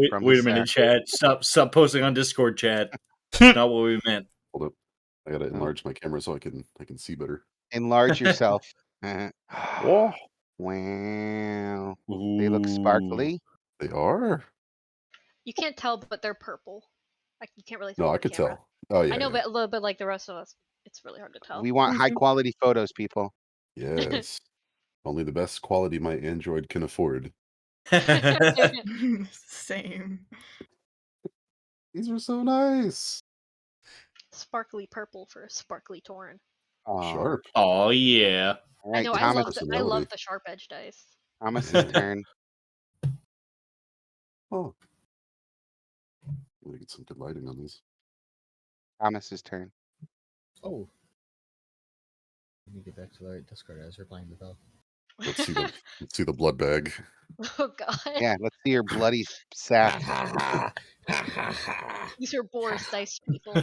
from Wait the a minute, sack. chat. Stop posting on Discord, chat. It's not what we meant. Hold up. I gotta enlarge my camera so I can see better. Enlarge yourself. Oh, Wow. They look sparkly. they are. You can't tell, but they're purple. Like you can't really tell. No, on I the could camera. tell. Oh yeah. I know, yeah. but a little bit like the rest of us, it's really hard to tell. We want high quality photos, people. Yes. Only the best quality my Android can afford. Same. These are so nice. Sparkly purple for a sparkly Tauren. Sharp. Oh yeah. All right, I know. Thomas. I love the sharp edge dice. Thomas's turn. Oh. Let me get some good lighting on these. Thomas's turn. Oh. Let me get back to the right Discord as we're playing the bell. Let's see the blood bag. Oh god. Yeah, let's see your bloody sack. These are Boris dice, people.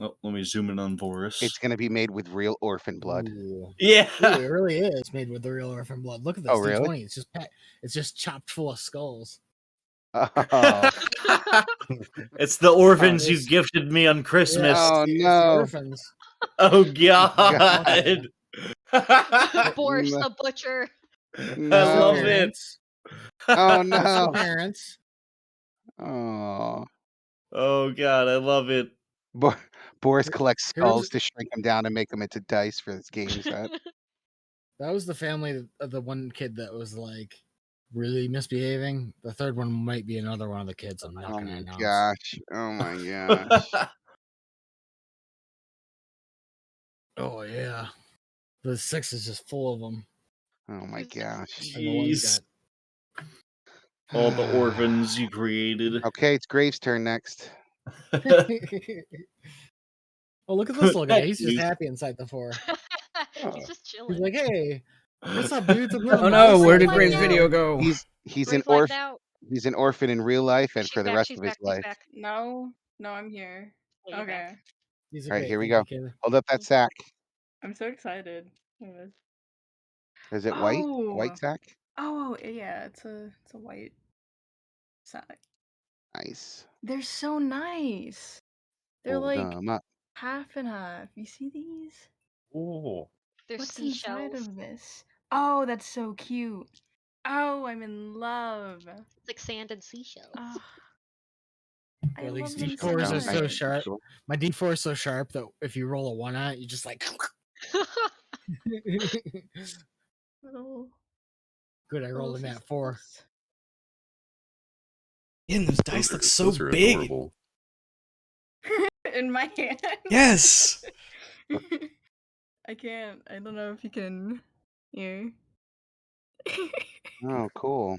Oh, let me zoom in on Boris. It's gonna be made with real orphan blood. Ooh. Yeah. Ooh, it really is made with the real orphan blood. Look at this. Oh, really? D20. It's just chopped full of skulls. Oh, It's the orphans you gifted me on Christmas. Oh, It's the no. orphans. Oh god. Boris No. the butcher. I No. love it. Parents. Oh It's the no. parents. Oh. Oh god, I love it. Boris collects skulls Here's- to shrink them down and make them into dice for this game set. That was the family of the one kid that was like really misbehaving. The third one might be another one of the kids. I'm not Oh gonna my announce. gosh. Oh my gosh. Oh yeah, the 6 is just full of them. Oh my gosh. And the one's Jeez. All the orphans you created. Okay, it's Graves' turn next. got. Oh, look at this little guy. He's just Jeez. happy inside the 4. He's just chilling. He's like, hey, what's up, dudes? Oh no, where did Graves' video go? He's an Graves lagged orphan. out. He's an orphan in real life and She's for the back, rest she's of his back, she's life. back. No, I'm here. Yeah, you're Okay. back. He's All right, okay. here we Thank go. you, Kayla. Hold up that sack. I'm so excited. Look at this. Is it white? Oh. White sack? Oh yeah, it's a white sack. Nice. They're so nice. They're Hold like 'em up. half and half. You see these? Oh. There's What's inside seashells. of this? Oh, that's so cute. Oh, I'm in love. It's like sand and seashells. Ah, I Well, these love them D4s so are so much. sharp. My D4 is so sharp that if you roll a 1 on it, you just like. Little Good, I rolled in that 4. Man, those dice look so Those are big. adorable. in my hand. Yes. I can't. I don't know if you can hear. Oh, cool.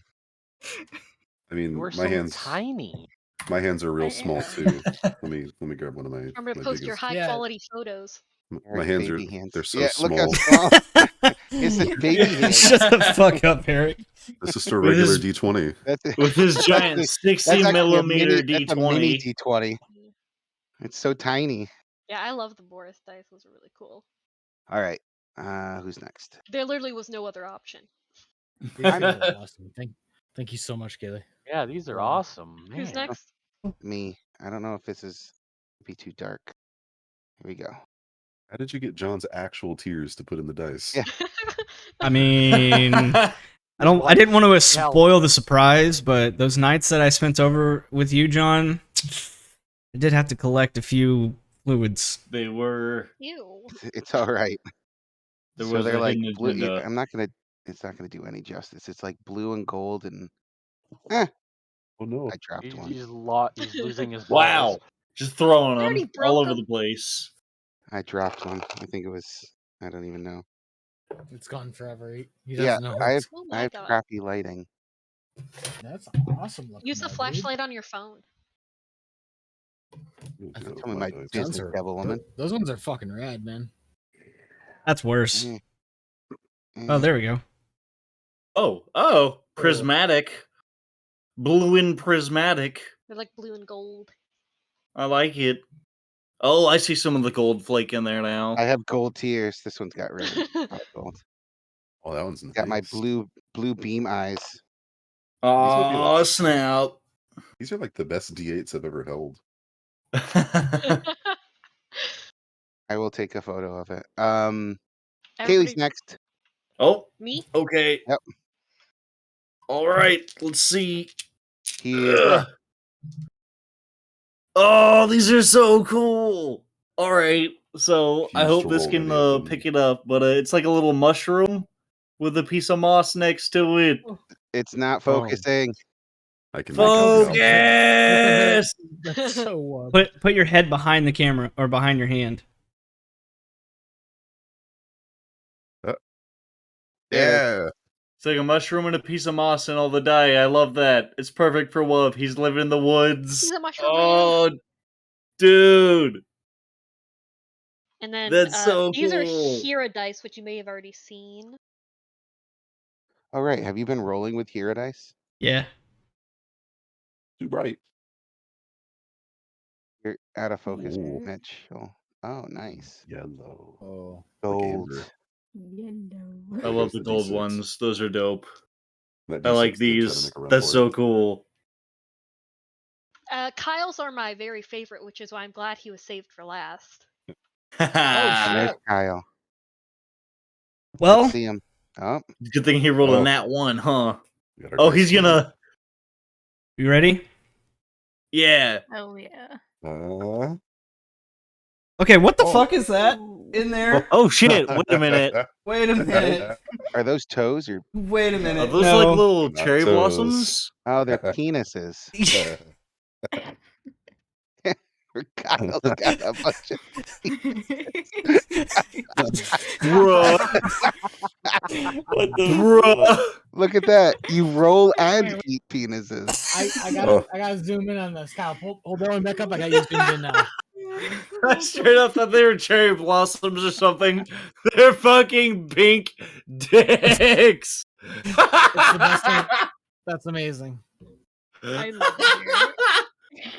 I mean, You're my so hands tiny. My hands are real I small am. too. Let me grab one of my. Remember to my post your biggest- high quality photos. My Eric, hands are. baby hands. They're so Yeah, small. look how small. It's a baby hand. Shut the fuck up, Eric. This is to a With regular his- D20. With his giant That's 60 actually a millimeter That's a mini D20. D20. It's so tiny. Yeah, I love the Boris dice. Those are really cool. All right. Who's next? There literally was no other option. These are awesome. Thank you so much, Kaylee. Yeah, these are awesome. Man. Who's next? Me. I don't know if this is be too dark. Here we go. How did you get John's actual tears to put in the dice? Yeah. I mean, I didn't want to spoil the surprise, but those nights that I spent over with you, John, I did have to collect a few fluids. They were. Ew. It's all right. There So was they're a like hidden blue. agenda. I'm not gonna. It's not gonna do any justice. It's like blue and gold and. Oh no! I dropped one. He's losing his balls. Wow. Just throwing They already them broke all over them. the place. I dropped one. I think it was. I don't even know. It's gone forever. He Yeah, doesn't know. I have. Oh I my have god. crappy lighting. That's awesome looking. Use the though, dude. flashlight on your phone. Tell me my Those business, are- devil woman. Those ones are fucking rad, man. That's worse. Mm. Oh, there we go. Oh, prismatic. Blue and prismatic. They're like blue and gold. I like it. Oh, I see some of the gold flake in there now. I have gold tears. This one's got really gold. Oh, that one's nice. Got my blue beam eyes. Oh, snap. These are like the best D8s I've ever held. I will take a photo of it. Kaylee's Everybody, next. Oh, me? okay. Yep. All right, let's see. He is up. Oh, these are so cool. All right, so I Refuse hope to this roll can any of them. pick it up, but it's like a little mushroom with a piece of moss next to it. It's not Oh. focusing. I can make out the outline. Focus! That's so. Put your head behind the camera or behind your hand. Yeah. It's like a mushroom and a piece of moss and all the dye. I love that. It's perfect for Wub. He's living in the woods. He's a mushroom Oh, dude. And then That's so these are cool. Hera dice, which you may have already seen. All right. Have you been rolling with Hero dice? Yeah. Too bright. You're out of focus, Ooh. Mitchell. Oh, nice. Yellow. Oh. Like Gold. amber. Yellow. I There love goes the the gold D6. ones. Those are dope. That I like D6 did try to these. make a run That's for so it. cool. Kyle's are my very favorite, which is why I'm glad he was saved for last. And there's shit. Kyle. Well, Let's see him. Oh, Good thing he rolled a Oh. nat 1, huh? We got our Oh, dice he's ready. gonna. you ready? Yeah. Oh yeah. Okay, what the Oh. fuck is that Ooh. in there? Oh, shit. Wait a minute. Wait a minute. are those toes or? Wait a Are minute. those like No. little Not cherry toes. blossoms? Oh, they're penises. Kyle's got a bunch of. Bruh. What the Bruh. Look at that. You roll and eat penises. I gotta zoom in on this. Kyle, hold that one back up. I got you zoomed in now. I straight up thought they were cherry blossoms or something. They're fucking pink dicks. It's the best thing. That's amazing. I love it.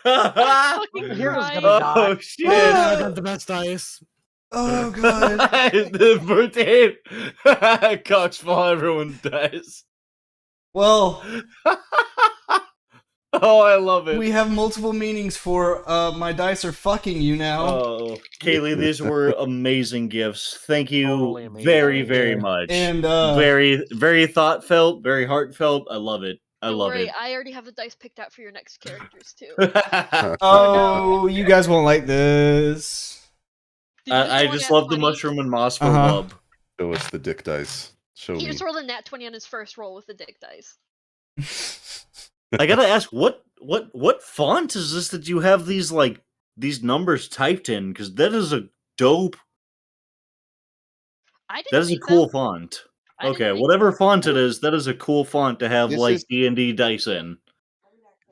Fucking Hero's crying. gonna die. Oh I shit! got the best dice. Oh god. The birthday cocks fall, everyone dies. Well, Oh, I love it. we have multiple meanings for my dice are fucking you now. Oh, Kaylee, these were amazing gifts. Thank you Totally very, amazing. very Yeah. much. And very, very thoughtfelt, very heartfelt. I love it. I Don't love worry, it. I already have the dice picked out for your next characters too. oh, you guys won't like this. Did you I roll a just nat love the 20? mushroom and moss for Uh-huh. Wub. Show us the dick dice. Show He me. just rolled a nat 20 on his first roll with the dick dice. I gotta ask, what font is this that you have these numbers typed in? Because that is a dope. I didn't That is a make cool them. font. I didn't Okay, make whatever them. font it is, that is a cool font to have This like is- D&D dice in.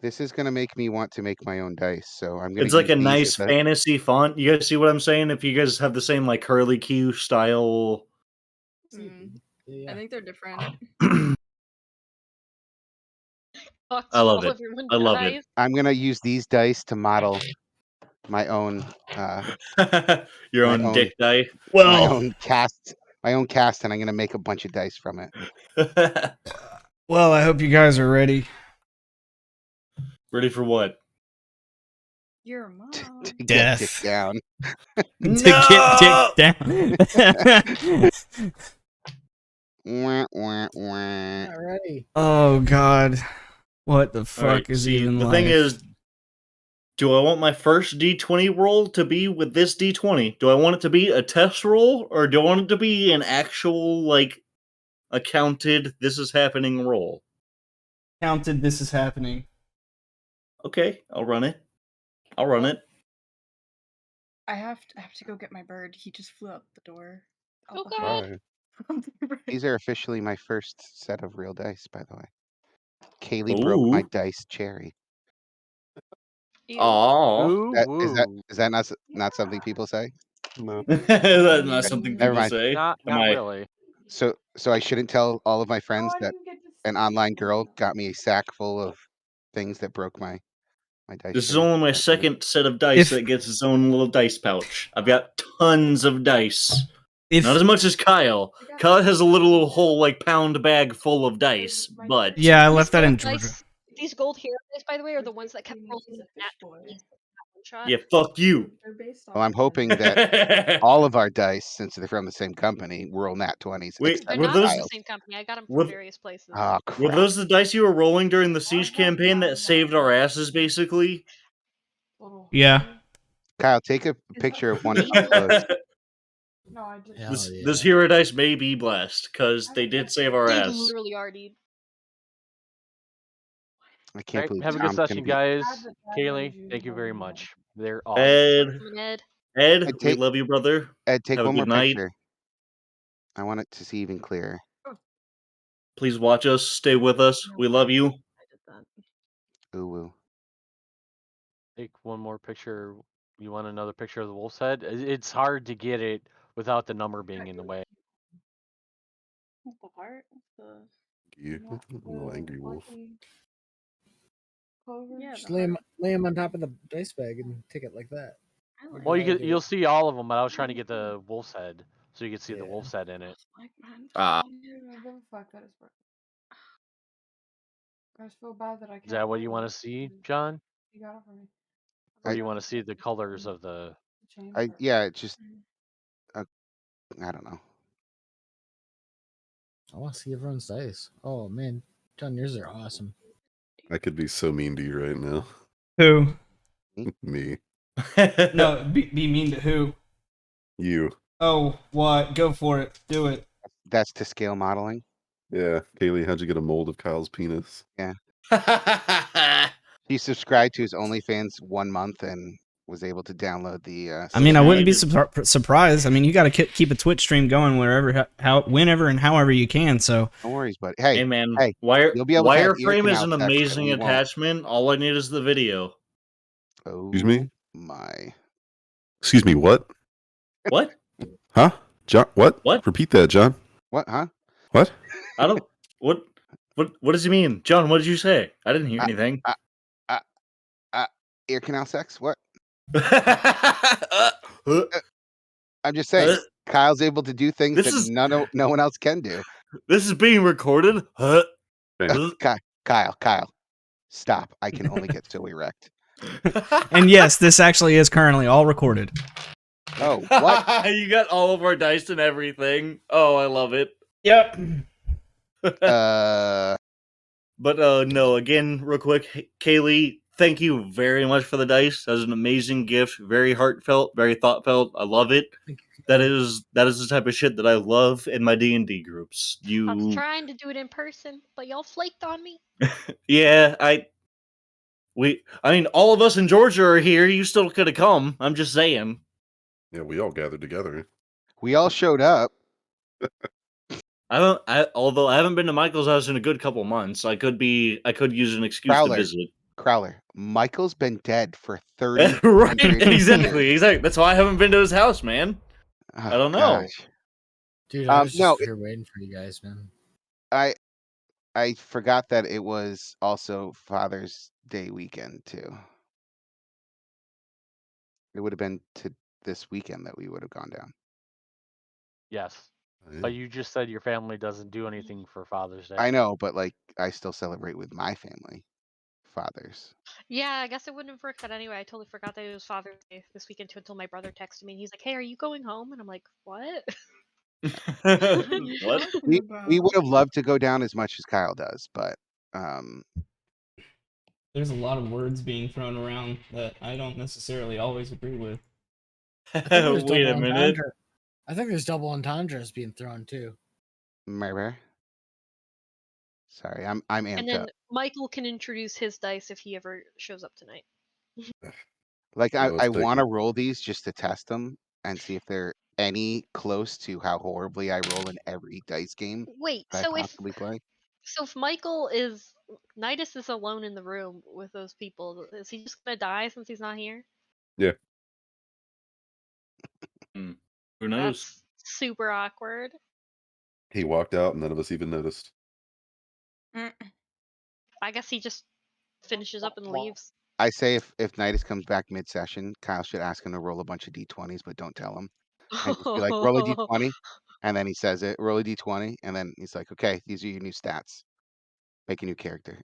This is gonna make me want to make my own dice, so I'm gonna. It's like use a these nice as fantasy font. You guys see what I'm saying? If you guys have the same like curly Q style. I Yeah. think they're different. Fucked I love all it. everyone I love it. dies. I'm gonna use these dice to model my own Your My own own- dick die. my Well, own cast, and I'm gonna make a bunch of dice from it. well, I hope you guys are ready. Ready for what? Your mom. To get Death. dick down. To get dick down. Wah, wah, wah. Not ready. Oh god. What the fuck Alright, is see, even the life? thing is, do I want my first D20 roll to be with this D20? Do I want it to be a test roll, or do I want it to be an actual, like, accounted, this is happening roll? Counted this is happening. Okay, I'll run it. I'll run it. I have to go get my bird. He just flew out the door. Oh I'll- god. Bye. These are officially my first set of real dice, by the way. Kaylee broke my Ooh. dice cherry. Ew. Aww. Ooh, Is that not something people say? No. That's not something Never people mind. say. not Am I- really. So I shouldn't tell all of my friends that an online girl got me a sack full of things that broke my dice. This is cherry. only my That's weird. second set of dice If- that gets its own little dice pouch. I've got tons of dice. If Not as much as Kyle. Kyle has a little whole like pound bag full of dice, but yeah, I These left that in gold Georgia. dice, these gold hero dice, by the way, are the ones that kept rolling the nat 20s in that one shot. yeah, fuck you. Well, I'm hoping that all of our dice, since they're from the same company, roll nat 20s, Wait, except They're were not from the those same company. I got them were, from various places. Oh, were crap. those the dice you were rolling during the Siege campaign that saved our asses, basically? Yeah. Kyle, take a picture of one Me? up close. Hell This yeah. this hero dice may be blessed because they did save our They ass. literally are, dude. I can't Alright, believe have a good Tom's gonna session, be. guys. Kaylee, thank you very much. They're awesome. Ed, Welcome, Ed. Ed, Ed, we take love you, brother. Ed, take Have a one more good night. picture. I want it to see even clearer. Please watch us. Stay with us. We love you. Ooh, woo. Take one more picture. You want another picture of the wolf's head? It's hard to get it without the number being in the way. You little angry wolf. Just lay him on top of the dice bag and take it like that. Well, you'll see all of them, but I was trying to get the wolf's head so you could see the Yeah. wolf's head in it. Is that what you want to see, John? Or I- you want to see the colors of the? Yeah, it just. I don't know. I want to see everyone's dice. Oh man, John, yours are awesome. I could be so mean to you right now. Who? Me. No, be mean to who? You. Oh, what? Go for it. Do it. That's to scale modeling. Yeah. Kaylee, how'd you get a mold of Kyle's penis? He subscribed to his OnlyFans 1 month and was able to download the. I mean, I wouldn't be Subscribe. surprised. I mean, you got to keep a Twitch stream going wherever, whenever, and however you can. So Don't worry, buddy. Hey Hey, man, hey, you'll be able to have ear wireframe is canal an sex, but amazing we won't. attachment. All I need is the video. Oh Excuse me? my! Excuse me, what? What? Huh? John, what? What? Repeat that, John. What? Huh? What? I don't. What? What does he mean, John? What did you say? I didn't hear anything. Ear canal sex? What? Uh, I'm just saying. uh, Kyle's able to do things This that is- no one else can do. this is being recorded. Okay. Kyle, stop! I can only get so erect. and yes, this actually is currently all recorded. Oh, what? You got all of our dice and everything. Oh, I love it. Yep. But no, again, real quick, Kaylee, thank you very much for the dice. That was an amazing gift, very heartfelt, very thoughtfelt. I love it. That is the type of shit that I love in my D&D groups. I was trying to do it in person, but y'all flaked on me. Yeah, I mean, all of us in Georgia are here. You still could have come. I'm just saying. Yeah, we all gathered together. We all showed up. Although I haven't been to Michael's house in a good couple months. I could use an excuse to visit. Crowler, Michael's been dead for 30 Right, years. exactly. That's why I haven't been to his house, man. Oh, I don't know. Gosh. Dude, I was no, just here waiting for you guys, man. I forgot that it was also Father's Day weekend too. It would have been to this weekend that we would have gone down. Yes, Oh, yeah. but you just said your family doesn't do anything for Father's Day. I know, but like I still celebrate with my family, fathers. Yeah, I guess it wouldn't have worked out anyway. I totally forgot that it was Father's Day this weekend too until my brother texted me and he's like, "Hey, are you going home?" And I'm like, "What?" What? We would have loved to go down as much as Kyle does, but There's a lot of words being thrown around that I don't necessarily always agree with. Wait a minute. I think there's double entendres being thrown too. maybe. Sorry, I'm amped And then up. Michael can introduce his dice if he ever shows up tonight. Like Yeah, let's I take want to it. roll these just to test them and see if they're any close to how horribly I roll in every dice game Wait, that I so possibly play. if Michael is Nidus is alone in the room with those people, is he just gonna die since he's not here? Yeah. Who knows? That's super awkward. He walked out and none of us even noticed. I guess he just finishes up and leaves. I say if Nidus comes back mid-session, Kyle should ask him to roll a bunch of d20s, but don't tell him. and just be like, "Roll a d20," and then he says it, "Roll a d20," and then he's like, "Okay, these are your new stats. Make a new character."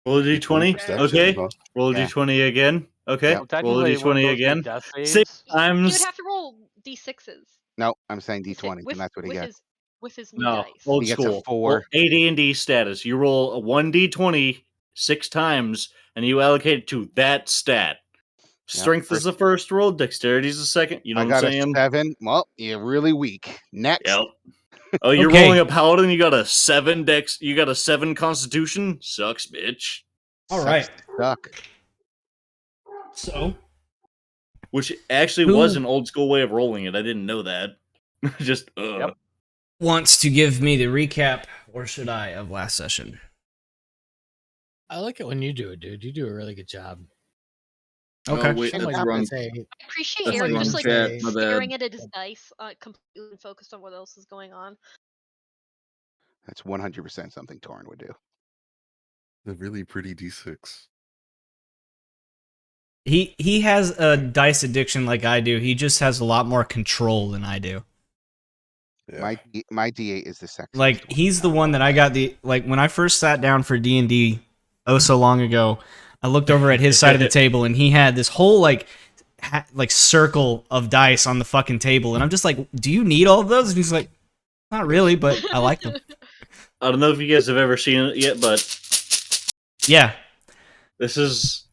Roll a D20 d20. perception, Okay. huh? Roll a Yeah. d20 again. Okay. Yep. Well, Roll a technically, wouldn't d20 those be again. death 6 saves? He would times. have to roll d6s No, I'm saying with his, d20s, and that's what he gets. with his new No, dice. old He gets a school. 4. Well, AD&D status. You roll a 1d20 6 times, and you allocate it to that stat. Yep, Strength is first the first roll. Dexterity is the second. You know I what I'm got a saying? 7. Well, you're really weak. Next. Yep. Oh, you're Okay. rolling a paladin. You got a 7 dex. You got a 7 constitution. Sucks, bitch. All right. Suck. So Which actually Who- was an old school way of rolling it. I didn't know that. Just Yep. wants to give me the recap, or should I, of last session? I like it when you do it, dude. You do a really good job. Okay. Oh, wait, Someone that's could wrong. say, I appreciate That's Eric wrong just like chat, my staring bad. at his dice, completely focused on what else is going on. That's 100% something Torrin would do. A really pretty D6. He has a dice addiction like I do. He just has a lot more control than I do. Yeah. My D8 is the sexiest Like one. he's the one that I got the like when I first sat down for D&D oh so long ago. I looked over at his side of the table and he had this whole like circle of dice on the fucking table, and I'm just like, "Do you need all of those?" And he's like, "Not really, but I like them." I don't know if you guys have ever seen it yet, but Yeah. this is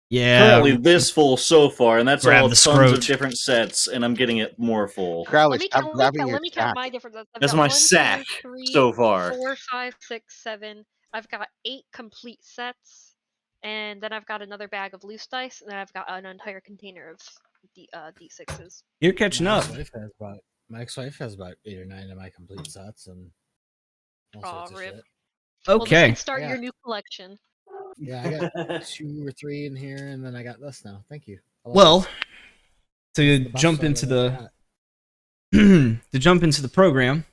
Yeah. currently this full so far, and that's Grab all the tons of scrote. different sets, and I'm getting it more full. Crowley, stop grabbing your Let me count sack. my different. I've That's got my 1, 2, sack 3, so far. 4, 5, 6, 7. I've got 8 complete sets, and then I've got another bag of loose dice, and then I've got an entire container of d6s. You're catching my up. ex-wife has about 8 or 9 of my complete sets and all sorts of Rip. shit. Well, this Okay. can start Yeah. your new collection. Yeah, I got 2 or 3 in here, and then I got this now. Thank you. I love Well, this. to It's the best jump I've into ever the got. to jump into the program.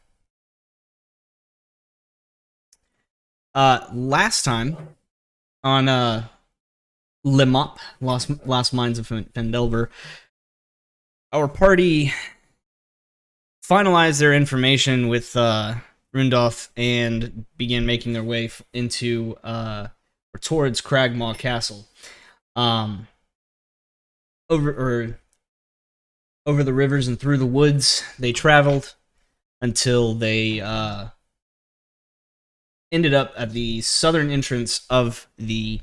Last time on Limop, Last Minds of Phandelver, our party finalized their information with Rundolph and began making their way into or towards Cragmaw Castle. Over the rivers and through the woods, they traveled until they ended up at the southern entrance of the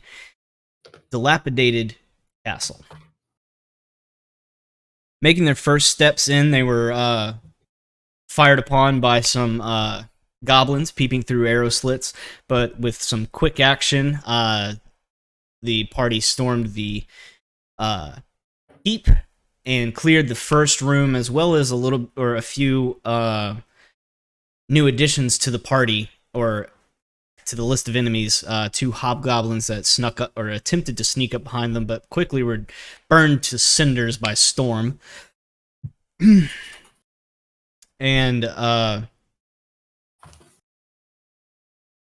dilapidated castle. Making their first steps in, they were fired upon by some goblins peeping through arrow slits, but with some quick action, the party stormed the keep and cleared the first room, as well as a few new additions to the party, or to the list of enemies. 2 hobgoblins that snuck up or attempted to sneak up behind them, but quickly were burned to cinders by storm. And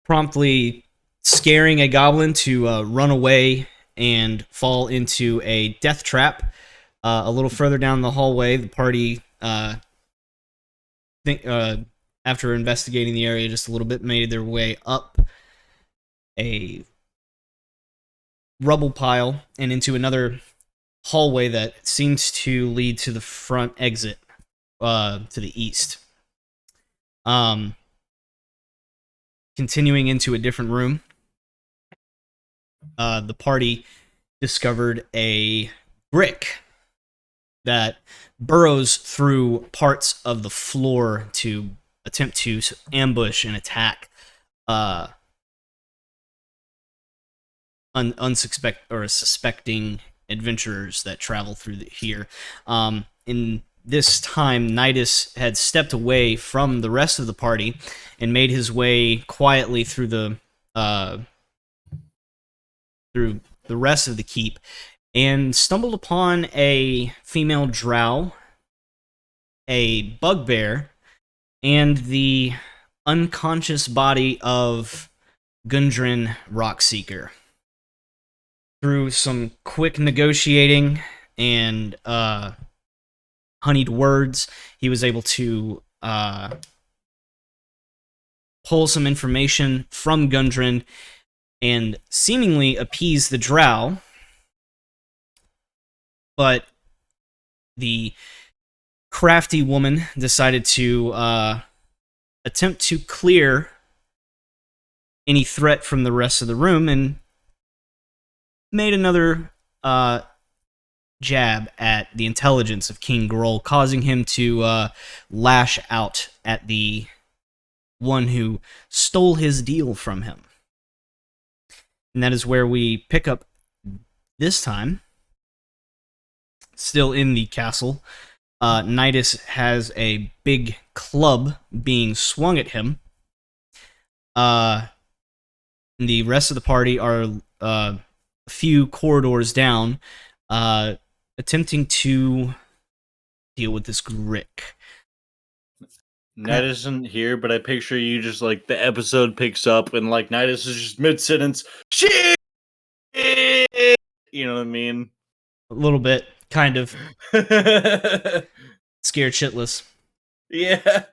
promptly scaring a goblin to run away and fall into a death trap. A little further down the hallway, the party, after investigating the area just a little bit, made their way up a rubble pile and into another hallway that seems to lead to the front exit, to the east. Continuing into a different room, the party discovered a brick that burrows through parts of the floor to attempt to ambush and attack suspecting adventurers that travel through here. In this time, Nidus had stepped away from the rest of the party and made his way quietly through the rest of the keep, and stumbled upon a female drow, a bugbear, and the unconscious body of Gundren Rockseeker. Through some quick negotiating and honeyed words. He was able to pull some information from Gundren and seemingly appease the drow, but the crafty woman decided to attempt to clear any threat from the rest of the room and made another jab at the intelligence of King Groll, causing him to lash out at the one who stole his deal from him. And that is where we pick up this time. Still in the castle, Nidus has a big club being swung at him. The rest of the party are a few corridors down, attempting to deal with this Grick. Nidus isn't here, but I picture you just like the episode picks up and like Nidus is just mid sentence. Shit! You know what I mean? A little bit, kind of scared shitless. Yeah.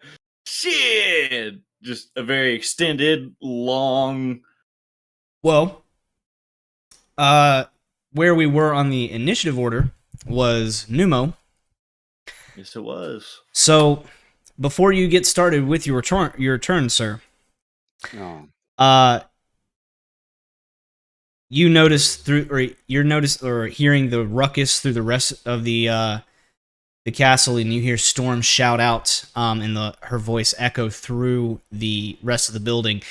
Shit! Just a very extended, long. Well, where we were on the initiative order was Numo. Yes, it was. So, before you get started with your turn, sir, Oh. you notice or hearing the ruckus through the rest of the castle, and you hear Storm shout out, and her voice echo through the rest of the building.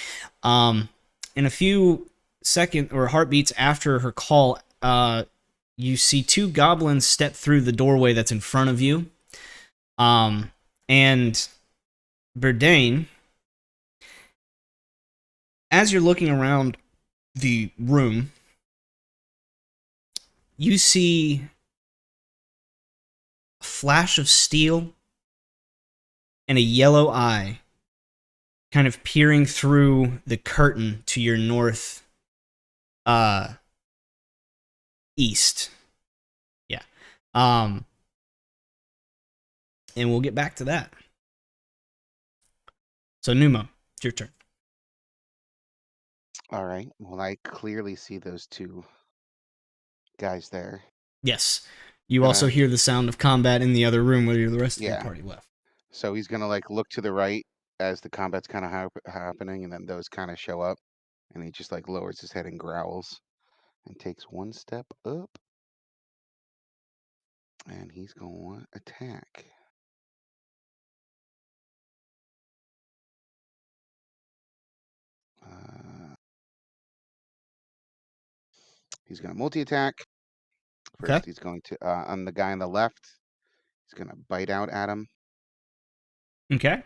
In a few seconds or heartbeats after her call, you see two goblins step through the doorway that's in front of you. And Berdane, as you're looking around the room, you see a flash of steel and a yellow eye kind of peering through the curtain to your north east. Yeah. And we'll get back to that. So Numa, it's your turn. All right. Well, I clearly see those two guys there. Yes. You also hear the sound of combat in the other room where the rest of your Yeah. party left. So he's gonna like look to the right as the combat's kind of happening, and then those kind of show up, and he just like lowers his head and growls, and takes one step up, and he's going to attack. He's gonna multi-attack. First, Okay. he's going to on the guy on the left. He's gonna bite out at him. Okay.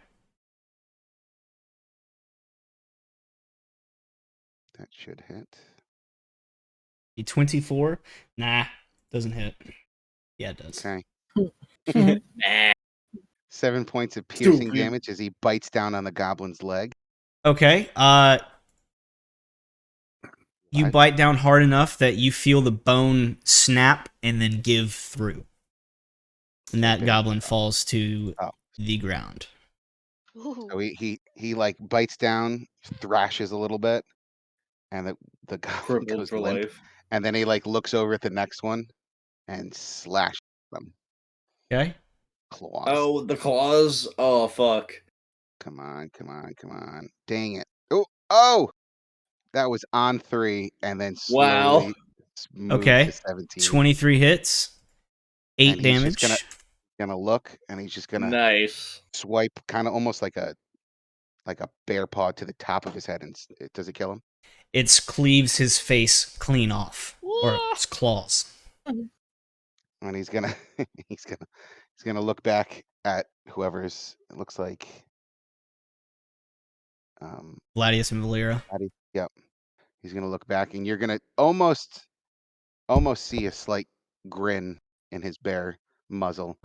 That should hit. A 24? Nah, doesn't hit. Yeah, it does. Okay. 7 points of piercing Stupid. damage as he bites down on the goblin's leg. Okay. You Live. bite down hard enough that you feel the bone snap and then give through. And that Okay. goblin falls to Oh. the ground. Ooh. So he like bites down, thrashes a little bit, and the goblin Crippled goes for limp. life. And then he like looks over at the next one and slashes them. Okay. Claws. Oh, the claws. Oh, fuck. Come on, come on, come on. Dang it. Oh! That was on 3 and then Wow. slowly moved Okay. to 17. 23 hits. 8 And he's damage. just gonna look, and he's just gonna Nice. swipe kind of almost like a bear paw to the top of his head. And does it kill him? It cleaves his face clean off. Or Whoa. its claws. And he's gonna he's gonna look back at whoever's, it looks like Gladius and Valera. Yep. He's gonna look back, and you're gonna almost see a slight grin in his bare muzzle.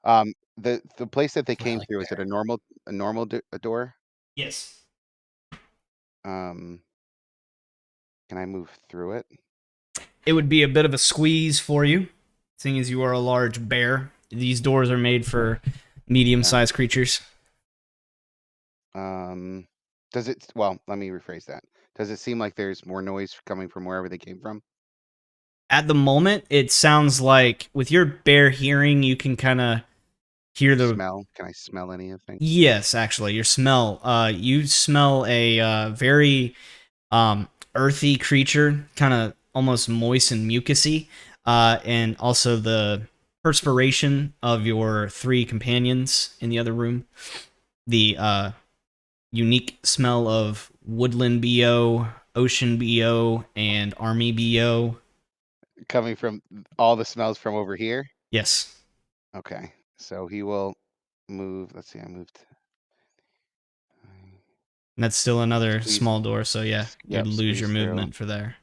The place that they came like through, is it a normal a door? Yes. Can I move through it? It would be a bit of a squeeze for you. seeing as you are a large bear. These doors are made for medium-sized creatures. Does it? Well, let me rephrase that. Does it seem like there's more noise coming from wherever they came from? At the moment, it sounds like with your bear hearing, you can kind of hear the Smell? Can I smell anything? Yes, actually, your smell. You smell a very earthy creature, kind of almost moist and mucusy, and also the perspiration of your 3 companions in the other room. The unique smell of woodland BO, ocean BO, and army BO. Coming from all the smells from over here? Yes. Okay. So he will move. Let's see, I moved. And that's still another Squeeze. small door, so yeah, you'd Yep, lose your squeeze through. movement for there.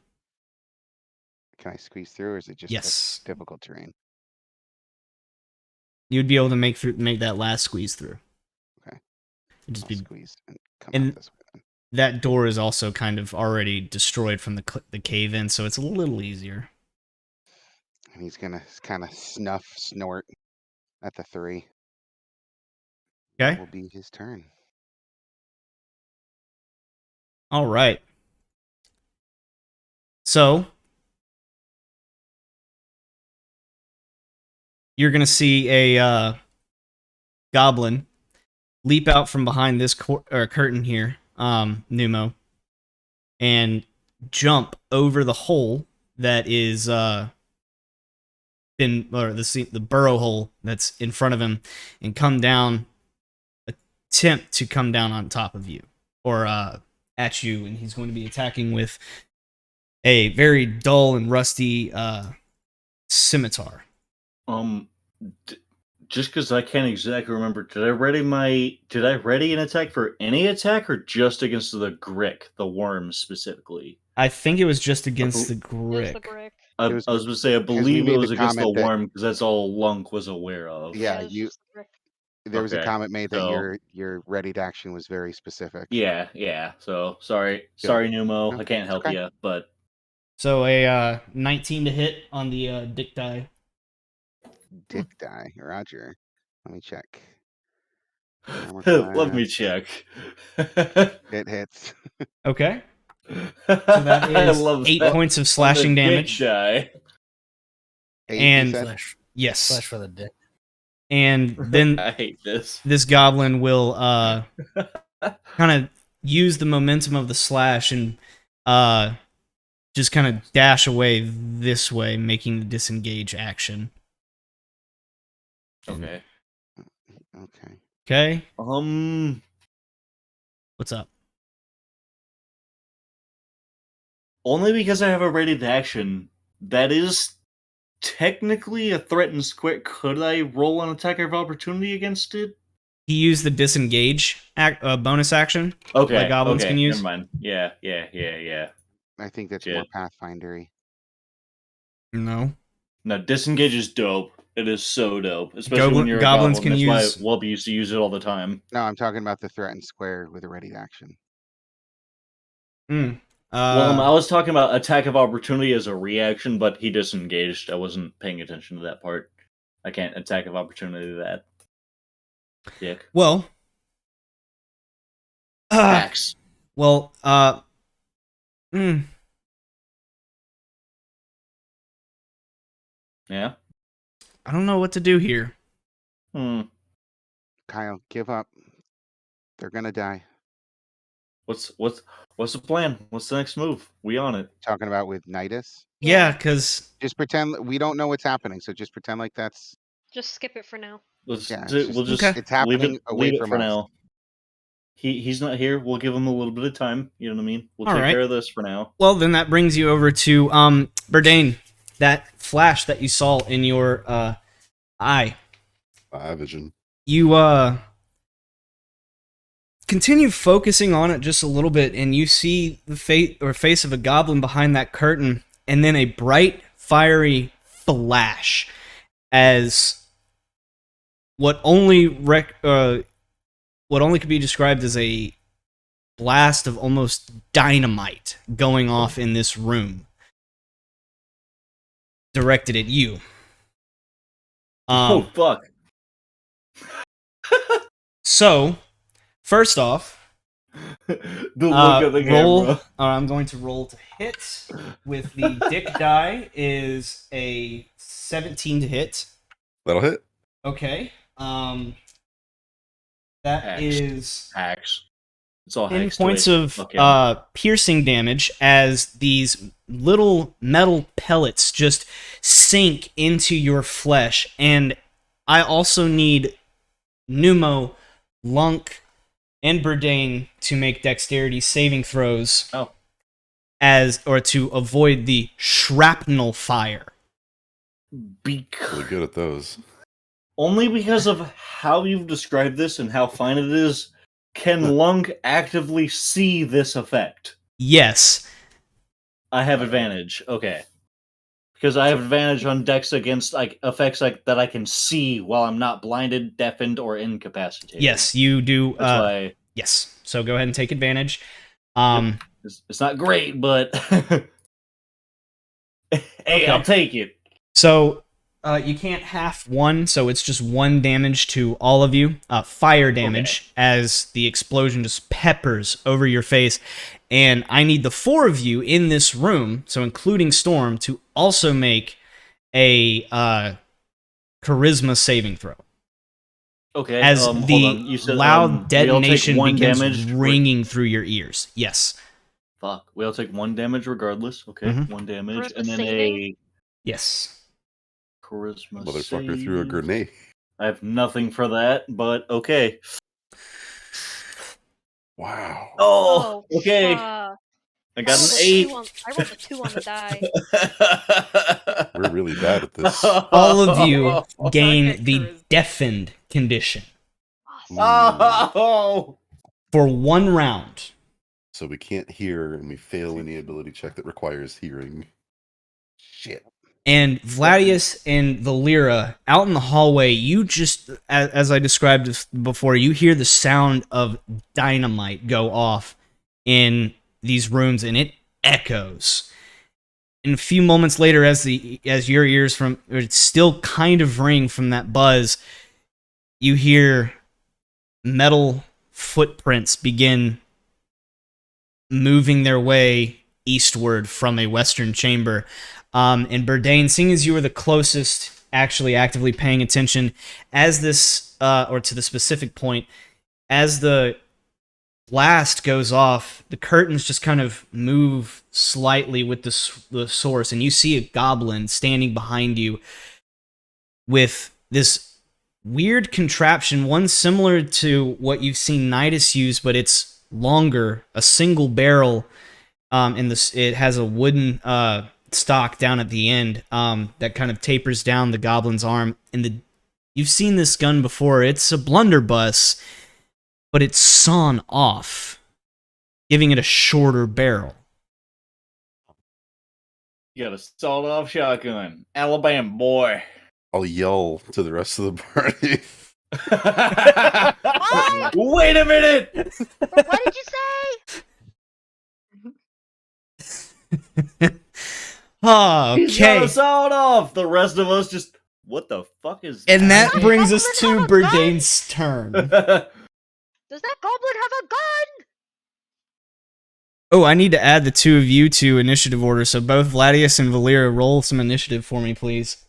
Can I squeeze through, or is it just Yes. difficult terrain? You'd be able to make that last squeeze through. Okay. It'd just I'll be squeeze and come and out this way then. that door is also kind of already destroyed from the cave in, so it's a little easier. And he's gonna kind of snort at the 3. Okay. That will be his turn. All right. So you're gonna see a goblin leap out from behind this curtain here, Numo, and jump over the hole that is the burrow hole that's in front of him, and come down, attempt to come down on top of you or at you, and he's going to be attacking with a very dull and rusty scimitar. Just because I can't exactly remember, did I ready an attack for any attack or just against the Grick, the worm specifically? I think it was just against the It was Grick. the brick. I was going to say, I believe it was against the comment that- worm because that's all Lunk was aware of. Yeah, it was you. just the brick. There was a Okay, comment made that so- your readied action was very specific. Yeah. So sorry, Numo, No, I can't help okay. you, but So a 19 to hit on the dick die. Dick die, Roger. Let me check. Armor let me class. check. It hits. Okay. So that is 8 points of slashing damage. Die. 8, And- you said? Flesh, Yes. flesh for the dick. And then I hate this. this goblin will kind of use the momentum of the slash and just kind of dash away this way, making the disengage action. Okay. Okay. Okay? What's up? Only because I have a ready action. That is technically a threatened square. Could I roll an attack of opportunity against it? He used the disengage bonus action. Okay. Like goblins can use. Never mind. Yeah. I think that's Shit. more Pathfindery. No. No, disengage is dope. It is so dope, especially when you're goblins a goblin. can That's use- why Wubby used to use it all the time. No, I'm talking about the threatened square with a ready action. Well, I was talking about attack of opportunity as a reaction, but he disengaged. I wasn't paying attention to that part. I can't attack of opportunity that. Dick. Well. Axe. Well, Yeah. I don't know what to do here. Kyle, give up. They're gonna die. What's the plan? What's the next move? We on it. Talking about with Nidus. Yeah, because Just pretend we don't know what's happening, so just pretend like that's. Just skip it for now. We'll it's just just- it's happening leave away it from for us. now. He's not here. We'll give him a little bit of time. You know what I mean? We'll All take right. care of this for now. well, then that brings you over to Berdane. That flash that you saw in your eye. Eye vision. You continue focusing on it just a little bit, and you see the face of a goblin behind that curtain, and then a bright, fiery flash as what only could be described as a blast of almost dynamite going off in this room, directed at you. Oh Um, fuck! so first off, The look of the roll. camera. I'm going to roll to hit with the dick die is a 17 to hit. That'll hit. Okay. That Hex. is Hacks. It's all 10 hacks to points it. of Fuck yeah. piercing damage as these little metal pellets just sink into your flesh. And I also need Numo, Lunk, and Burdane to make dexterity saving throws Oh. to avoid the shrapnel fire. Really good at those. Only because of how you've described this and how fine it is, can Lunk actively see this effect? Yes. I have advantage. Okay. Because I have advantage on dex against like effects like that I can see while I'm not blinded, deafened, or incapacitated. Yes, you do. That's why Yes. So go ahead and take advantage. it's not great, but hey, Okay. I'll take it. So you can't half one, so it's just 1 damage to all of you. Fire damage as the explosion just peppers over your face. And I need the 4 of you in this room, so including Storm, to also make a charisma saving throw. Okay. As hold the on. You said, loud we all take detonation 1 begins damage. ringing through your ears. Yes. Fuck. We all take 1 damage regardless. Okay. Mhm. 1 damage. Charisma And then saving? Yes. a charisma Motherfucker threw a save. grenade. I have nothing for that, but okay. Wow. Oh, okay. Fuck. I got an rolled a 8. 2 I rolled a 2 on the die. We're really bad at this. All of you Suck gain at the charisma. deafened condition Awesome. Oh, for 1 round. So we can't hear, and we fail any ability check that requires hearing. Shit. And Vladius and Valera out in the hallway, you just, as I described this before, you hear the sound of dynamite go off in these rooms, and it echoes. And a few moments later, as your ears still kind of ring from that buzz, you hear metal footprints begin moving their way eastward from a western chamber. And Burdane, seeing as you were the closest actually actively paying attention, as this, or to the specific point, as the blast goes off, the curtains just kind of move slightly with the source, and you see a goblin standing behind you with this weird contraption, one similar to what you've seen Nidus use, but it's longer, a single barrel, and it has a wooden stock down at the end that kind of tapers down the goblin's arm. And you've seen this gun before. It's a blunderbuss, but it's sawn off, giving it a shorter barrel. you got a sawed-off shotgun, Alabama boy. I'll yell to the rest of the party. What? Wait a minute! What did you say? Oh, He's got okay. a sawed off. The rest of us just, what the fuck is? And that happening? brings us to Goblin have a gun? Burdane's turn. Does that goblin have a gun? Oh, I need to add the 2 of you to initiative order, so both Vladius and Valera roll some initiative for me, please.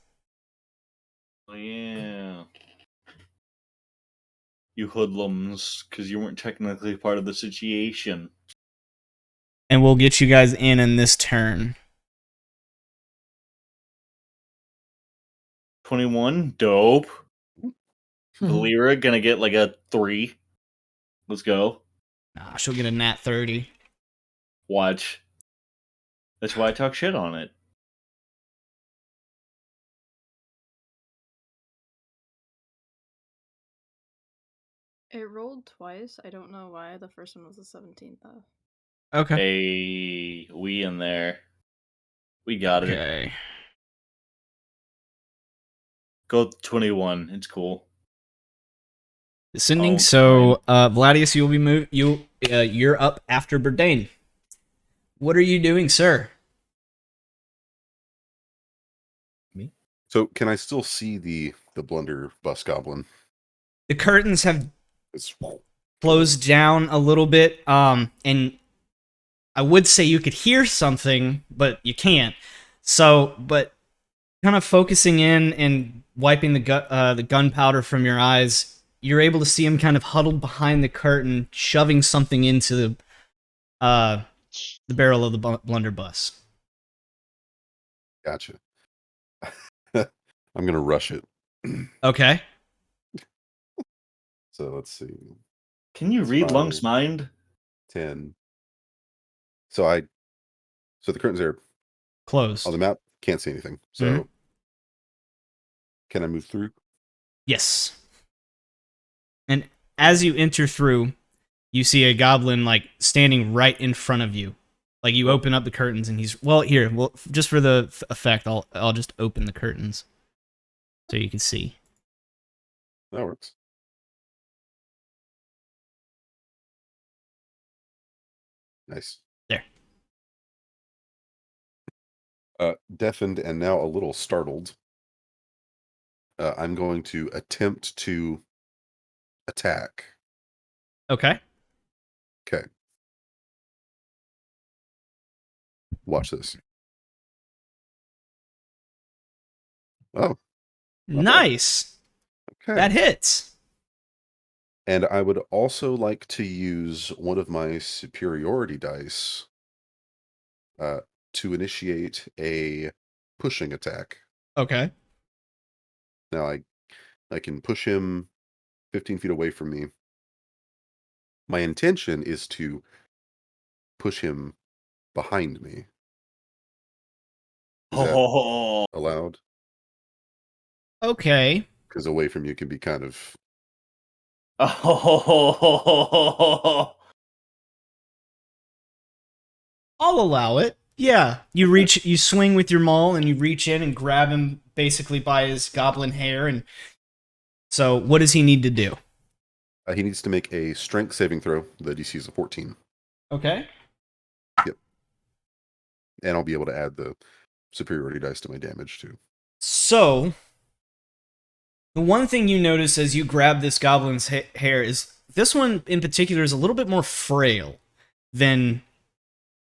Oh, yeah. You hoodlums, because you weren't technically part of the situation. And we'll get you guys in this turn. 21, dope. Valera gonna get like a 3. Let's go. Nah, she'll get a nat 30. Watch. That's why I talk shit on it. It rolled twice. I don't know why. The first one was a 17 though. Okay. Hey, we in there. We got it. Okay. Go 21. It's cool. Descending. Oh, So, Vladius, you'll be you're up after Burdane. What are you doing, sir? So can I still see the blunderbuss goblin? The curtains have It's closed down a little bit, and I would say you could hear something, but you can't. So, but kind of focusing in and wiping the gunpowder from your eyes, you're able to see him kind of huddled behind the curtain, shoving something into the barrel of the blunderbuss. Gotcha. I'm gonna rush it. Okay. So let's see. Can you read Five. Lung's mind? 10. So the curtains are Closed. on the map. Can't see anything. So can I move through? Yes. And as you enter through, you see a goblin like standing right in front of you. Like you open up the curtains and he's here. Well, just for the effect, I'll just open the curtains so you can see. That works. Nice. There. Deafened and now a little startled. I'm going to attempt to attack. Okay. Okay. Watch this. Oh, Nice. okay. That hits. And I would also like to use one of my superiority dice to initiate a pushing attack. Okay. Now I can push him 15 feet away from me. My intention is to push him behind me. Is that Oh, allowed? Okay. Because away from you can be kind of... oh. I'll allow it. Yeah. You swing with your maul and you reach in and grab him basically by his goblin hair. And so what does he need to do? he needs to make a strength saving throw. The DC is a 14. Okay. Yep. And I'll be able to add the superiority dice to my damage too. So, the one thing you notice as you grab this goblin's hair is this one in particular is a little bit more frail than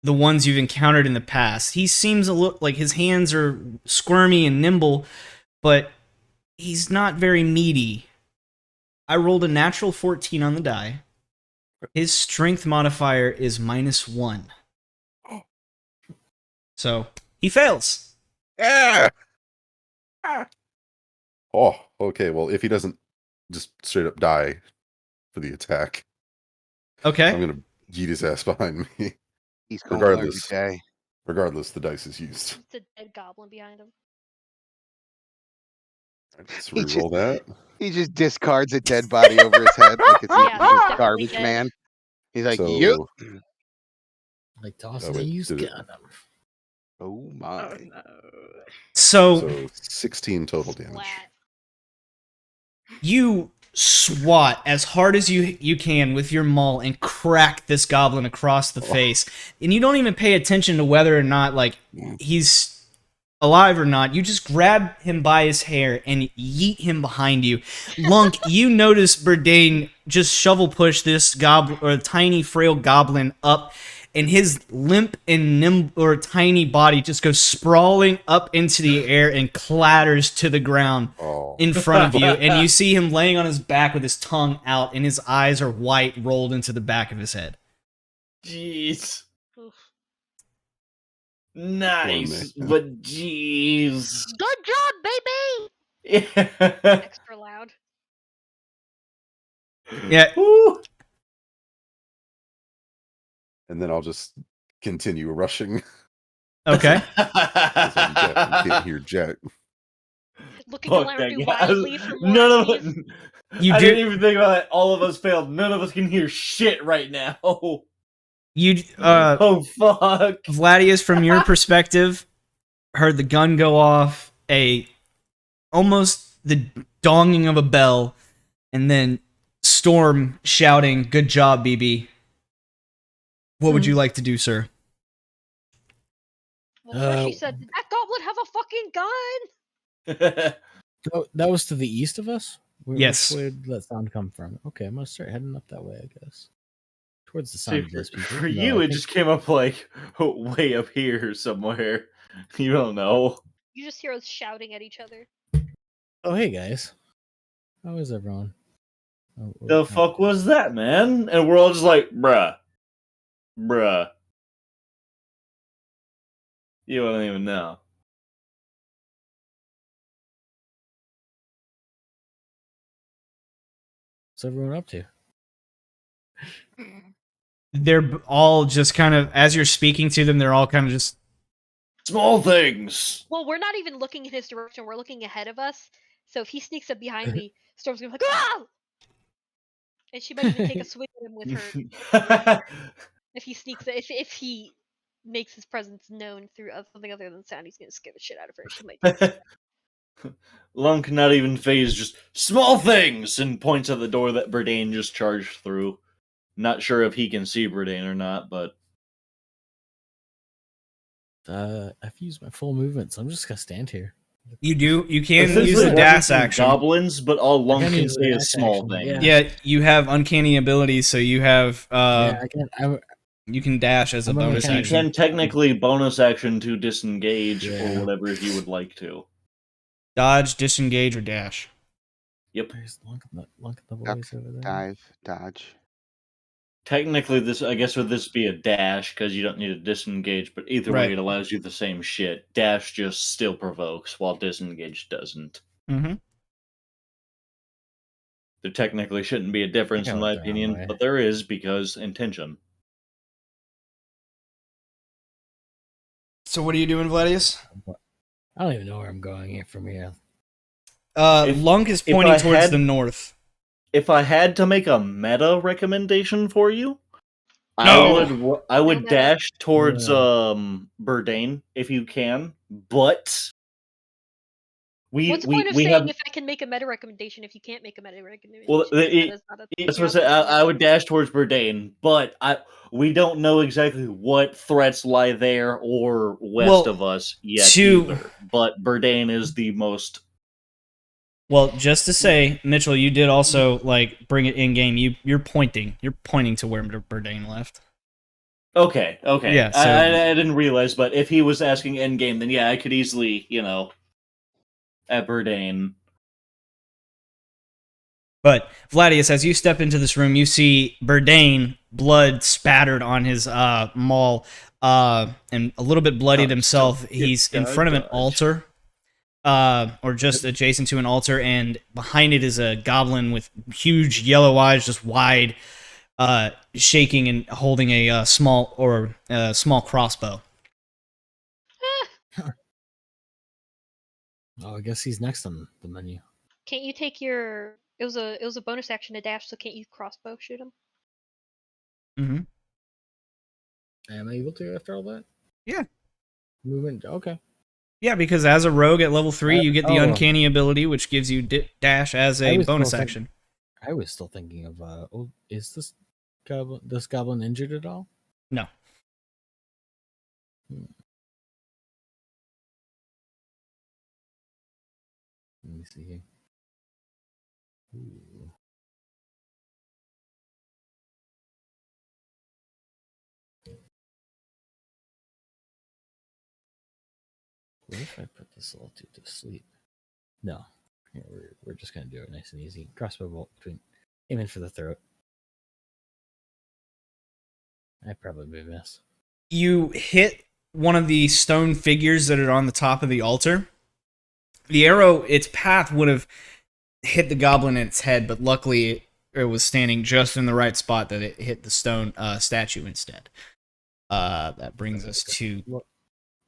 the ones you've encountered in the past. He seems a little like his hands are squirmy and nimble, but he's not very meaty. I rolled a natural 14 on the die. His strength modifier is -1. So, he fails. Ah! Oh, okay. Well, if he doesn't just straight up die for the attack, Okay. I'm going to yeet his ass behind me. He's going every Regardless. day. Regardless, the dice is used. It's a dead goblin behind him. Let's He reroll that. He just discards a dead body over his head like it's Yeah, just definitely garbage dead. man. He's like, So, yep. Like tossing Oh, a wait, used did it- gun. Oh my. Oh no. so 16 total damage. Flat. You swat as hard as you can with your maul and crack this goblin across the face. And you don't even pay attention to whether or not like he's alive or not. You just grab him by his hair and yeet him behind you. Lunk, you notice Burdane just shovel push this goblin or tiny frail goblin up, and his limp and nimble or tiny body just goes sprawling up into the air and clatters to the ground Oh. in front of you, and you see him laying on his back with his tongue out, and his eyes are white, rolled into the back of his head. Jeez. Oof. Nice, man. but jeez. Good job, baby! Yeah. Extra loud. Yeah, Woo. And then I'll just continue rushing. okay. 'Cause I'm deaf and can't hear Jack. Looking Fuck around that you guy. wildly for more None of enemies. it. You I do- didn't even think about it. All of us failed. None of us can hear shit right now. You, Oh fuck. Vladius, from your perspective, heard the gun go off, almost the donging of a bell, and then Storm shouting, "Good job, BB." What would you like to do, sir? Well, first she Uh, said, "Did that goblin have a fucking gun?" So that was to the east of us? Yes. Which way did that sound come from? Okay, I'm gonna start heading up that way, I guess. Towards the See, sound of those people. for even though you, I it think- just came up like way up here somewhere. You don't know. You just hear us shouting at each other. Oh, hey guys. How is everyone? Oh, The fuck was that, man? And we're all just like, bruh. Bruh. You don't even know. What's everyone up to? They're all just kind of, as you're speaking to them, they're all kind of just. Small things. Well, we're not even looking in his direction. We're looking ahead of us. So if he sneaks up behind me, Storm's gonna be like, ah! And she might even take a swing at him with her if he sneaks. If he makes his presence known through something other than sound, he's gonna scare the shit out of her. She might. Take a Lunk not even phased, just small things, and points at the door that Burdane just charged through. Not sure if he can see Burdane or not, but I've used my full movement, so I'm just gonna stand here. You do. You can use essentially the watching dash some action. goblins, but all Lunk can can use the say is dash small action, things. yeah. Yeah, you have uncanny abilities, so you have Yeah, I can. you can dash as a I'm a bonus You mechanic. action. can technically bonus action to disengage Yeah. or whatever if you would like to. Dodge, disengage, or dash. Yep. There's Lunk in the Duck, voice over there. dive, dodge. Technically, this I guess would this be a dash because you don't need to disengage, but either Right. way, it allows you the same shit. Dash just still provokes, while disengage doesn't. Mm-hmm. There technically shouldn't be a difference, I in went my the wrong opinion, way. but there is because intention. So what are you doing, Vladius? I don't even know where I'm going here from here. Lunk is if pointing I towards had- the north. If I had to make a meta recommendation for you, No! I would meta. dash towards Yeah. Burdane if you can, but What's the point of we saying have if I can make a meta recommendation if you can't make a meta recommendation? well, Because meta's not a thing that's you're what I, allowed to I do. would dash towards Burdane, but we don't know exactly what threats lie there or west of us yet either. But Burdane is the most. Well, just to say, Mitchell, you did also like bring it in game. You're pointing to where Burdane left. Okay. Yeah, so- I didn't realize, but if he was asking endgame, then yeah, I could easily, at Burdane. But Vladius, as you step into this room, you see Burdane, blood spattered on his maul, and a little bit bloodied himself. He's in front of an altar, or just adjacent to an altar, and behind it is a goblin with huge yellow eyes, just wide, shaking and holding a small crossbow. Oh, I guess he's next on the menu. Can't you take your? It was a bonus action to dash, so can't you crossbow shoot him? Mm-hmm. Am I able to after all that? Yeah. Movement. Okay. Yeah, because as a rogue at level 3, you get the oh. uncanny ability, which gives you dash as I a was bonus still action. I was still thinking of. Is this goblin injured at all? No. Let me see here. Ooh. What if I put this little dude to sleep? No. Here, we're just gonna do it nice and easy. Crossbow bolt between aiming for the throat. I probably miss. You hit one of the stone figures that are on the top of the altar. The arrow, its path would have hit the goblin in its head, but luckily it was standing just in the right spot that it hit the stone statue instead. That brings us to...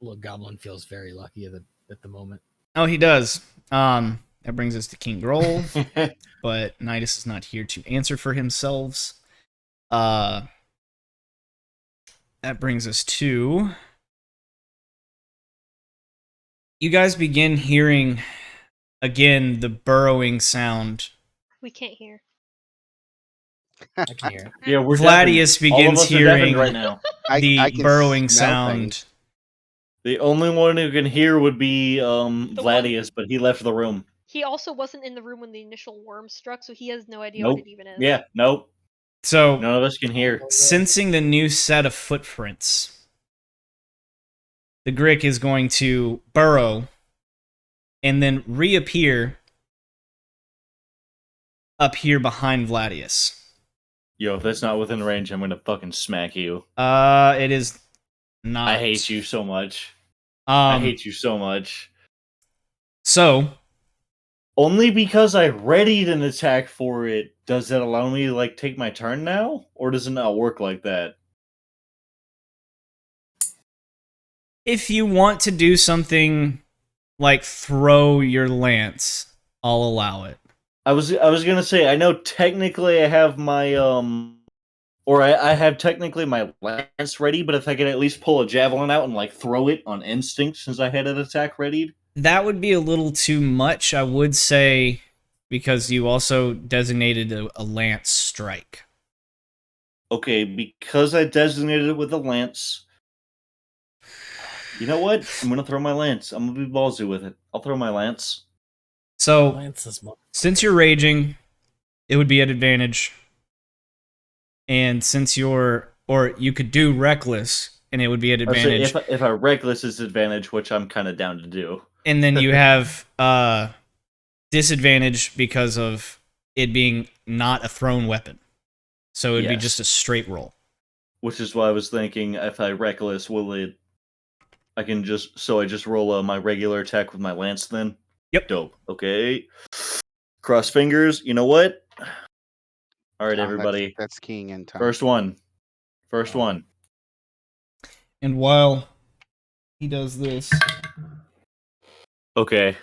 Little goblin feels very lucky at the moment. Oh, he does. That brings us to King Grove, but Nidus is not here to answer for himself. That brings us to... You guys begin hearing, again, the burrowing sound. We can't hear. I can hear it. Yeah, we're Vladius deafened. All of begins us are deafened hearing right now. I the can burrowing smell sound things. The only one who can hear would be one- Vladius, but he left the room. He also wasn't in the room when the initial worm struck, so he has no idea Nope. what it even is. Yeah, nope. So, None of us can hear. sensing the new set of footprints, the Grick is going to burrow and then reappear up here behind Vladius. Yo, if that's not within range, I'm gonna fucking smack you. It is not. I hate you so much. I Um, hate you so much. so, Only because I readied an attack for it, does that allow me to like take my turn now? Or does it not work like that? if you want to do something like throw your lance, I'll allow it. I was gonna say, I know technically I have my I have technically my lance ready, but if I could at least pull a javelin out and like throw it on instinct since I had an attack readied. That would be a little too much, I would say, because you also designated a lance strike. Okay, because I designated it with a lance. You know what? I'm gonna throw my lance. I'm gonna be ballsy with it. I'll throw my lance. So, Lance is since you're raging, it would be at advantage. And since or you could do reckless, and it would be at I would say advantage. if I reckless is advantage, which I'm kind of down to do. And then you have disadvantage because of it being not a thrown weapon. So it'd be Yes. just a straight roll. Which is why I was thinking, if I reckless, will it? I can just I just roll my regular attack with my lance then. Yep. Dope. Okay. Cross fingers. You know what? All right, Tom, everybody. That's keying in time. First one. First one. And while he does this, Okay.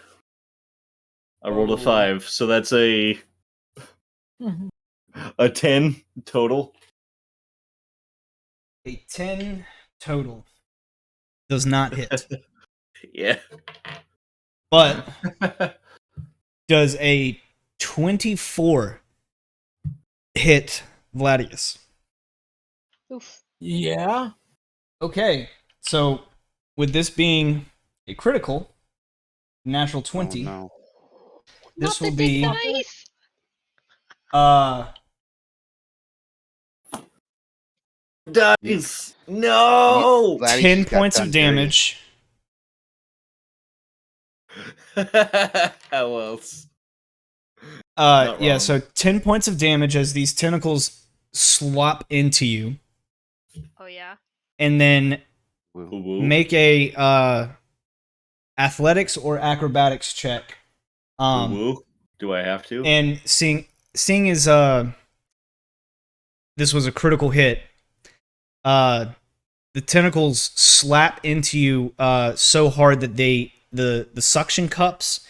I rolled a 5, so that's a 10 total. a 10 total does not hit. Yeah. But does a 24 hit Vladius? Oof. Yeah. Okay, so with this being a critical, natural 20, Oh, no. this Not will the be dice! Dice! No! Vladdy's 10 just got points of done dirty. damage. How else? Not Yeah, wrong. so 10 points of damage as these tentacles slop into you, Oh yeah. and then Woo. Woo-woo. make a athletics or acrobatics check. Woo-woo. Do I have to? And seeing as this was a critical hit, the tentacles slap into you so hard that the suction cups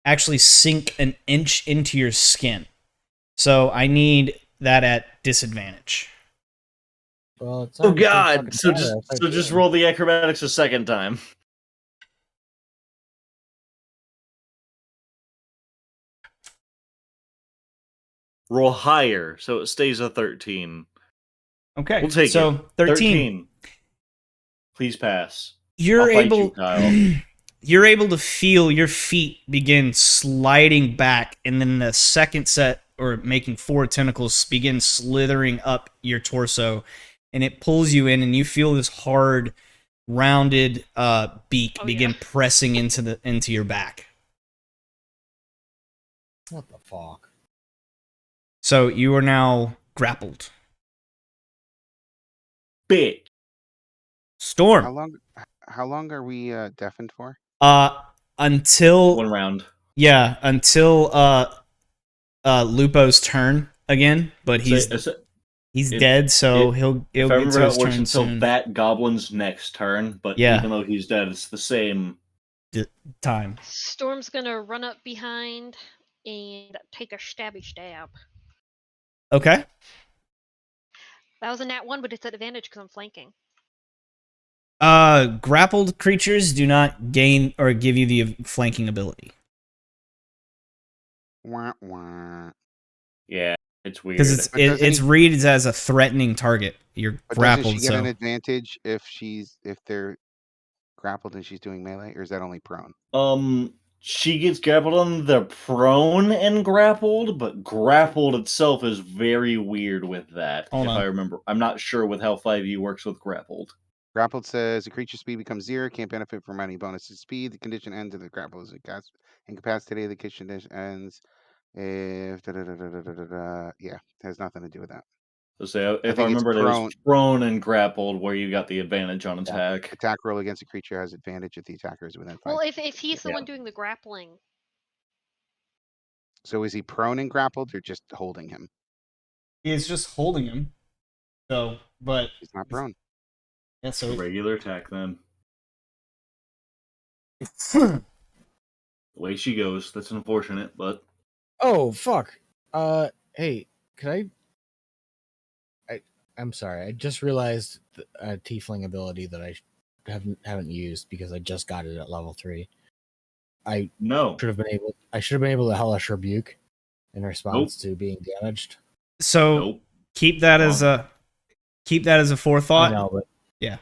actually sink an inch into your skin. So I need that at disadvantage. Well, it's Oh not your god! fucking So badass, I just think. roll the acrobatics a second time. Roll higher, so it stays a 13. Okay, We'll take so it. 13. Please pass. You're I'll fight able. you, Kyle. You're able to feel your feet begin sliding back, and then the second set, or making 4 tentacles, begin slithering up your torso, and it pulls you in, and you feel this hard, rounded beak Oh, begin yeah. pressing into your back. What the fuck? So you are now grappled. Bitch. Storm. How long are we deafened for? Until One round. yeah, until Lupo's turn again, but he's If- dead, so if- he'll If I get remember to how his it works turn until soon. that goblin's next turn, but Yeah. even though he's dead, it's the same. Time. Storm's gonna run up behind and take a stabby stab. Okay. That was a nat 1, but it's at advantage because I'm flanking. Grappled creatures do not gain or give you the flanking ability Wah, wah. Yeah, it's weird. because But doesn't it's he- reads as a threatening target. You're But doesn't she grappled, get an so advantage if they're grappled and she's doing melee, or is that only prone? She gets grappled on the prone and grappled, but grappled itself is very weird with that. Hold if on. I remember, I'm not sure with how 5e works with grappled. Grappled says a creature's speed becomes 0, can't benefit from any bonus to speed. The condition ends if the grapple is incapacitated. The condition ends if yeah, has nothing to do with that. So say if I think it's remember, it was prone. prone and grappled where you got the advantage on attack. Attack roll against a creature has advantage if the attacker is within 5. Well, if he's the one doing the grappling. So is he prone and grappled or just holding him? He's just holding him. So, but He's not prone. yeah. So Regular attack then. Hmm. The way she goes, that's unfortunate, but Oh fuck. Hey, could I'm sorry. I just realized a tiefling ability that I haven't used because I just got it at level 3. I no. should have been able. I should have been able to hellish rebuke in response to being damaged. So Nope. keep that as a forethought. I know, but yeah,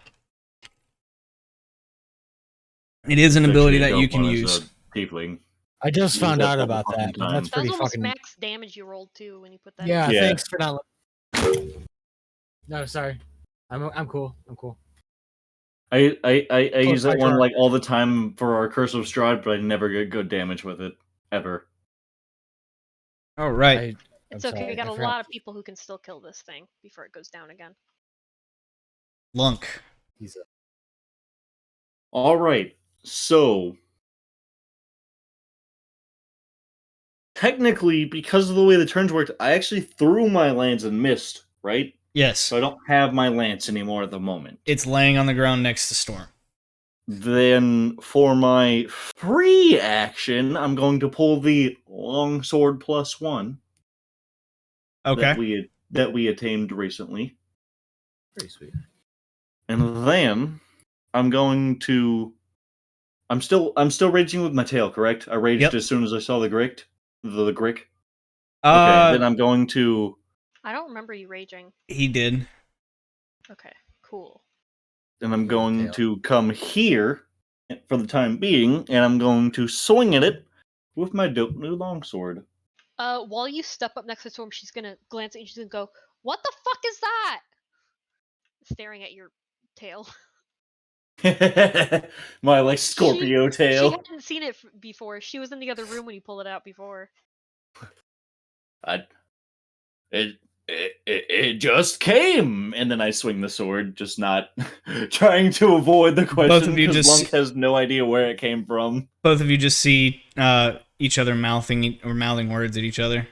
it is an It's ability actually that a you dope can one as use. a tiefling. I just Use found that out all the about fucking that. But time. that's That was pretty almost fucking. max damage you rolled too when you put that. Yeah, in. thanks for not. No, sorry. I'm cool. I'm cool. I use that my one turn. like all the time for our Curse of Strahd, but I never get good damage with it ever. All right. It's okay. We got a lot of people who can still kill this thing before it goes down again. Lunk. He's All right. So technically, because of the way the turns worked, I actually threw my lance and missed, right? Yes. So I don't have my lance anymore at the moment. It's laying on the ground next to Storm. Then for my free action, I'm going to pull the longsword +1. Okay. That we attained recently. pretty sweet. And then I'm going to I'm still raging with my tail, correct? I raged as soon as I saw the Grick. The Grick. Okay, then I'm going to I don't remember you raging. He did. Okay, cool. Then I'm going to come here for the time being, and I'm going to swing at it with my dope new longsword. While you step up next to Storm, she's gonna glance at you. She's gonna go, "What the fuck is that?" Staring at your tail. My like Scorpio tail. She hadn't seen it before. She was in the other room when you pulled it out before. It just came, and then I swing the sword, just not trying to avoid the question because Lunk has no idea where it came from. Both of you just see each other mouthing words at each other.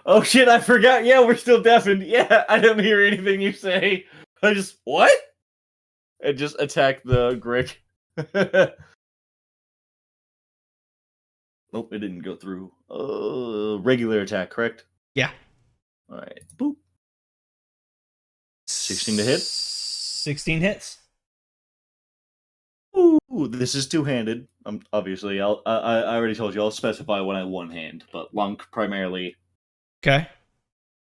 Oh shit! I forgot. Yeah, we're still deafened. Yeah, I didn't hear anything you say. I just what? And just attack the Grick. Nope, it didn't go through. Regular attack, correct? Yeah. Alright. Boop. 16 to hit? 16 hits. Ooh, this is two-handed. Obviously, I already told you, I'll specify when I one-hand, but Lunk primarily. Okay.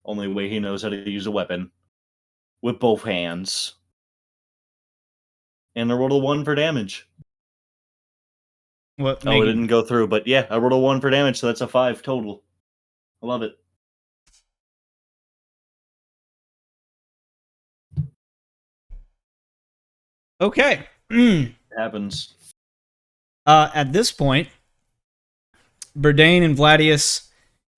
Only way he knows how to use a weapon. With both hands. And I rolled a 1 for damage. What? Oh, it didn't go through, but yeah, I rolled a 1 for damage, so that's a 5 total. I love it. Okay. It happens. At this point, Burdane and Vladius,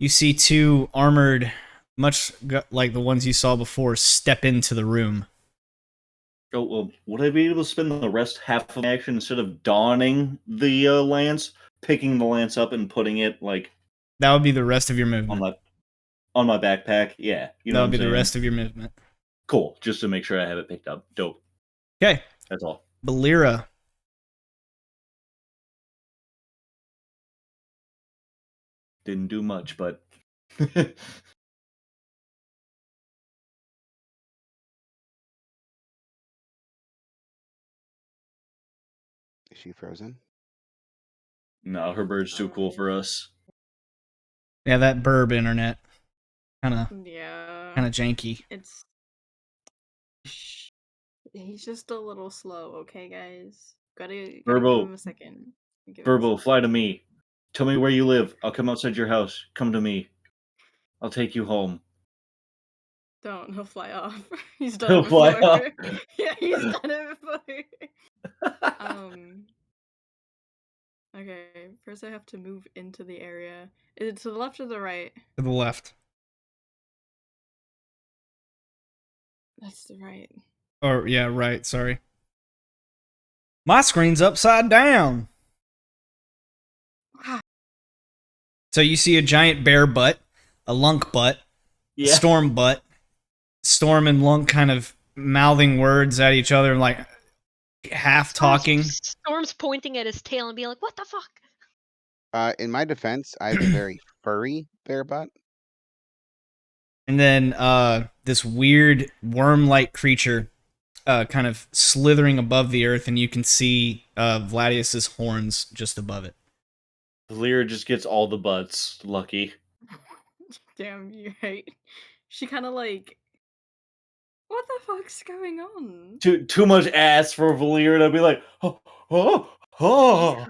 you see two armored, much like the ones you saw before, step into the room. Oh, well, would I be able to spend the rest half of my action instead of donning the lance, picking the lance up and putting it like that would be the rest of your movement on my backpack? Yeah, that would be the rest of your movement. Cool, just to make sure I have it picked up. Dope. Okay, that's all. Belira. Didn't do much, but Is she frozen? No, her bird's too cool for us. Yeah, that burb internet. Kind of Yeah. janky. It's He's just a little slow, okay, guys? Gotta give Verbo, him a second. Give him a Verbo, second. fly to me. Tell me where you live. I'll come outside your house. Come to me. I'll take you home. Don't, he'll fly off. He's done He'll it fly before. off. Yeah, he's done it before. Okay, first I have to move into the area. Is it to the left or the right? To the left. That's the right. Or, yeah, right, sorry. My screen's upside down. Ah. So you see a giant bear butt, a lunk butt, a Yeah. storm butt, Storm and Lunk kind of mouthing words at each other, like half talking. Storm's pointing at his tail and being like, "What the fuck?" In my defense, I have a very furry bear butt. And then this weird worm-like creature kind of slithering above the earth, and you can see Vladius's horns just above it. Valyria just gets all the butts. Lucky. Damn, you're right. She kind of like, what the fuck's going on? Too much ass for Valyria to be like, oh, oh, oh.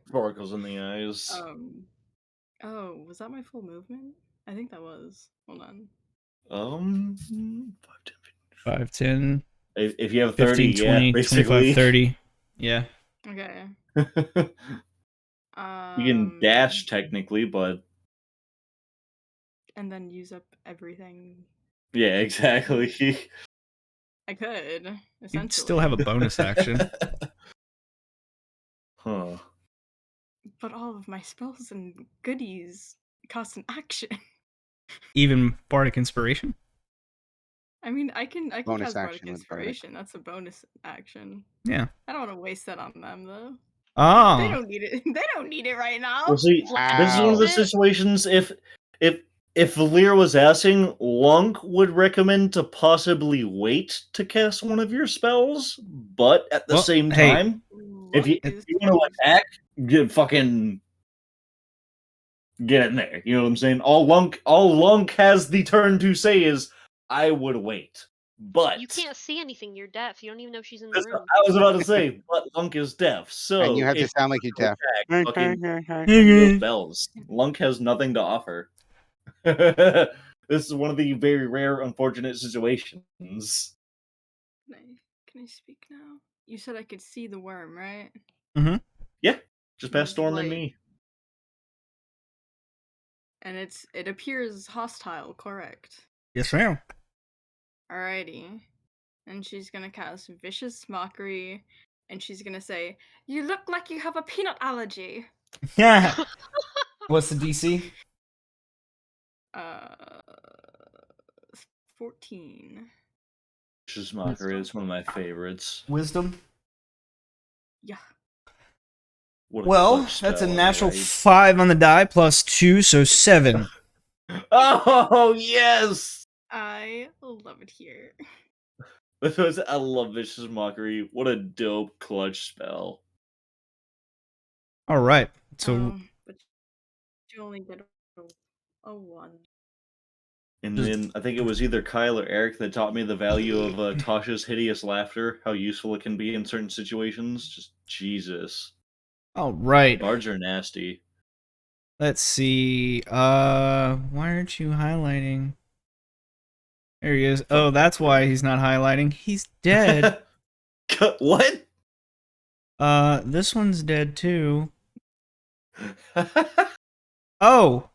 Sparkles in the eyes. Oh, was that my full movement? I think that was. Hold on. 5, 10, If you have 30, 15, 20, yeah, 25, basically. 30. Yeah. Okay. You can dash technically, but and then use up everything. yeah, exactly. I could. You Essentially. still have a bonus action. Huh. But all of my spells and goodies cost an action. Even Bardic Inspiration? I mean, I can Bonus cast Bardic action with Bardic. Inspiration. That's a bonus action. Yeah. I don't want to waste that on them though. They Oh. don't need it. They don't need it right now. Well, see, this is one of the situations. If Valyria was asking, Lunk would recommend to possibly wait to cast one of your spells, but at the same time, if you want to attack, you fucking get in there. You know what I'm saying? All Lunk has the turn to say is, "I would wait," but You can't see anything. You're deaf. You don't even know she's in the room. I was about to say, but Lunk is deaf, so And you have to if sound like you're deaf. attack, fucking those bells. Lunk has nothing to offer. This is one of the very rare, unfortunate situations. Can I speak now? You said I could see the worm, right? Mm-hmm. Yeah, just past Storm and Like- me. And it appears hostile, correct? Yes, ma'am. Alrighty. And she's gonna cast Vicious Mockery, and she's gonna say, "You look like you have a peanut allergy." Yeah. What's the DC? 14. Vicious Mockery is one of my favorites. Wisdom? Yeah. What a Well, clutch that's a spell, natural right? 5 on the die plus 2, so 7. Oh, yes! I love it here. I love Vicious Mockery. What a dope clutch spell. All right. So But you only get a 1. And then I think it was either Kyle or Eric that taught me the value of Tasha's hideous laughter, how useful it can be in certain situations. Just Jesus. all right. Bards are nasty. Let's see. Why aren't you highlighting? There he is. Oh, that's why he's not highlighting. He's dead. What? This one's dead too. Oh.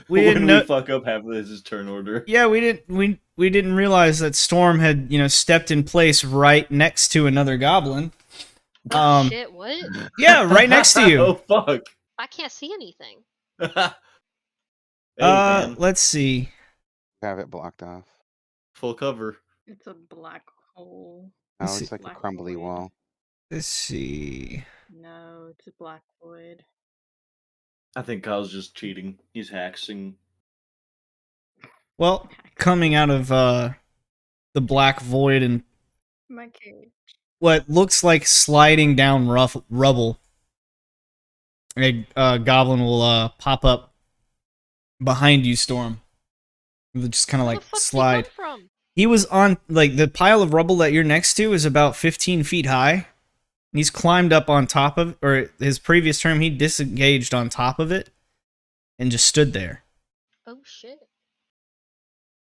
We when didn't we know. fuck up half of this is turn order. Yeah, we didn't realize that Storm had, stepped in place right next to another goblin. Shit, what? Yeah, right next to you. Oh fuck. I can't see anything. Hey, man. Let's see. Have it blocked off. Full cover. It's a black hole. No, Let's it's see. like a Black crumbly void. wall. Let's see. No, it's a black void. I think Kyle's just cheating. He's hacking. Well, coming out of the black void and My cage. what looks like sliding down rubble, a goblin will pop up behind you, Storm. It'll just kind of Where like the fuck did he slide. come from? He was on, like, the pile of rubble that you're next to is about 15 feet high. He's climbed up on top of, or his previous term, he disengaged on top of it and just stood there. Oh shit.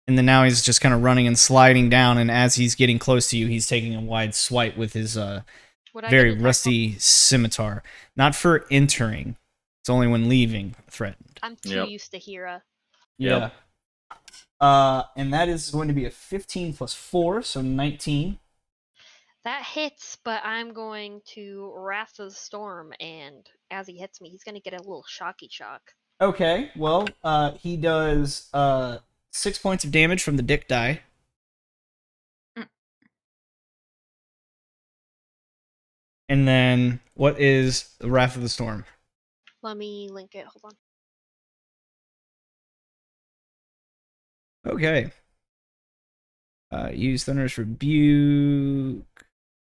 And then now he's just kind of running and sliding down, and as he's getting close to you, he's taking a wide swipe with his Would I very get attack rusty scimitar. Not for entering. It's only when leaving threatened. I'm too Yep. used to Hira. Yeah. And that is going to be a 15 plus 4, so 19. That hits, but I'm going to Wrath of the Storm, and as he hits me, he's gonna get a little shocky shock. Okay, well, he does 6 points of damage from the dick die. And then, what is the Wrath of the Storm? Let me link it. Hold on. Okay. Use Thunderous Rebuke.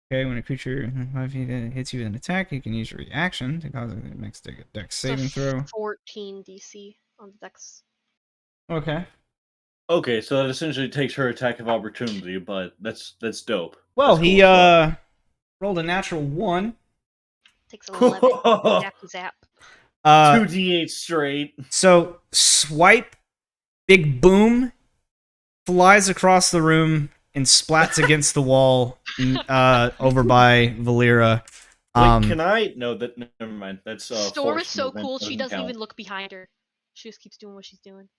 Okay, when a creature 5 feet hits you with an attack, you can use your reaction to cause it makes a dex saving It's a throw. 14 DC on the dex. Okay. Okay, so that essentially takes her attack of opportunity, but that's dope. Well, That's he cool as fuck. rolled a natural 1. Takes 11. Zap zap. 2d8 straight. So swipe, big boom, flies across the room and splats against the wall over by Valera. Wait, can I? No, that never mind. That's Storm force is so movement, cool. She doesn't count. even look behind her. She just keeps doing what she's doing.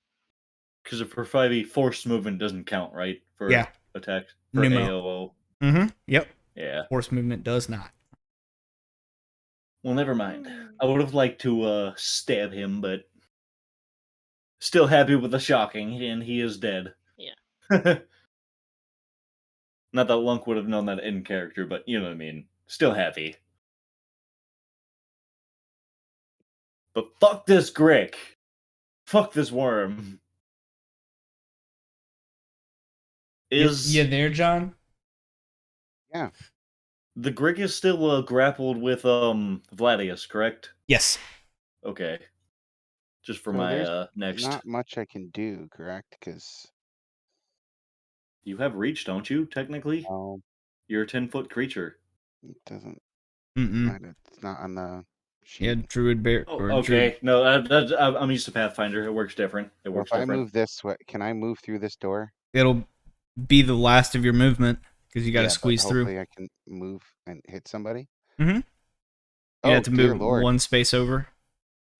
Because if her 5e force movement doesn't count, right? For Yeah. attack for Pneumo. AOO. Mm-hmm. Yep. Yeah. Force movement does not. Well, never mind. I would have liked to stab him, but still happy with the shocking, and he is dead. Yeah. Not that Lunk would have known that in character, but you know what I mean. Still happy. But fuck this Grick. Fuck this worm. Is You there, John? Yeah. the Grick is still grappled with Vladius, correct? Yes. Okay. Just for So my there's next. not much I can do, correct? Because You have reach, don't you? Technically, you're a 10-foot creature. it doesn't. Mm-mm. It's not on the sheet. Yeah, Druid Bear. Oh, or okay. Druid. No, I'm used to Pathfinder. It works different. It So works if I different. move this way, can I move through this door? It'll be the last of your movement because you got to Yeah, but squeeze through. hopefully I can move and hit somebody. Mm-hmm. You Oh, have to dear move Lord. one space over.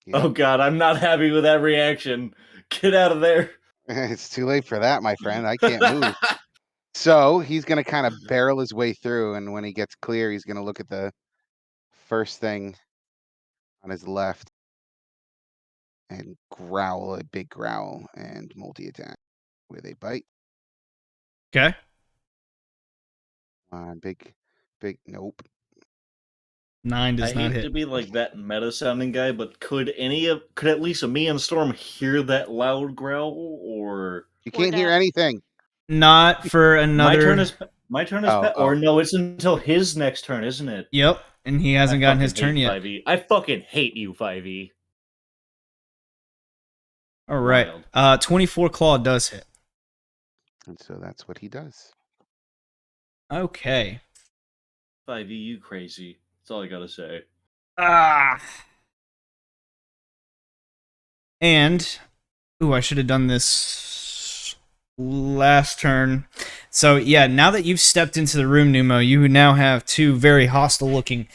Yep. Oh god, I'm not happy with that reaction. Get out of there. It's too late for that, my friend. I can't move. So he's going to kind of barrel his way through, and when he gets clear, he's going to look at the first thing on his left and growl a big growl and multi-attack with a bite. Okay. Big, nope. 9 does I not hate hit. to be like that meta sounding guy, but could at least me and Storm hear that loud growl, or You Or can't hear death. anything. Not for another. my turn is Oh, or no, it's until his next turn, isn't it? Yep, and he hasn't gotten his turn yet. 5e. I fucking hate you, 5e. All right. Wild. 24 claw does hit. And so that's what he does. Okay. 5e, you crazy. That's all I gotta say. Ah. And, I should have done this last turn. So yeah, now that you've stepped into the room, Numo, you now have two very hostile-looking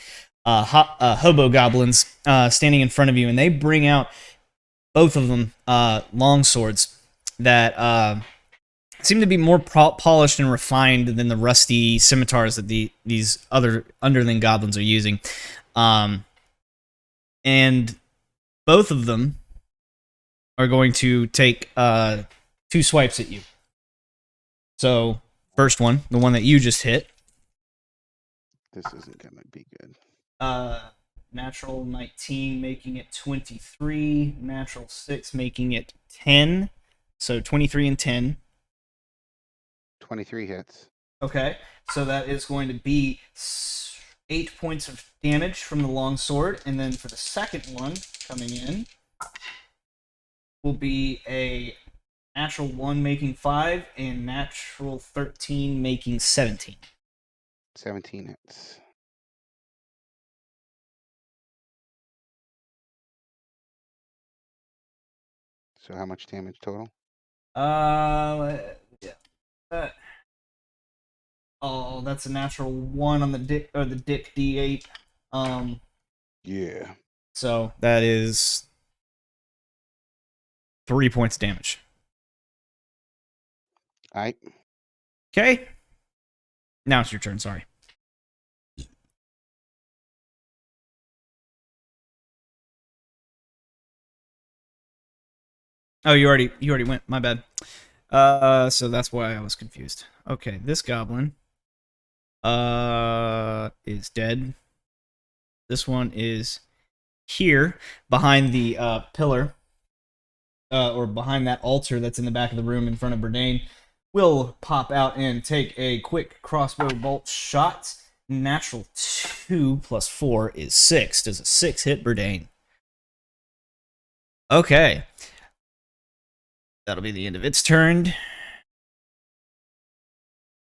hobo goblins standing in front of you, and they bring out both of them long swords that seem to be more polished and refined than the rusty scimitars that these other underling goblins are using. And both of them are going to take 2 swipes at you. So, first one, the one that you just hit. This isn't going to be good. Natural 19, making it 23. Natural 6, making it 10. So, 23 and 10. 23 hits. Okay, so that is going to be 8 points of damage from the long sword, and then for the second one coming in will be a Natural 1 making 5, and natural 13 making 17. 17 hits. So how much damage total? Yeah. Oh, that's a natural 1 on the dick D8. Yeah. So that is 3 points of damage. All right. Okay. Now it's your turn. Sorry. Oh, you already went. My bad. So that's why I was confused. Okay, this goblin is dead. This one is here behind the pillar, or behind that altar that's in the back of the room in front of Burdane. Will pop out and take a quick crossbow bolt shot. Natural 2 plus 4 is 6. Does a 6 hit Burdane? Okay. That'll be the end of its turn.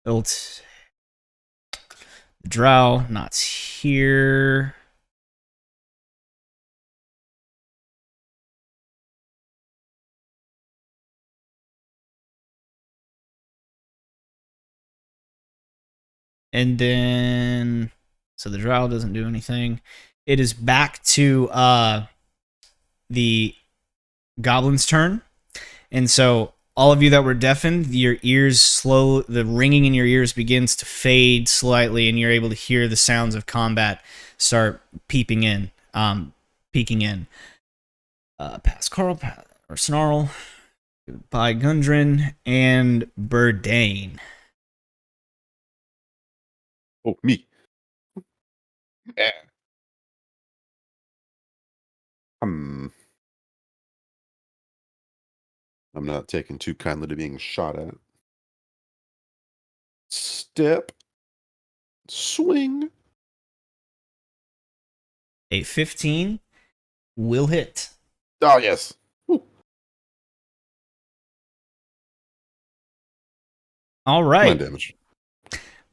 The drow, not here. And then, so the drow doesn't do anything. It is back to the goblin's turn. And so all of you that were deafened, your ears the ringing in your ears begins to fade slightly, and you're able to hear the sounds of combat start peeking in. Past Carl, or Snarl, by Gundren, and Burdane. Oh, me. Yeah. I'm not taking too kindly to being shot at. Step. Swing. A 15 will hit. Oh, yes. Woo. All 9 right. damage.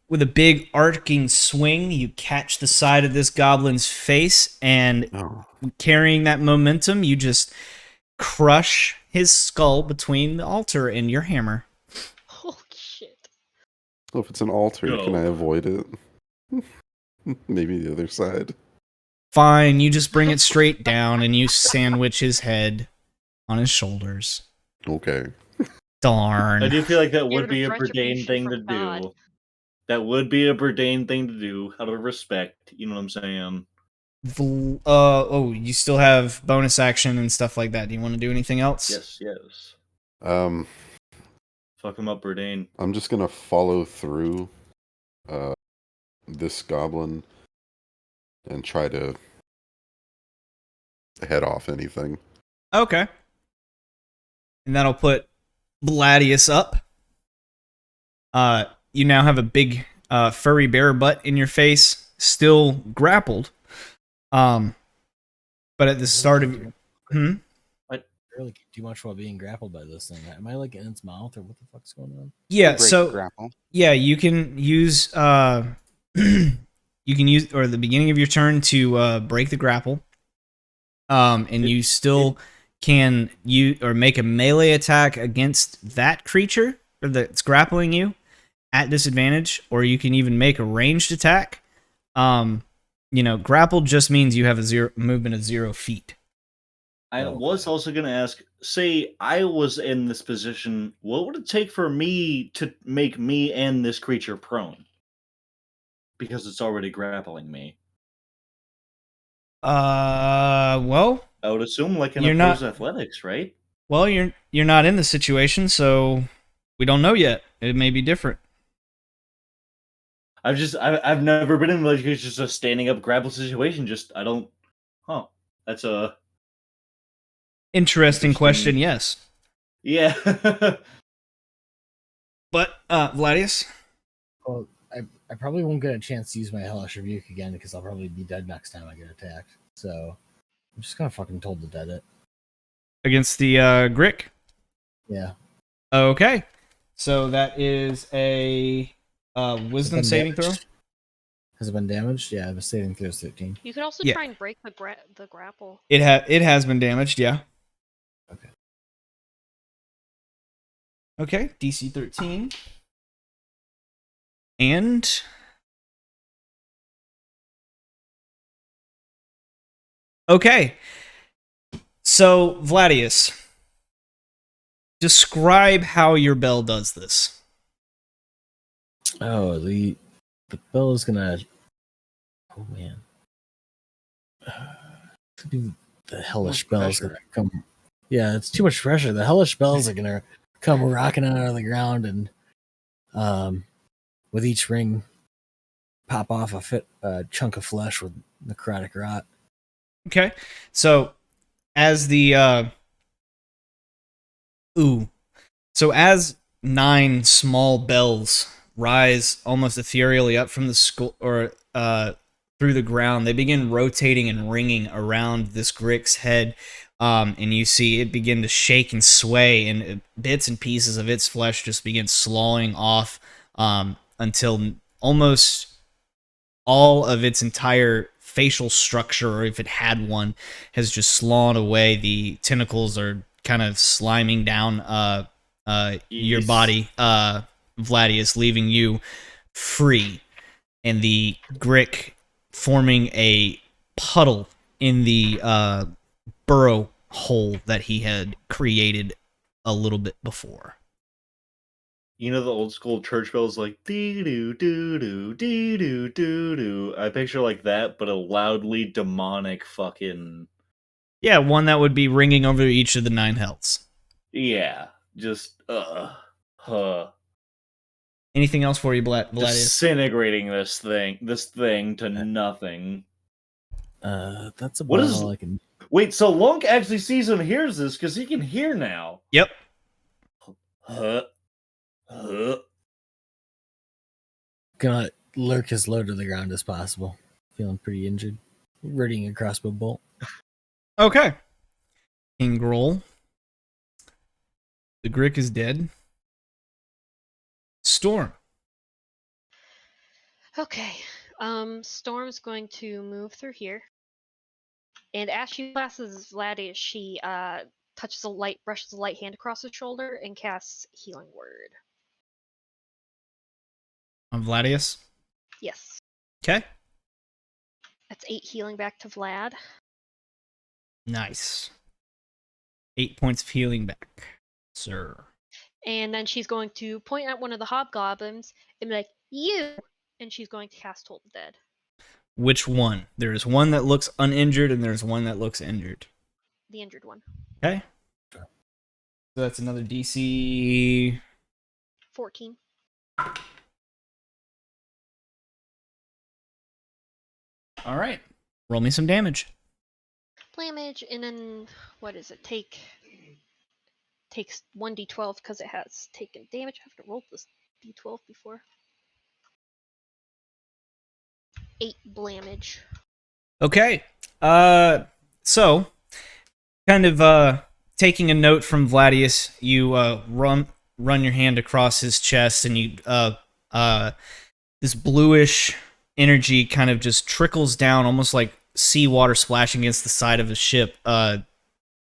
With a big arcing swing, you catch the side of this goblin's face, and Oh. carrying that momentum, you just crush his skull between the altar and your hammer. Holy shit. Well, if it's an altar, can I Go. avoid it? Maybe the other side. Fine, you just bring it straight down and you sandwich his head on his shoulders. Okay. Darn. I do feel like that Scared would be a of Burdane retribution thing to from God. do. That would be a Burdane thing to do, out of respect. You know what I'm saying? You still have bonus action and stuff like that. Do you want to do anything else? Yes. Um, Fuck him up, Burdane. I'm just gonna follow through this goblin and try to head off anything. Okay. And that'll put Bladius up. You now have a big furry bear butt in your face, still grappled. But at the start of your... I really can't do much while being grappled by this thing. Am I like in its mouth, or what the fuck's going on? Yeah, Break so grapple. yeah, you can use or the beginning of your turn to break the grapple. And you still can make a melee attack against that creature that's grappling you at disadvantage, or you can even make a ranged attack. Grappled just means you have a movement of 0 feet. I was also going to ask, say I was in this position, what would it take for me to make me and this creature prone? Because it's already grappling me. Well, I would assume like in You're opposed not- athletics, right? well, you're not in the situation, so we don't know yet. It may be different. I've never been in like it's just a standing up grapple situation. That's a Interesting Interesting. question, yes. yeah. But Vladius? Well, I probably won't get a chance to use my Hellish Rebuke again because I'll probably be dead next time I get attacked. So I'm just gonna fucking told to dead it. Against the Grick? Yeah. Okay. So that is a wisdom saving throw. Has it been damaged? Yeah, the saving throw is 13. You could also Yeah. try and break the grapple. It has been damaged, yeah. Okay. Okay, DC 13. And okay. So, Vladius, describe how your bell does this. Oh, the bell is gonna. Oh man. The hellish bells gonna come. Yeah, it's too much pressure. The hellish bells are gonna come rocking out of the ground, and with each ring, pop off a chunk of flesh with necrotic rot. Okay. So, as the as 9 small bells rise almost ethereally up from the skull or through the ground, they begin rotating and ringing around this Grick's head, and you see it begin to shake and sway, and bits and pieces of its flesh just begin sloughing off until almost all of its entire facial structure, or if it had one, has just sloughed away. The tentacles are kind of sliming down your body, Vladius, leaving you free, and the Grick forming a puddle in the burrow hole that he had created a little bit before. You know the old school church bells like dee doo doo doo dee doo doo doo. I picture like that, but a loudly demonic fucking Yeah, one that would be ringing over each of the 9 hells. yeah. Just Anything else for you, Vladius? disintegrating this thing to nothing. That's What about is? all I can. Wait, so Lunk actually sees and hears this because he can hear now. Yep. Gonna lurk as low to the ground as possible. Feeling pretty injured. Readying a crossbow bolt. Okay. King Groll. The Grick is dead. Storm. Okay. Storm's going to move through here. And as she passes Vladius, she brushes a light hand across his shoulder and casts Healing Word. On Vladius. Yes. Okay. That's 8 healing back to Vlad. Nice. 8 points of healing back, sir. And then she's going to point at one of the hobgoblins and be like, "You!" And she's going to cast Toll the Dead. Which one? There's one that looks uninjured and there's one that looks injured. The injured one. Okay. So that's another DC 14. All right. Roll me some damage. Damage, and then what does it take? Takes 1d12 because it has taken damage. I have to roll this d12 before. 8 blamage. Okay. So kind of taking a note from Vladius, you run your hand across his chest, and you this bluish energy kind of just trickles down, almost like seawater splashing against the side of a ship.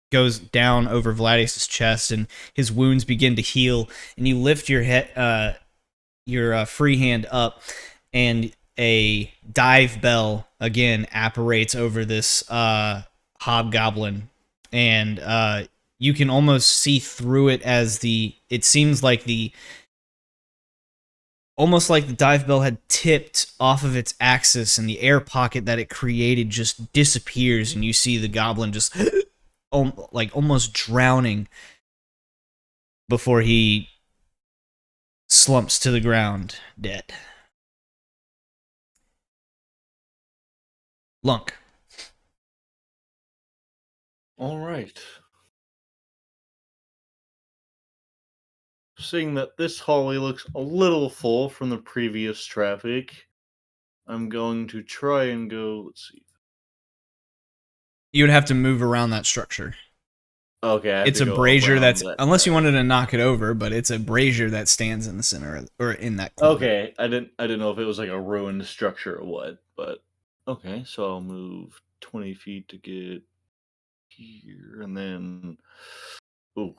Goes down over Vladius's chest, and his wounds begin to heal. And you lift your your free hand up, and a dive bell again apparates over this hobgoblin, and you can almost see through it as it seems like almost like the dive bell had tipped off of its axis, and the air pocket that it created just disappears, and you see the goblin just like almost drowning before he slumps to the ground dead. Lunk. All right. Seeing that this hallway looks a little full from the previous traffic, I'm going to try and go. Let's see. You would have to move around that structure. Okay, I have It's to a go brazier around that's, that unless you guy. wanted to knock it over, but it's a brazier that stands in the center or in that corner. Okay, I didn't know if it was like a ruined structure or what, but okay, so I'll move 20 feet to get here, and then ooh,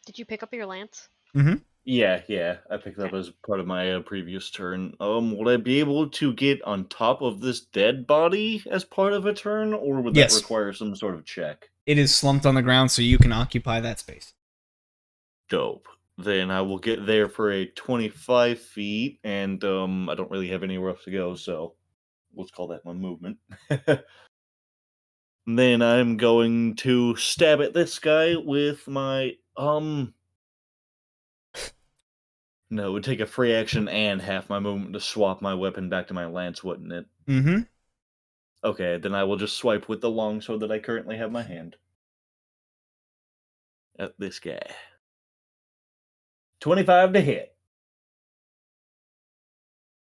Did you pick up your lance? Mm-hmm. yeah, I picked it up as part of my previous turn. Would I be able to get on top of this dead body as part of a turn, or would that Yes. require some sort of check? It is slumped on the ground, so you can occupy that space. Dope. Then I will get there for a 25 feet, and I don't really have anywhere else to go, so let's call that my movement. Then I'm going to stab at this guy with my no, it would take a free action and half my movement to swap my weapon back to my lance, wouldn't it? Mm-hmm. Okay, then I will just swipe with the longsword that I currently have in my hand at this guy. 25 to hit.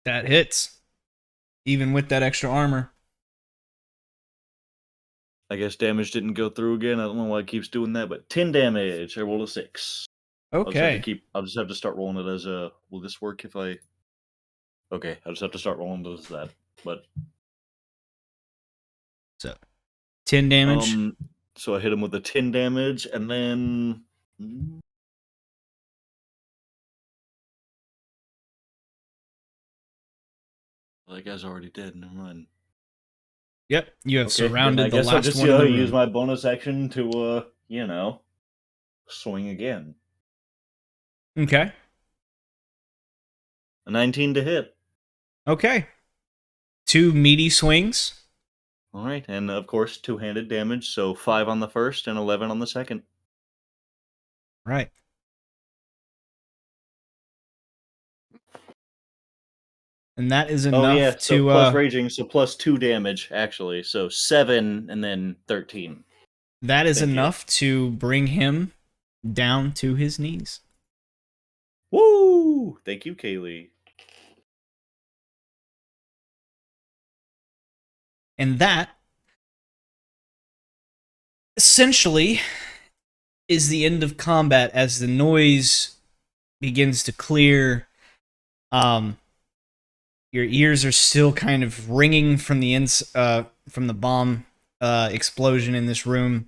That hits. Even with that extra armor. I guess damage didn't go through again. I don't know why it keeps doing that, but 10 damage. I rolled a 6. Okay. I'll just have to start rolling it as a. Will this work if I? Okay, I'll just have to start rolling it as that. But So 10 damage. so I hit him with the 10 damage, and then that guy's already dead. Never mind. Yep. You have Okay, then I surrounded the guess I'll last just one in the use room. my bonus action to swing again. Okay. A 19 to hit. Okay. 2 meaty swings. All right, and of course, two-handed damage, so 5 on the first and 11 on the second. Right. And that is Oh yeah, enough so to plus raging, so plus 2 damage actually, so 7 and then 13. that is Thank you. enough to bring him down to his knees. Woo! Thank you, Kaylee. And that essentially is the end of combat as the noise begins to clear. Your ears are still kind of ringing from the from the bomb explosion in this room.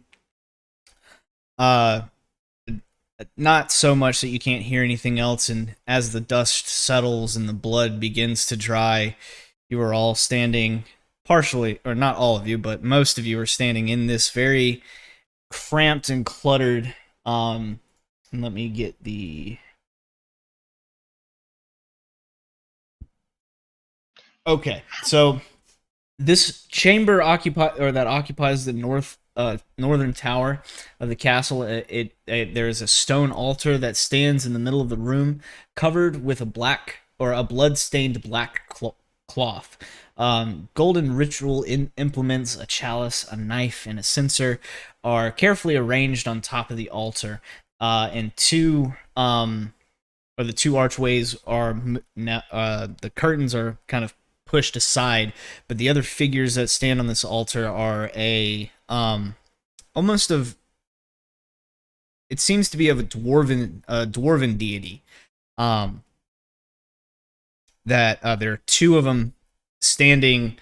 Not so much that you can't hear anything else, and as the dust settles and the blood begins to dry, you are all standing partially, or not all of you, but most of you are standing in this very cramped and cluttered. And let me get the. Okay, so this chamber occupies the northern tower of the castle. There is a stone altar that stands in the middle of the room, covered with a blood-stained black cloth. Golden ritual implements, a chalice, a knife, and a censer are carefully arranged on top of the altar, and the two archways are the curtains are kind of pushed aside, but the other figures that stand on this altar are almost of, it seems to be of a dwarven deity. That there are two of them standing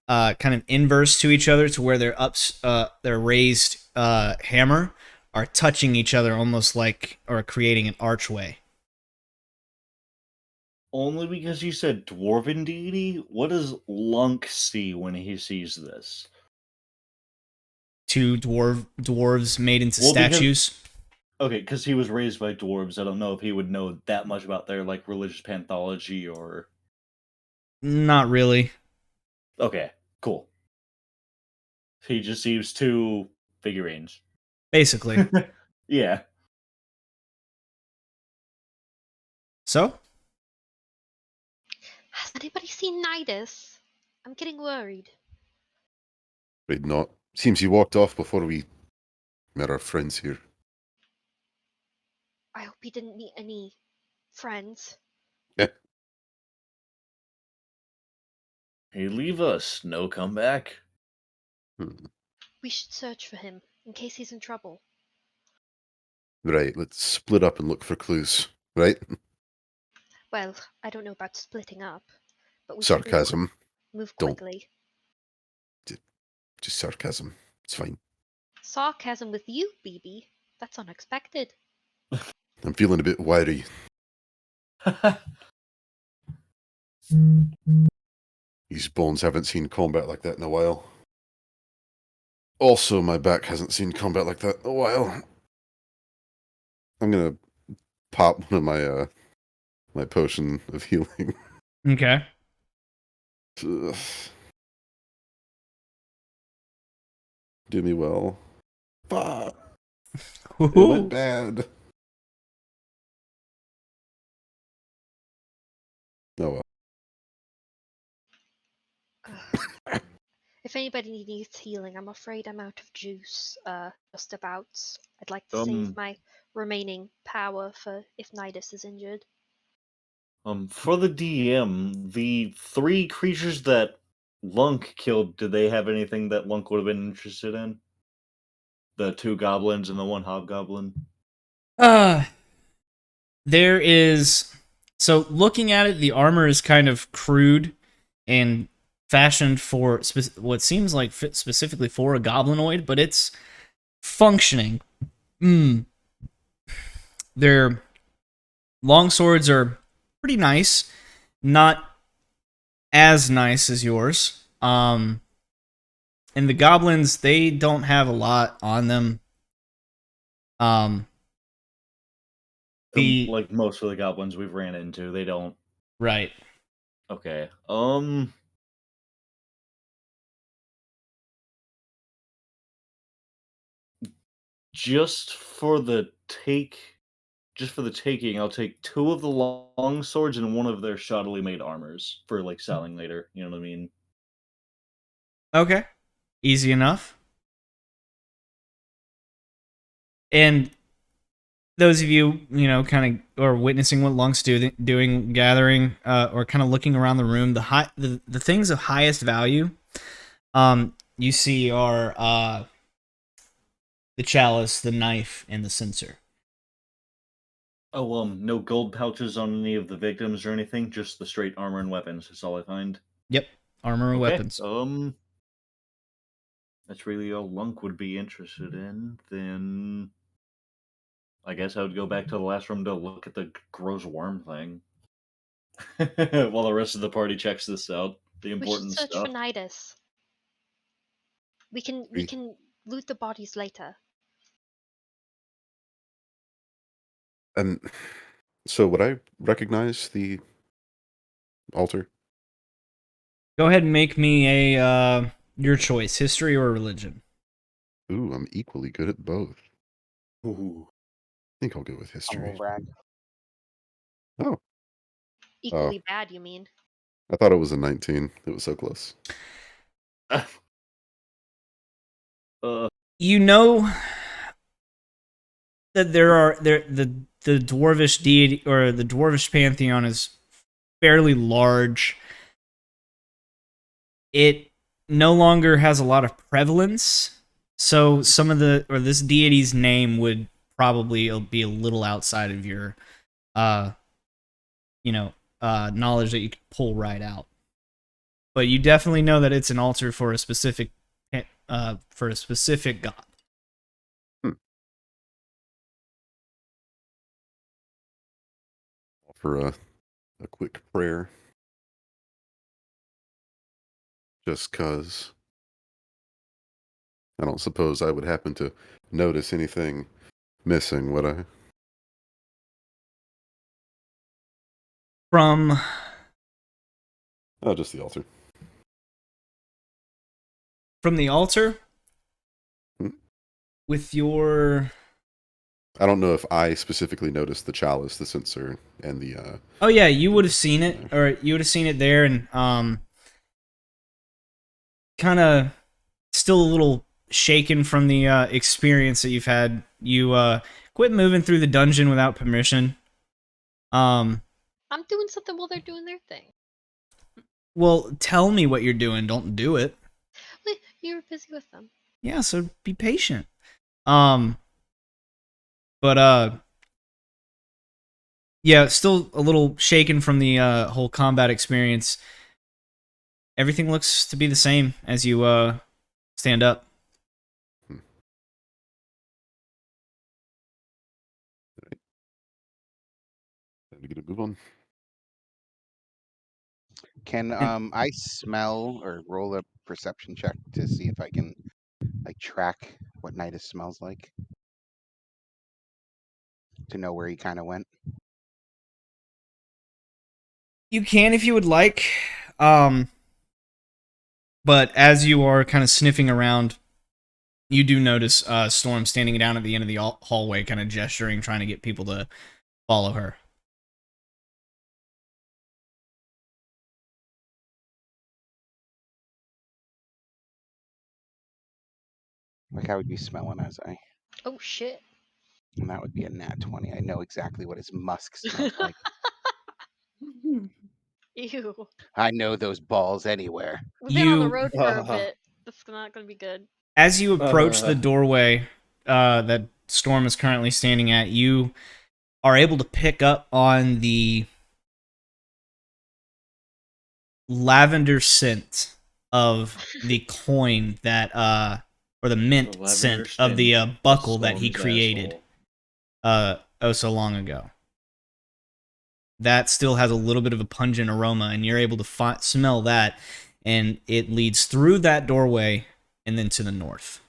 kind of inverse to each other, to where their raised hammer are touching each other, almost like, or creating an archway. Only because you said dwarven deity? What does Lunk see when he sees this? Two dwarves made into Well, statues. Okay, because he was raised by dwarves, I don't know if he would know that much about their like religious panthology or. Not really. Okay, cool. He just sees two figurines. Basically. Yeah. So? Has anybody seen Nidus? I'm getting worried. Right, not. Seems he walked off before we met our friends here. I hope he didn't meet any friends. Yeah. He leave us, no come back. Hmm. We should search for him in case he's in trouble. Right, let's split up and look for clues, right? Well, I don't know about splitting up, but we should Sarcasm. move Don't. quickly. Just sarcasm. It's fine. Sarcasm with you, BB. That's unexpected. I'm feeling a bit wiry. These bones haven't seen combat like that in a while. Also, my back hasn't seen combat like that in a while. I'm gonna pop one of my my potion of healing. Okay. Ugh. Do me well. Fuck. It went bad. Oh well. If anybody needs healing, I'm afraid I'm out of juice. Just about. I'd like to save my remaining power for if Nidus is injured. For the DM, the 3 creatures that Lunk killed, did they have anything that Lunk would have been interested in? The 2 goblins and the 1 hobgoblin? There is. So looking at it, the armor is kind of crude and fashioned for what seems like specifically for a goblinoid, but it's functioning. Their long swords are pretty nice, not as nice as yours. And the goblins, they don't have a lot on them. Like most of the goblins we've ran into, they don't. Right. Okay. Just for the taking, I'll take 2 of the long swords and 1 of their shoddily made armors for like selling later. You know what I mean? Okay. Easy enough. And those of you, kind of are witnessing what Lunk's doing, gathering, or kind of looking around the room, the things of highest value, you see are the chalice, the knife, and the censer. Oh, no gold pouches on any of the victims or anything, just the straight armor and weapons. That's all I find. Yep, armor and weapons. That's really all Lunk would be interested in. Then I guess I would go back to the last room to look at the gross worm thing. While the rest of the party checks this out. The important We should search stuff. for Nidus. We can loot the bodies later. And so would I recognize the altar? Go ahead and make me a your choice, history or religion. Ooh, I'm equally good at both. Ooh. I think I'll go with history. Brag. Oh. Equally bad, you mean? I thought it was a 19. It was so close. You know that the dwarvish deity or the dwarvish pantheon is fairly large. It no longer has a lot of prevalence, so this deity's name would probably be a little outside of your knowledge that you could pull right out. But you definitely know that it's an altar for a specific god. For a quick prayer. Just 'cause I don't suppose I would happen to notice anything missing, would I? From Oh, just the altar. From the altar? With your... I don't know if I specifically noticed the chalice, the censer, and the... Oh yeah, you would have seen it, or you would have seen it there, and kind of still a little shaken from the experience that you've had. You quit moving through the dungeon without permission. I'm doing something while they're doing their thing. Well, tell me what you're doing. Don't do it. You were busy with them. Yeah, so be patient. But yeah, still a little shaken from the whole combat experience. Everything looks to be the same as you stand up. Time to get a move on. Can I smell or roll a perception check to see if I can like track what Nidus smells like? To know where he kind of went. You can if you would like. But as you are kind of sniffing around, you do notice Storm standing down at the end of the hallway, kind of gesturing, trying to get people to follow her. Like how would be smelling as I, Oh shit. and that would be a nat 20. I know exactly what his musk smells like. Ew. I know those balls anywhere. We've been on the You, road for a bit. That's not gonna be good. as you approach the doorway that Storm is currently standing at, you are able to pick up on the lavender scent of the coin that or the mint The scent lavender of the stench of buckle that he Storm's created asshole. oh so long ago. That still has a little bit of a pungent aroma, and you're able to smell that, and it leads through that doorway and then to the north.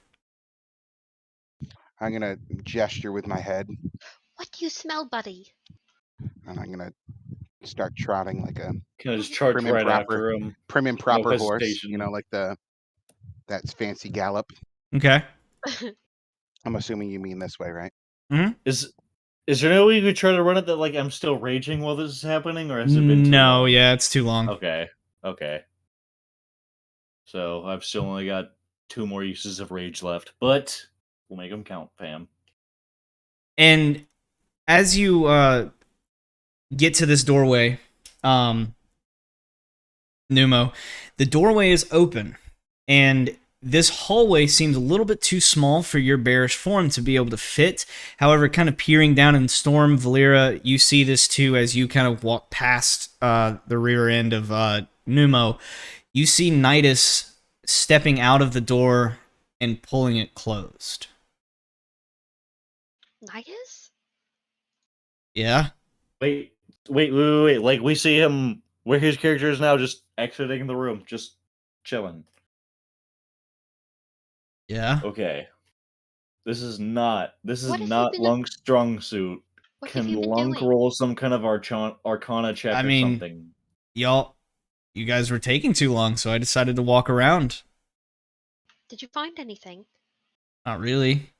I'm gonna gesture with my head, What do you smell, buddy? and I'm gonna start trotting like a Can I just charge prim and right proper, after him? prim and No proper horse. You hesitation. know, like that's fancy gallop. Okay. I'm assuming you mean this way, right? Is there no way you could try to run it that like I'm still raging while this is happening, or has it been too No, long? yeah, it's too long. Okay. So I've still only got 2 more uses of rage left, but we'll make them count, fam. And as you get to this doorway, Numo, the doorway is open, and this hallway seems a little bit too small for your bearish form to be able to fit. However, kind of peering down in Storm, Valera, you see this too as you kind of walk past the rear end of Numo. You see Nidus stepping out of the door and pulling it closed. Nidus? Yeah? Wait. Like we see him where his character is now, just exiting the room, just chilling. Yeah? Okay. This is not What have you been- Lunk's strong suit. What have Can you been Lunk doing? roll some kind of Arcana check I or mean, something? You guys were taking too long, so I decided to walk around. Did you find anything? Not really.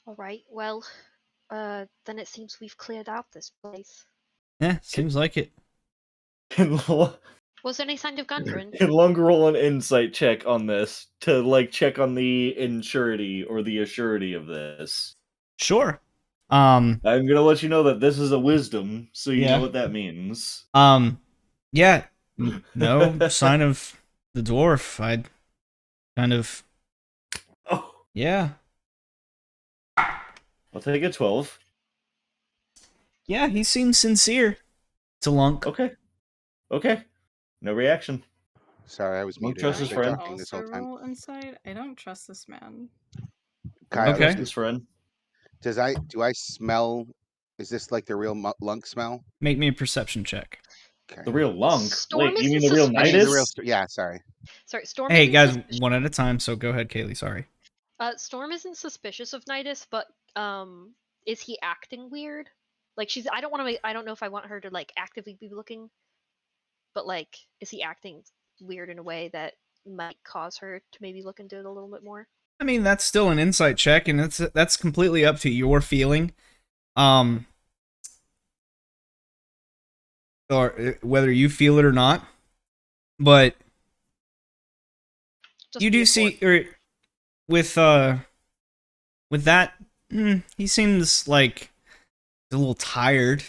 Alright, well, then it seems we've cleared out this place. Yeah, seems like it. Can Was there any sign of Gundren? Lunk roll an insight check on this to like check on the insurity or the assurity of this? Sure. I'm gonna let you know that this is a wisdom, so you Yeah. know what that means. Yeah, no sign of the dwarf. I'd kind of, Oh, yeah. I'll take a 12. Yeah, he seems sincere to Lunk. Okay. No reaction. Sorry, I was Don't muted. trust I've his been friend. talking this Also whole time. roll insight. I don't trust this man. Kyle, Okay. His friend. do I smell? Is this like the real lunk smell? Make me a perception check. Okay. The real Lunk. Storm Wait, you mean isn't the real I mean the real. Nidus? Yeah, sorry. Sorry, Storm Hey, isn't guys, suspicious. one at a time, so go ahead, Kaylee, sorry. Storm isn't suspicious of Nidus, but is he acting weird? Like I don't know if I want her to like actively be looking, but like is he acting weird in a way that might cause her to maybe look into it a little bit more? I mean, that's still an insight check, and that's completely up to your feeling. Or whether you feel it or not. But Just you be do a see, force. or with that, he seems like he's a little tired.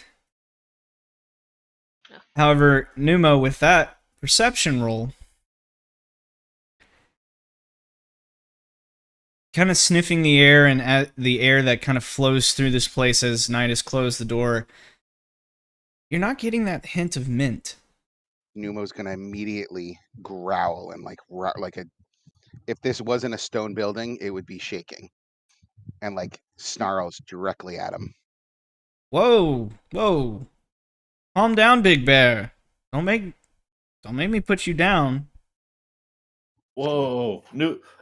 Yeah. However, Numo, with that perception roll, kind of sniffing the air and at the air that kind of flows through this place as Nidus closed the door. You're not getting that hint of mint. Numo's gonna immediately growl and like if this wasn't a stone building, it would be shaking, and like snarls directly at him. Whoa, whoa. Calm down, Big Bear. Don't make me put you down. Whoa,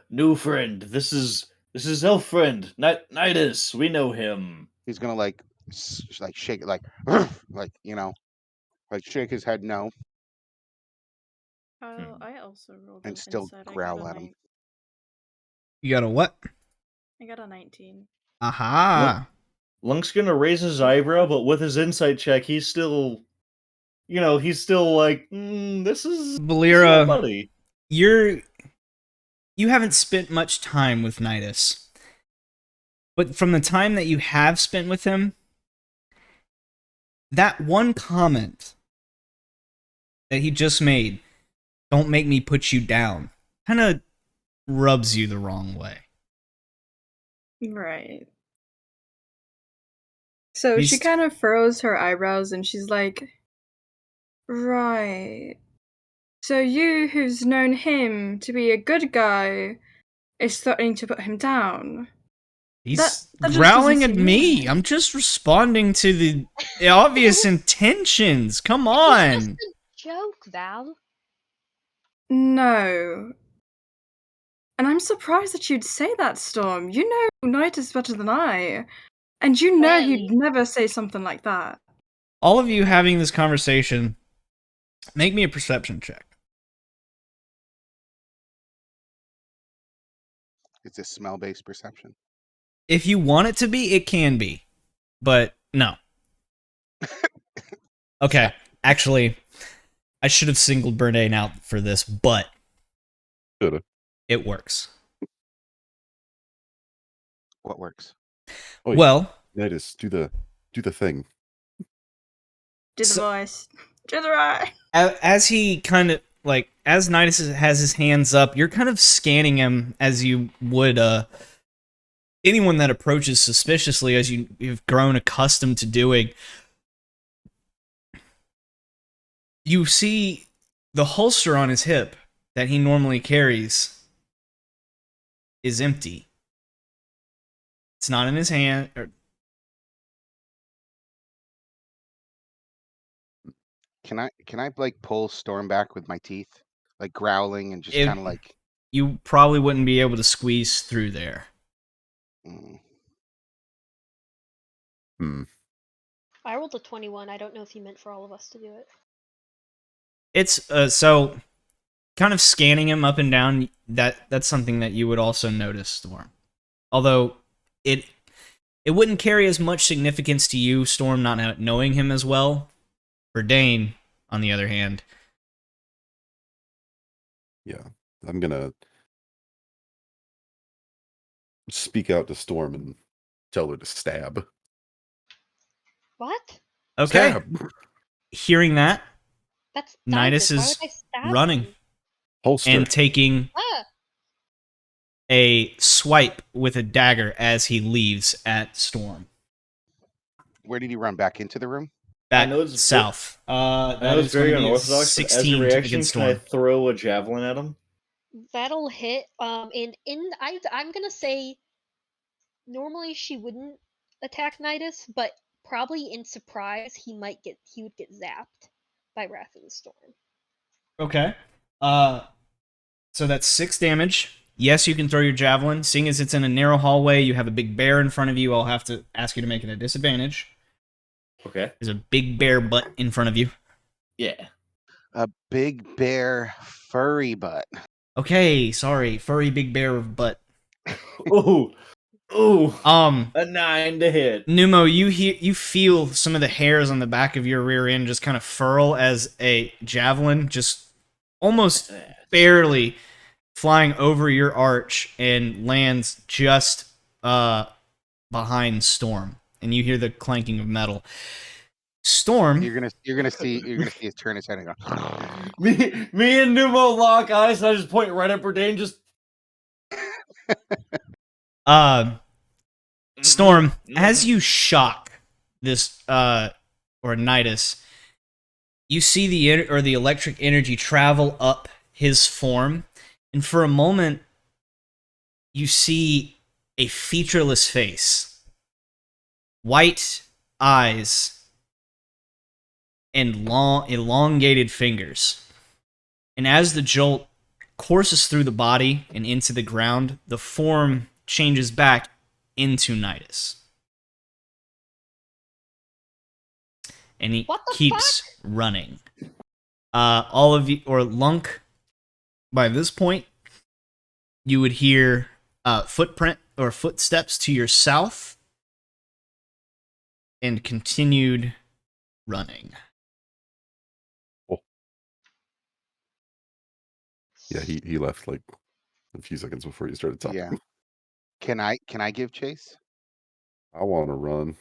new friend. This is elf friend, Nidus. We know him. He's gonna like shake it like like like shake his head no, Oh, I also rolled and an still insight. growl at him. You got a what? I got a 19. Aha. Lunk's gonna raise his eyebrow, but with his insight check, he's still, he's still like, this is Valera, my buddy. you haven't spent much time with Nidus. But from the time that you have spent with him, that one comment that he just made, "Don't make me put you down," kind of rubs you the wrong way. Right. So she kind of furrows her eyebrows and she's like, right. So you, who's known him to be a good guy, is starting to put him down. He's that just growling doesn't at seem me. right. I'm just responding to the obvious intentions. Come It was on. just a joke, Val. No. And I'm surprised that you'd say that, Storm. You know Nidus better than I. And you know Hey. he'd never say something like that. All of you having this conversation, make me a perception check. It's a smell-based perception. If you want it to be, it can be. But no. Okay, actually, I should have singled Bernay out for this, but Shoulda. it works. What works? Oh, Well, Nidus, do the thing. Do the voice. Do the right. as he kind of like as Nidus has his hands up, you're kind of scanning him as you would anyone that approaches suspiciously, as you've grown accustomed to doing. You see the holster on his hip that he normally carries is empty. It's not in his hand. Can I like pull Storm back with my teeth, like growling and just kind of like? You probably wouldn't be able to squeeze through there. I rolled a 21. I don't know if you meant for all of us to do it. It's so kind of scanning him up and down. That's something that you would also notice, Storm. Although it wouldn't carry as much significance to you, Storm, not knowing him as well. For Dane, on the other hand, yeah, I'm gonna speak out to Storm and tell her to stab. What? Okay. Stab. Hearing that, That's Nidus Why is would I stab running him? Holster. and taking Ah, a swipe with a dagger as he leaves at Storm. Where did he run back into the room? Back I know it's south. That That was is very going to be a unorthodox. But as a 16 reaction, against can I Storm. throw a javelin at him? that'll hit. And I'm gonna say normally she wouldn't attack Nidus, but probably in surprise he would get zapped by Wrath of the Storm. Okay. So that's 6 damage. Yes, you can throw your javelin. Seeing as it's in a narrow hallway, you have a big bear in front of you. I'll have to ask you to make it a disadvantage. Okay. There's a big bear butt in front of you. Yeah. A big bear furry butt. Okay, sorry. Furry big bear butt. Ooh. Ooh. A 9 to hit. Numo, you feel some of the hairs on the back of your rear end just kind of furl as a javelin just almost barely flying over your arch and lands just behind Storm, and you hear the clanking of metal. Storm, You're gonna see us turn his head and go. Me and Numo lock eyes, and I just point right at Bourdain, just Storm, as you shock this or Nidus, you see the electric energy travel up his form, and for a moment you see a featureless face, white eyes, and long elongated fingers. And as the jolt courses through the body and into the ground, the form changes back into Nidus. And he What the keeps running. All of you, or Lunk, by this point, you would hear footprint or footsteps to your south and continued running. Oh. Yeah, he left like a few seconds before you started talking. Yeah. Can I give chase? I want to run,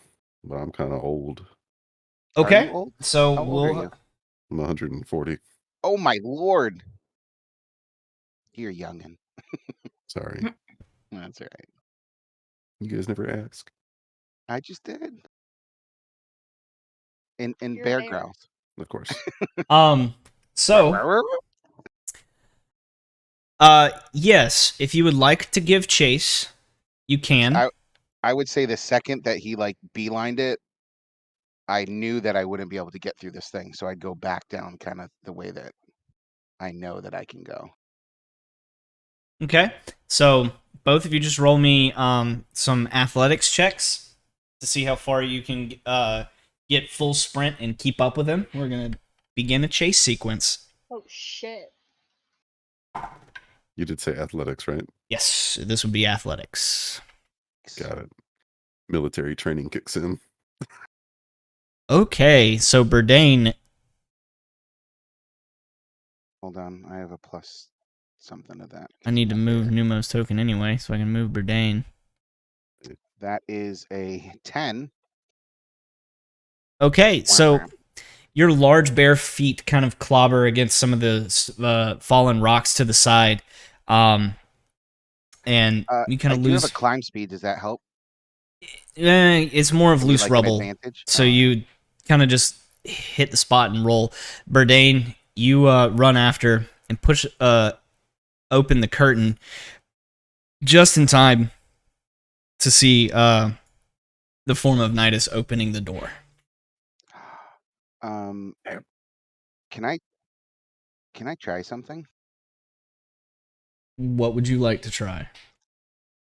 but I'm kind of old. Are Okay, you old? so How old are we'll. you? I'm 140. Oh my lord! You're youngin'. Sorry. That's all right. You guys never ask. I just did. In You're a Bear bear. Grylls. Of course. So yes, if you would like to give chase, you can. I would say the second that he like beelined it, I knew that I wouldn't be able to get through this thing, so I'd go back down kind of the way that I know that I can go. Okay, so both of you just roll me some athletics checks to see how far you can get full sprint and keep up with him. We're gonna begin a chase sequence. Oh shit. You did say athletics, right? Yes, this would be athletics. Got it. Military training kicks in. Okay, so Burdane. Hold on, I have a plus something to that. I need to move Numo's token anyway, so I can move Burdane. That is a 10. Okay, so your large bare feet kind of clobber against some of the fallen rocks to the side, and you kind I of do have lose. a climb speed. Does that help? It's more of Give me, loose like, an rubble, advantage? so you kind of just hit the spot and roll. Burdane, you run after and push open the curtain just in time to see the form of Nidus opening the door. Can I try something? What would you like to try?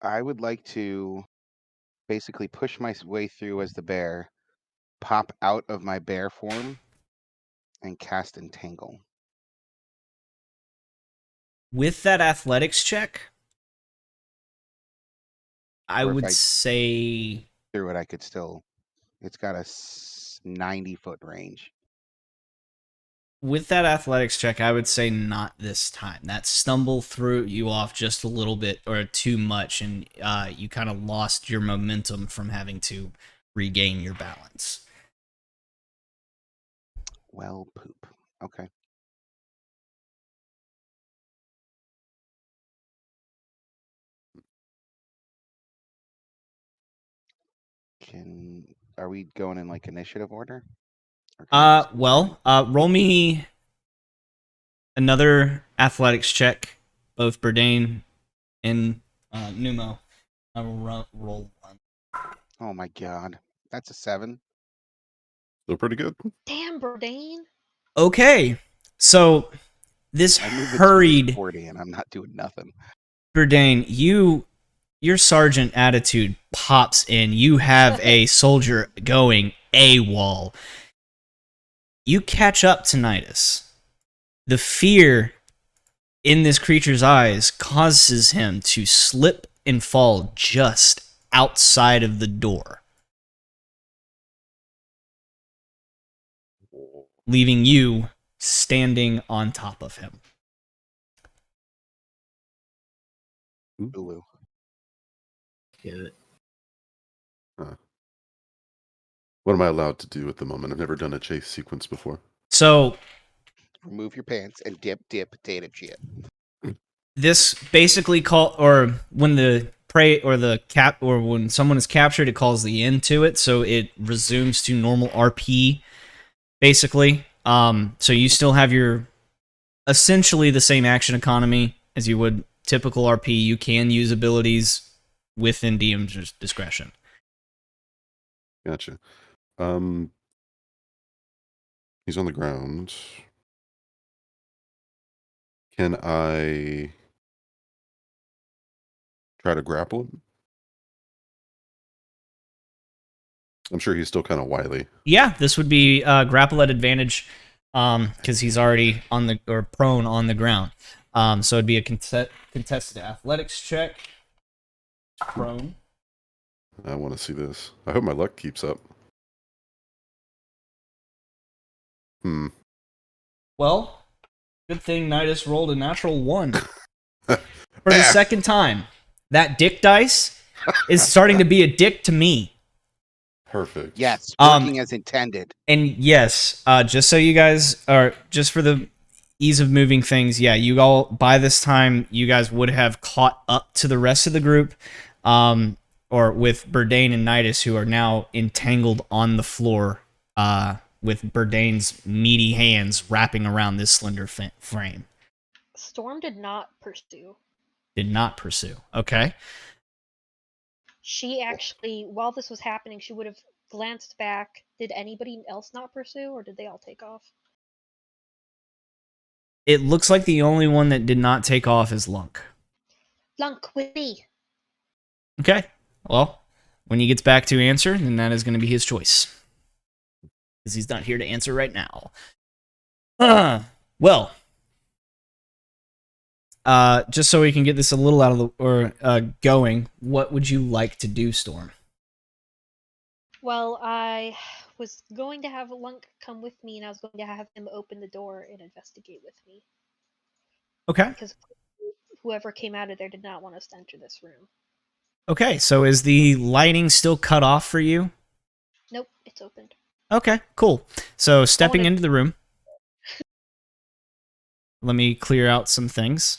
I would like to basically push my way through as the bear, pop out of my bear form, and cast Entangle. With that athletics check, I Or if would I say through it, I could still. It's got a 90-foot range. with that athletics check, I would say not this time. That stumble threw you off just a little bit or too much, and you kind of lost your momentum from having to regain your balance. Well, poop. Okay. Are we going in like initiative order? Roll me another athletics check, both Burdane and Numo. I will roll one. Oh my god, that's a 7. Still pretty good. Damn, Burdane. Okay, so this I moved it to hurried 40 and I'm not doing nothing. Burdane, your sergeant attitude pops in. You have a soldier going AWOL. You catch up to Nidus. The fear in this creature's eyes causes him to slip and fall just outside of the door, leaving you standing on top of him. Ulu. Get it. What am I allowed to do at the moment? I've never done a chase sequence before. So remove your pants and dip potato chip. this basically when the prey or the cap or when someone is captured, it calls the end to it, so it resumes to normal RP basically. So you still have your essentially the same action economy as you would typical RP. You can use abilities within DM's discretion. Gotcha. He's on the ground. Can I try to grapple him? I'm sure he's still kind of wily. Yeah, this would be grapple at advantage because he's already on the or prone on the ground. So it'd be a contested athletics check. Prone. I want to see this. I hope my luck keeps up. Well, good thing Nidus rolled a natural 1 for the second time. That dick dice is starting to be a dick to me. Perfect. Yes, working as intended. And yes, just so you guys are, just for the ease of moving things, yeah, you all, by this time, you guys would have caught up to the rest of the group, or with Burdain and Nidus, who are now entangled on the floor, with Burdain's meaty hands wrapping around this slender frame. Storm did not pursue. Did not pursue. Okay. She actually, while this was happening, she would have glanced back. Did anybody else not pursue, or did they all take off? It looks like the only one that did not take off is Lunk. Lunk with me. Okay. Well, when he gets back to answer, then that is going to be his choice. Because he's not here to answer right now. Well, just so we can get this a little out of the going, what would you like to do, Storm? Well, I was going to have Lunk come with me, and I was going to have him open the door and investigate with me. Okay. Because whoever came out of there did not want us to enter this room. Okay, so is the lighting still cut off for you? Nope, it's opened. Okay, cool. So stepping into the room. Let me clear out some things.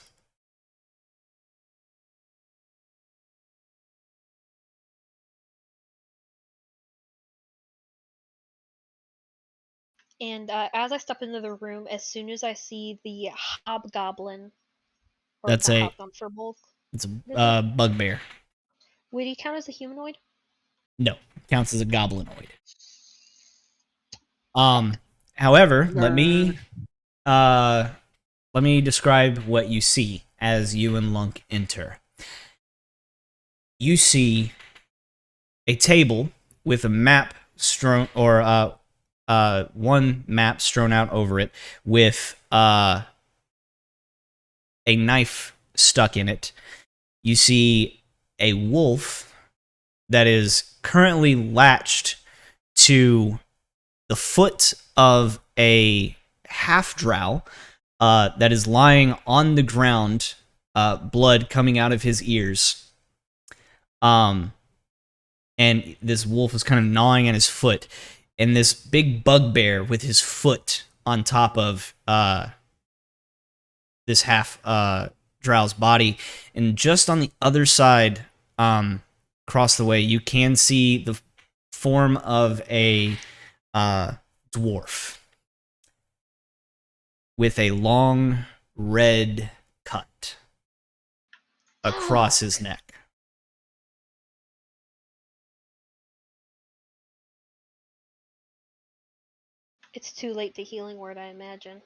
And as I step into the room, as soon as I see the hobgoblin, or That's the a- hobgoblin for both, It's a bugbear. would he count as a humanoid? No, counts as a goblinoid. However, let me describe what you see as you and Lunk enter. You see a table with a map strewn, or one map strewn out over it with a knife stuck in it. You see a wolf that is currently latched to the foot of a half drow that is lying on the ground, blood coming out of his ears. And this wolf is kind of gnawing at his foot, and this big bugbear with his foot on top of this half drow's body. And just on the other side, across the way, you can see the form of a dwarf with a long red cut across his neck. It's too late to healing word, I imagine.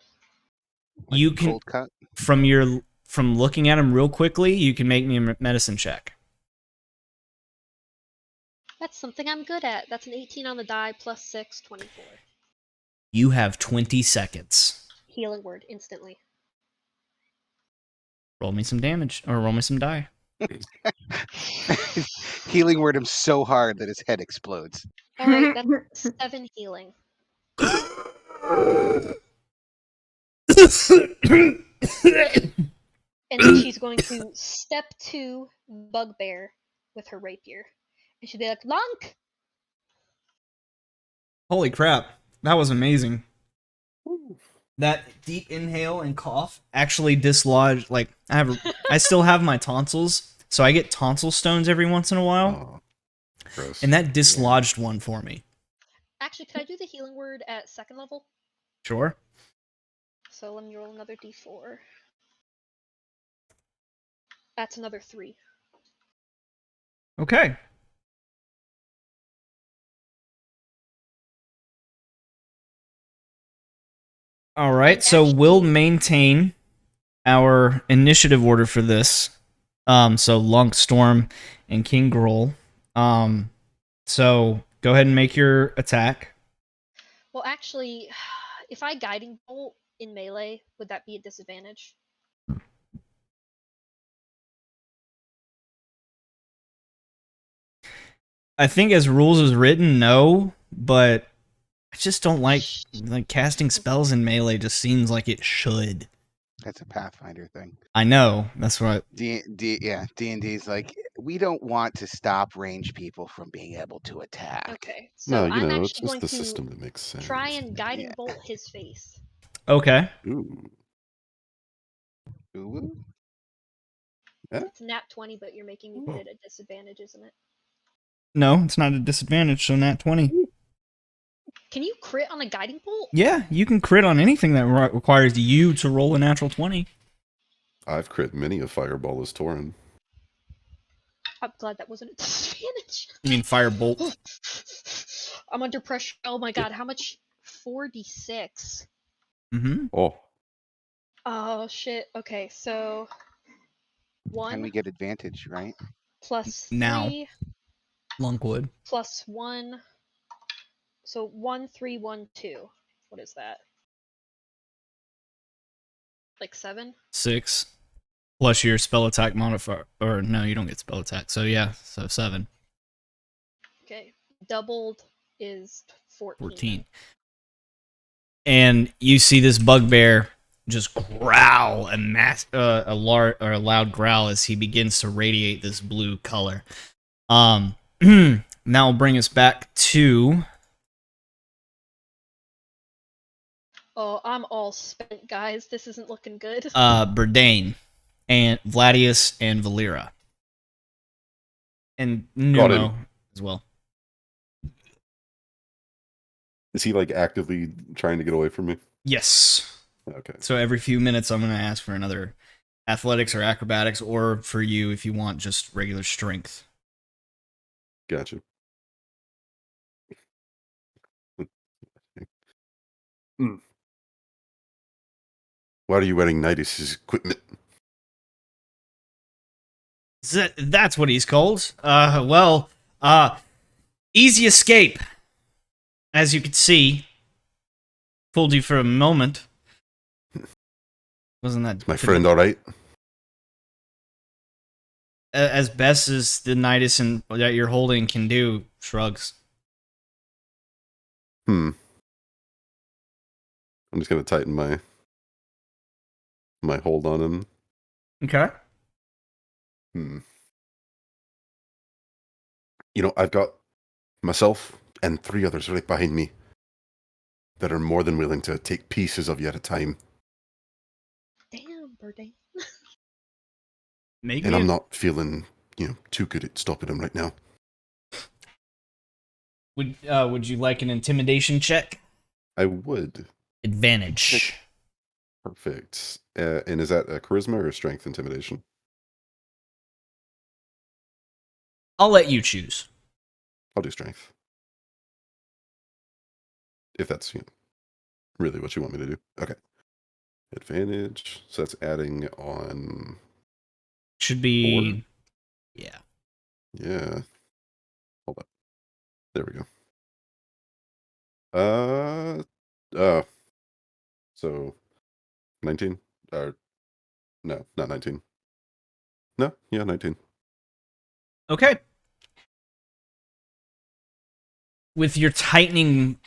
Like You a can, cold cut. from looking at him real quickly, you can make me a medicine check. That's something I'm good at. That's an 18 on the die, plus 6, 24. You have 20 seconds. Healing word, instantly. Roll me some damage, or roll me some die. Healing word him so hard that his head explodes. Alright, that's 7 healing. And then she's going to step to Bugbear with her rapier. And she'll be like, Lunk! Holy crap, that was amazing. That deep inhale and cough actually dislodged, like, I still have my tonsils, So I get tonsil stones every once in a while, Oh, gross. and that dislodged one for me. Actually, could I do the healing word at 2nd level? Sure. So let me roll another d4. That's another 3. Okay. All right, And so we'll actually- maintain our initiative order for this. So Lunk, Storm, and King Groll. So go ahead and make your attack. Well, actually, if I guiding bolt in melee, would that be a disadvantage? I think as rules is written, no, but I just don't like casting spells in melee. Just seems like it should. That's a Pathfinder thing. I know. That's what. D&D's like, we don't want to stop range people from being able to attack. Okay, No, so you I'm know, it's actually just going the to system that makes sense. try and guiding Yeah. bolt his face. Okay. Ooh. Ooh. It's a nat 20, but you're making me put it at disadvantage, isn't it? No, it's not a disadvantage. So nat 20. Can you crit on a guiding bolt? Yeah, you can crit on anything that requires you to roll a natural 20. I've crit many a fireball as Torin. I'm glad that wasn't a disadvantage. You mean firebolt? I'm under pressure. Oh my god, how much? 4d6. Mm-hmm. Oh, Oh shit. Okay, so And 1 we get advantage, right? plus Now. 3 Lunkwood. plus 1. So 1, 3, 1, 2. What is that? Like 7? 6. Plus your spell attack modifier. Or no, you don't get spell attack. So yeah, so 7. Okay. Doubled is 14. 14. And you see this bugbear just growl a loud growl as he begins to radiate this blue color. Now we'll bring us back to I'm all spent, guys. This isn't looking good. Burdane and Vladius and Valera. And Got Numo him. as well. is he like actively trying to get away from me? Yes. Okay. So every few minutes I'm going to ask for another athletics or acrobatics, or for you if you want just regular strength. Gotcha. Hmm. Why are you wearing Nidus's equipment? That's what he's called. Easy escape. As you can see, fooled you for a moment. Wasn't that Is my friend all right? as best as the Nidus and that you're holding can do? Shrugs. I'm just gonna tighten my hold on him. Okay. You know, I've got myself and 3 others right behind me that are more than willing to take pieces of you at a time. Damn, Birdie. Make And me. I'm not feeling, too good at stopping them right now. Would you like an intimidation check? I would. Advantage. Perfect. And is that a charisma or a strength intimidation? I'll let you choose. I'll do strength. If that's really what you want me to do. Okay. Advantage. So that's adding on. Should be. 4? Yeah. Yeah. Hold on. There we go. So 19? No, not 19. No, yeah, 19. Okay. With your tightening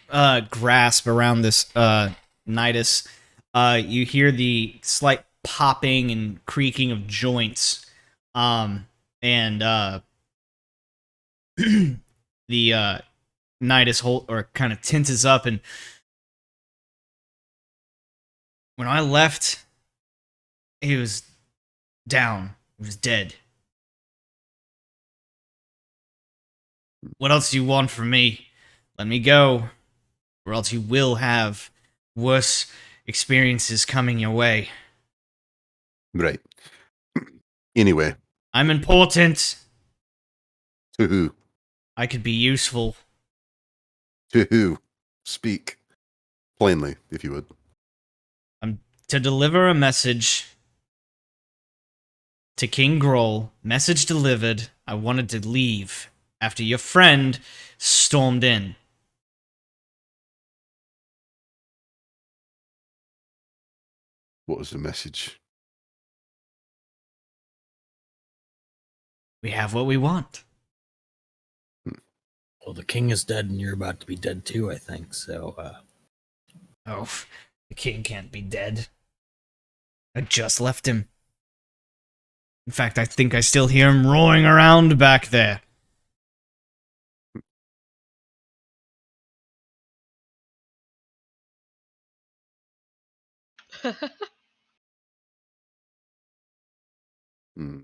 grasp around this Nidus, you hear the slight popping and creaking of joints, and the Nidus kind of tenses up. And when I left, he was down. He was dead. What else do you want from me? Let me go, or else you will have worse experiences coming your way. Right. Anyway, I'm important. to who? I could be useful. To who? Speak plainly, if you would. I'm to deliver a message to King Groll. Message delivered. I wanted to leave after your friend stormed in. What was the message? We have what we want. Well, the king is dead, and you're about to be dead too, I think. So, Oh, the king can't be dead. I just left him. In fact, I think I still hear him roaring around back there. Hmm.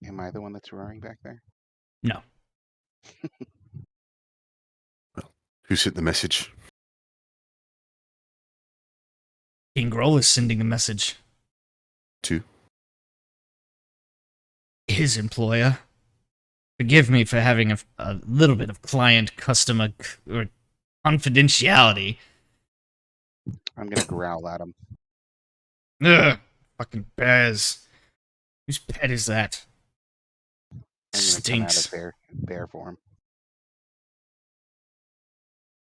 Am I the one that's roaring back there? No. Well, who sent the message? King Groll is sending a message. To? His employer. Forgive me for having a little bit of client-customer or confidentiality. I'm gonna growl at him. Ugh, fucking bears. Whose pet is that? I'm gonna come out Stinks. of bear form.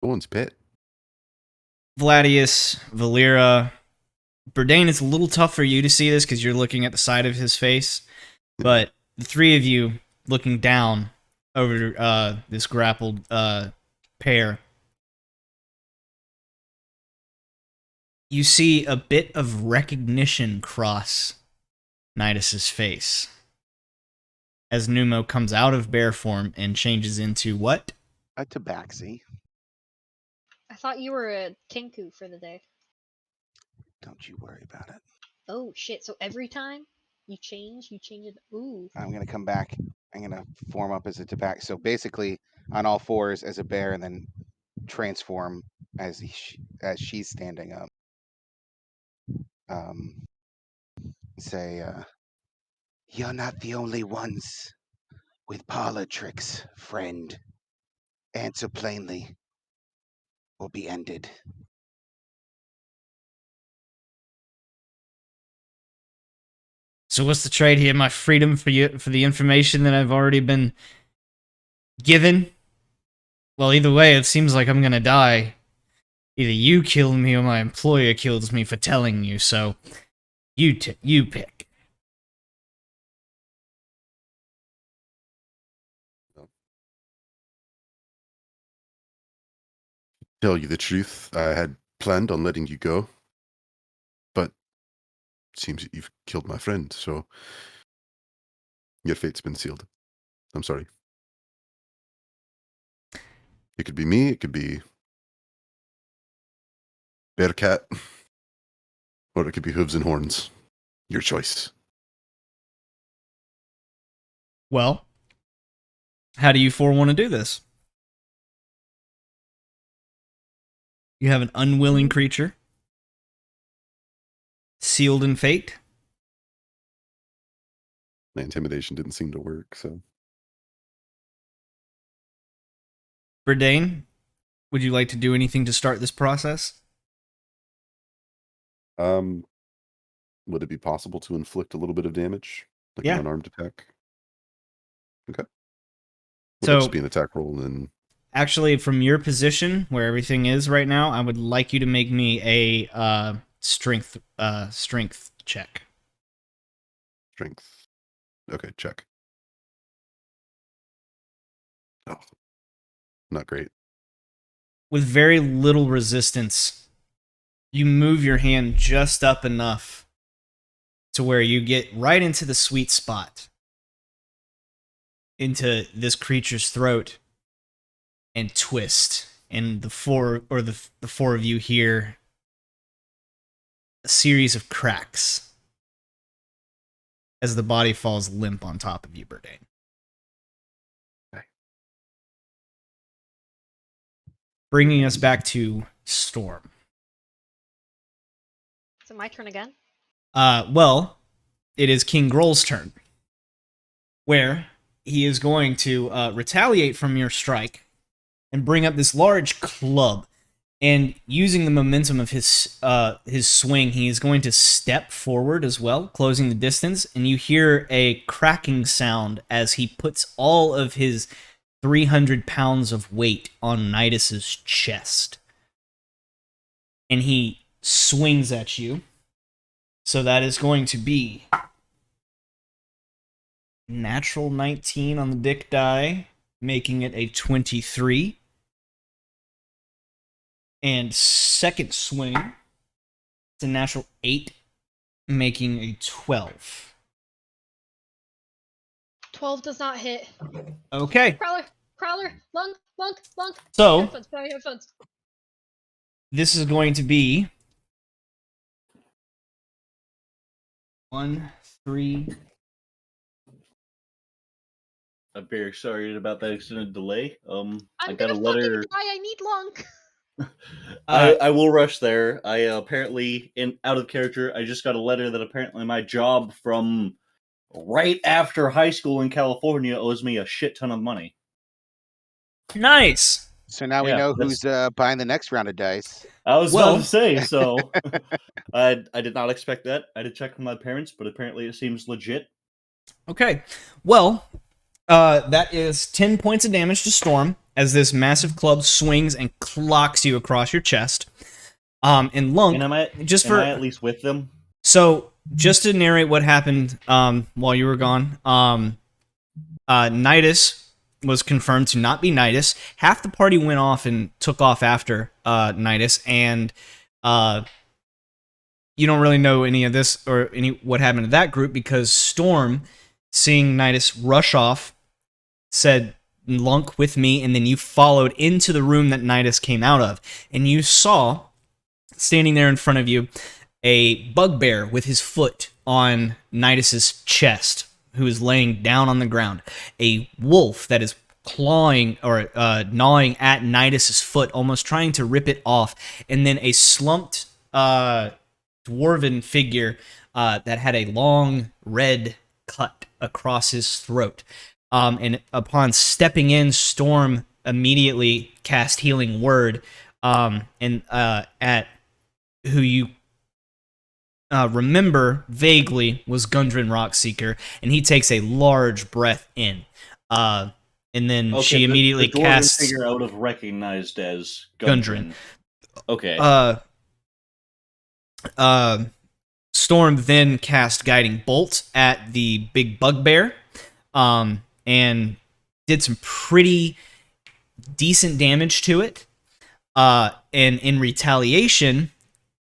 No one's pet. Vladius, Valera, Burdain, it's a little tough for you to see this because you're looking at the side of his face, but the three of you looking down over this grappled pair, you see a bit of recognition cross Nidus's face as Numo comes out of bear form and changes into what? A tabaxi. I thought you were a Kinku for the day. Don't you worry about it. Oh shit! So every time you change it. Ooh. I'm gonna come back. I'm gonna form up as a tabaxi. So basically, on all fours as a bear, and then transform as she's standing up. Um, say, you're not the only ones with parlor tricks, friend. Answer plainly, or be ended. So what's the trade here? My freedom for you for the information that I've already been given? Well, either way, it seems like I'm gonna die. Either you kill me or my employer kills me for telling you, so you pick. Tell you the truth, I had planned on letting you go, but it seems that you've killed my friend, so your fate's been sealed. I'm sorry. It could be me, it could be Bearcat, or it could be Hooves and Horns. Your choice. Well, how do you four want to do this? You have an unwilling creature, sealed in fate. My intimidation didn't seem to work, so Verdane, would you like to do anything to start this process? would it be possible to inflict a little bit of damage? Like Yeah. an unarmed attack? Okay. Would So- that just be an attack roll and then Actually, from your position where everything is right now, I would like you to make me a strength check. strength? Okay, check. Oh, not great. With very little resistance, you move your hand just up enough to where you get right into the sweet spot, into this creature's throat, and twist. And the four of you hear a series of cracks as the body falls limp on top of you, Burdane. bringing us back to Storm. Is it my turn again? Well, it is King Groll's turn, where he is going to retaliate from your strike and bring up this large club. And using the momentum of his swing, he is going to step forward as well, closing the distance. And you hear a cracking sound as he puts all of his 300 pounds of weight on Nidus's chest. And he swings at you. So that is going to be natural 19 on the dick die, making it a 23. And second swing, it's a natural 8, making a 12. 12 does not hit. Okay. Prowler, lunk. So, Headphones, put on your headphones. this is going to be 1, 3. I'm very sorry about that extended delay. I I'm got a gonna letter. fucking die. I need lunk. I will rush there. I apparently, out of character, I just got a letter that apparently my job from right after high school in California owes me a shit ton of money. Nice. So now we Yeah, know who's buying the next round of dice. I was Well- about to say, so I did not expect that. I did check with my parents, but apparently it seems legit. Okay. Well, that is 10 points of damage to Storm as this massive club swings and clocks you across your chest. And Lunk, And am I at least with them? So, just to narrate what happened while you were gone, Nidus was confirmed to not be Nidus. Half the party went off and took off after Nidus, and you don't really know any of this or what happened to that group because Storm, seeing Nidus rush off, said, Lunk with me, and then you followed into the room that Nidus came out of, and you saw, standing there in front of you, a bugbear with his foot on Nidus's chest, who is laying down on the ground. A wolf that is clawing or gnawing at Nidus's foot, almost trying to rip it off. And then a slumped dwarven figure that had a long red cut across his throat. And upon stepping in, Storm immediately cast Healing Word and at who you remember vaguely was Gundren Rockseeker, and he takes a large breath in. And then she immediately the casts... figure I would have recognized as Gundren. Okay. Storm then cast Guiding Bolt at the big bugbear, and did some pretty decent damage to it. And in retaliation,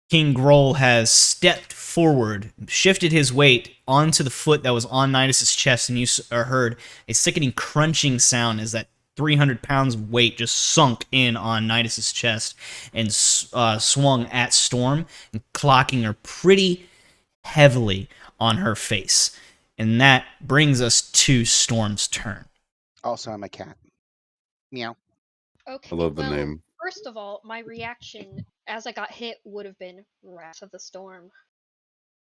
King Groll has stepped forward, shifted his weight onto the foot that was on Nidus's chest, and you heard a sickening crunching sound as that 300 pounds of weight just sunk in on Nidus's chest and swung at Storm, and clocking her pretty heavily on her face. And that brings us to Storm's turn. Also, I'm a cat. Meow. Okay. I love the well, name. First of all, my reaction as I got hit would have been Wrath of the Storm.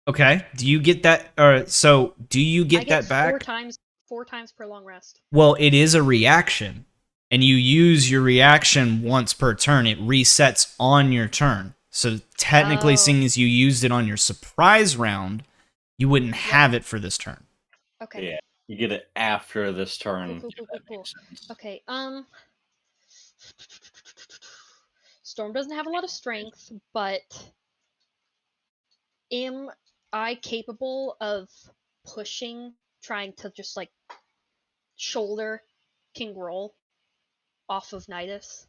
Okay. Do you get that? Or so do you get I get that back? Four times per long rest. Well, it is a reaction, and you use your reaction once per turn. It resets on your turn. So technically, seeing as you used it on your surprise round, you wouldn't have it for this turn. Okay. Yeah, you get it after this turn. Cool. if that makes sense. Okay. Storm doesn't have a lot of strength, but am I capable of pushing, trying to just like shoulder King Groll off of Nidus?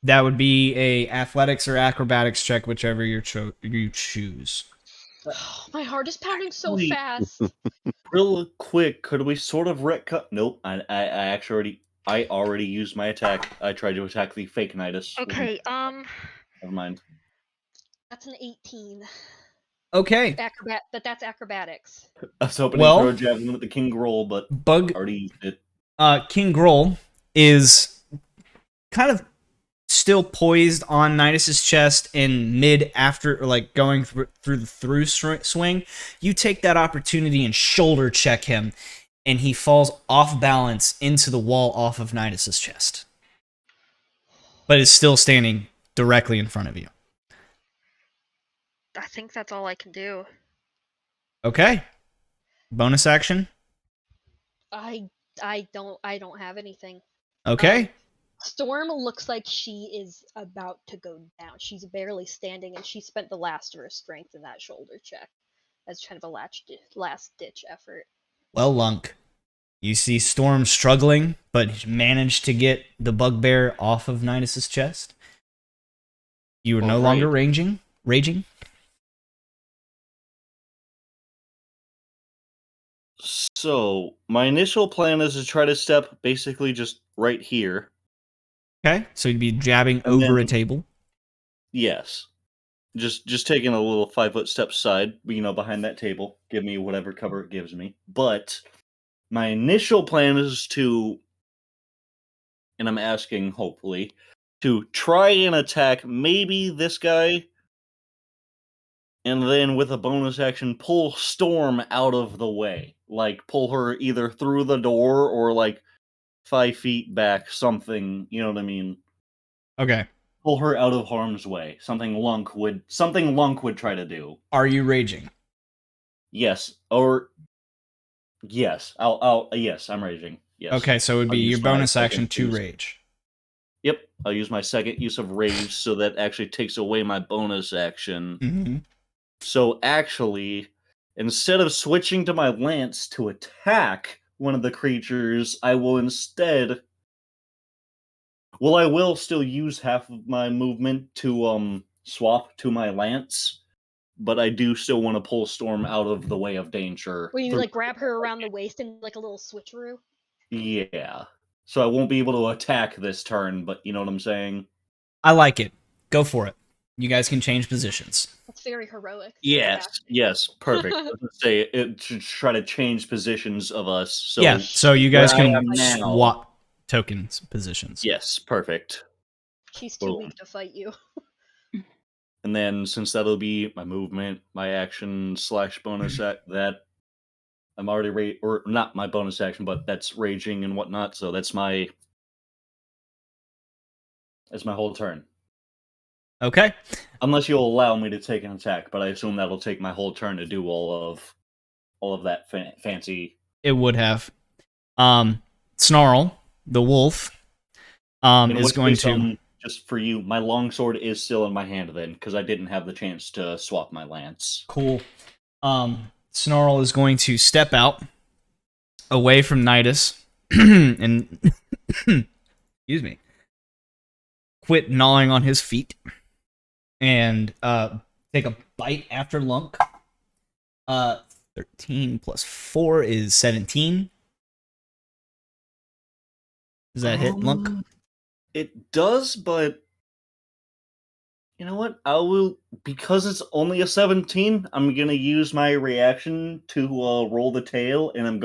That would be a athletics or acrobatics check, whichever you choose. My heart is pounding so Actually- fast. Real quick, could we sort of retcut? Nope, I already used my attack. I tried to attack the fake Nidus. Okay, Never mind. that's an 18. Okay. That's acrobatics. I was hoping Well- to throw a javelin at the King Groll, but already used it. King Groll is kind of still poised on Nidus's chest in mid after, or like going through the swing, you take that opportunity and shoulder check him, and he falls off balance into the wall off of Nidus's chest, but is still standing directly in front of you. I think that's all I can do. Okay. Bonus action. I don't have anything. Okay. Storm looks like she is about to go down. She's barely standing, and she spent the last of her strength in that shoulder check as kind of a last ditch effort. Well, Lunk, you see Storm struggling, but managed to get the bugbear off of Nidus's chest. You are no longer raging. So, my initial plan is to try to step basically just right here. Okay, so you'd be jabbing And over a then- table. Yes. Just taking a little 5-foot step aside, behind that table. Give me whatever cover it gives me. But my initial plan is to, and I'm asking, hopefully, to try and attack maybe this guy, and then with a bonus action, pull Storm out of the way. Like, pull her either through the door or, like, 5 feet back, something, you know what I mean? Okay. Pull her out of harm's way. Something Lunk would try to do. Are you raging? Yes. Yes. Yes, I'm raging. Yes. Okay, so it would be I'll your use my bonus action second to use. rage. Yep. I'll use my second use of rage, so that actually takes away my bonus action. Mm-hmm. So actually, instead of switching to my lance to attack one of the creatures, I will instead... Well, I will still use half of my movement to swap to my lance, but I do still want to pull Storm out of the way of danger. Where you like grab her around the waist and like a little switcheroo? Yeah. So I won't be able to attack this turn, but you know what I'm saying? I like it. Go for it. You guys can change positions. That's very heroic. Yes, perfect. I was gonna say it should try to change positions of us. So yeah, so you guys where I can am now- swap tokens positions. Yes, perfect. She's too weak to fight you. And then since that'll be my movement, my action / bonus that I'm already or not my bonus action, but that's raging and whatnot. So that's my whole turn. Okay. Unless you'll allow me to take an attack, but I assume that'll take my whole turn to do all of that fancy. It would have. Snarl, the wolf, is going to... just for you, my longsword is still in my hand then, because I didn't have the chance to swap my lance. Cool. Snarl is going to step out away from Nidus and excuse me, quit gnawing on his feet and take a bite after Lunk. 13 plus 4 is 17. Does that hit Lunk? It does, but you know what? I will, because it's only a 17. I'm gonna use my reaction to roll the tail, and I'm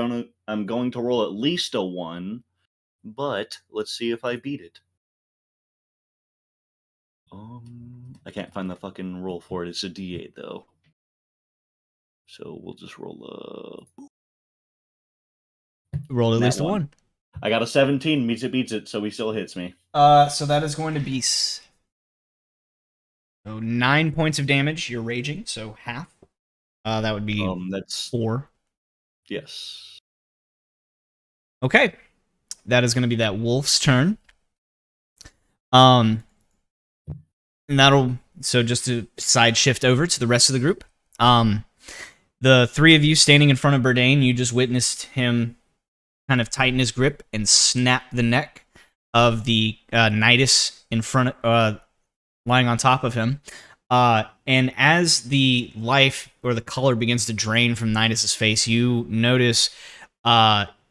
going to roll at least a 1. But let's see if I beat it. I can't find the fucking roll for it. It's a D8 though, so we'll just roll Roll at least a 1. I got a 17. Meets it, beats it, so he still hits me. So that is going to be 9 points of damage. You're raging, so half. That would be that's 4. Yes. Okay. That is going to be that wolf's turn. And that'll... So just to side shift over to the rest of the group. The three of you standing in front of Burdane, you just witnessed him kind of tighten his grip and snap the neck of the Nidus in front, lying on top of him. And as the life or the color begins to drain from Nidus's face, you notice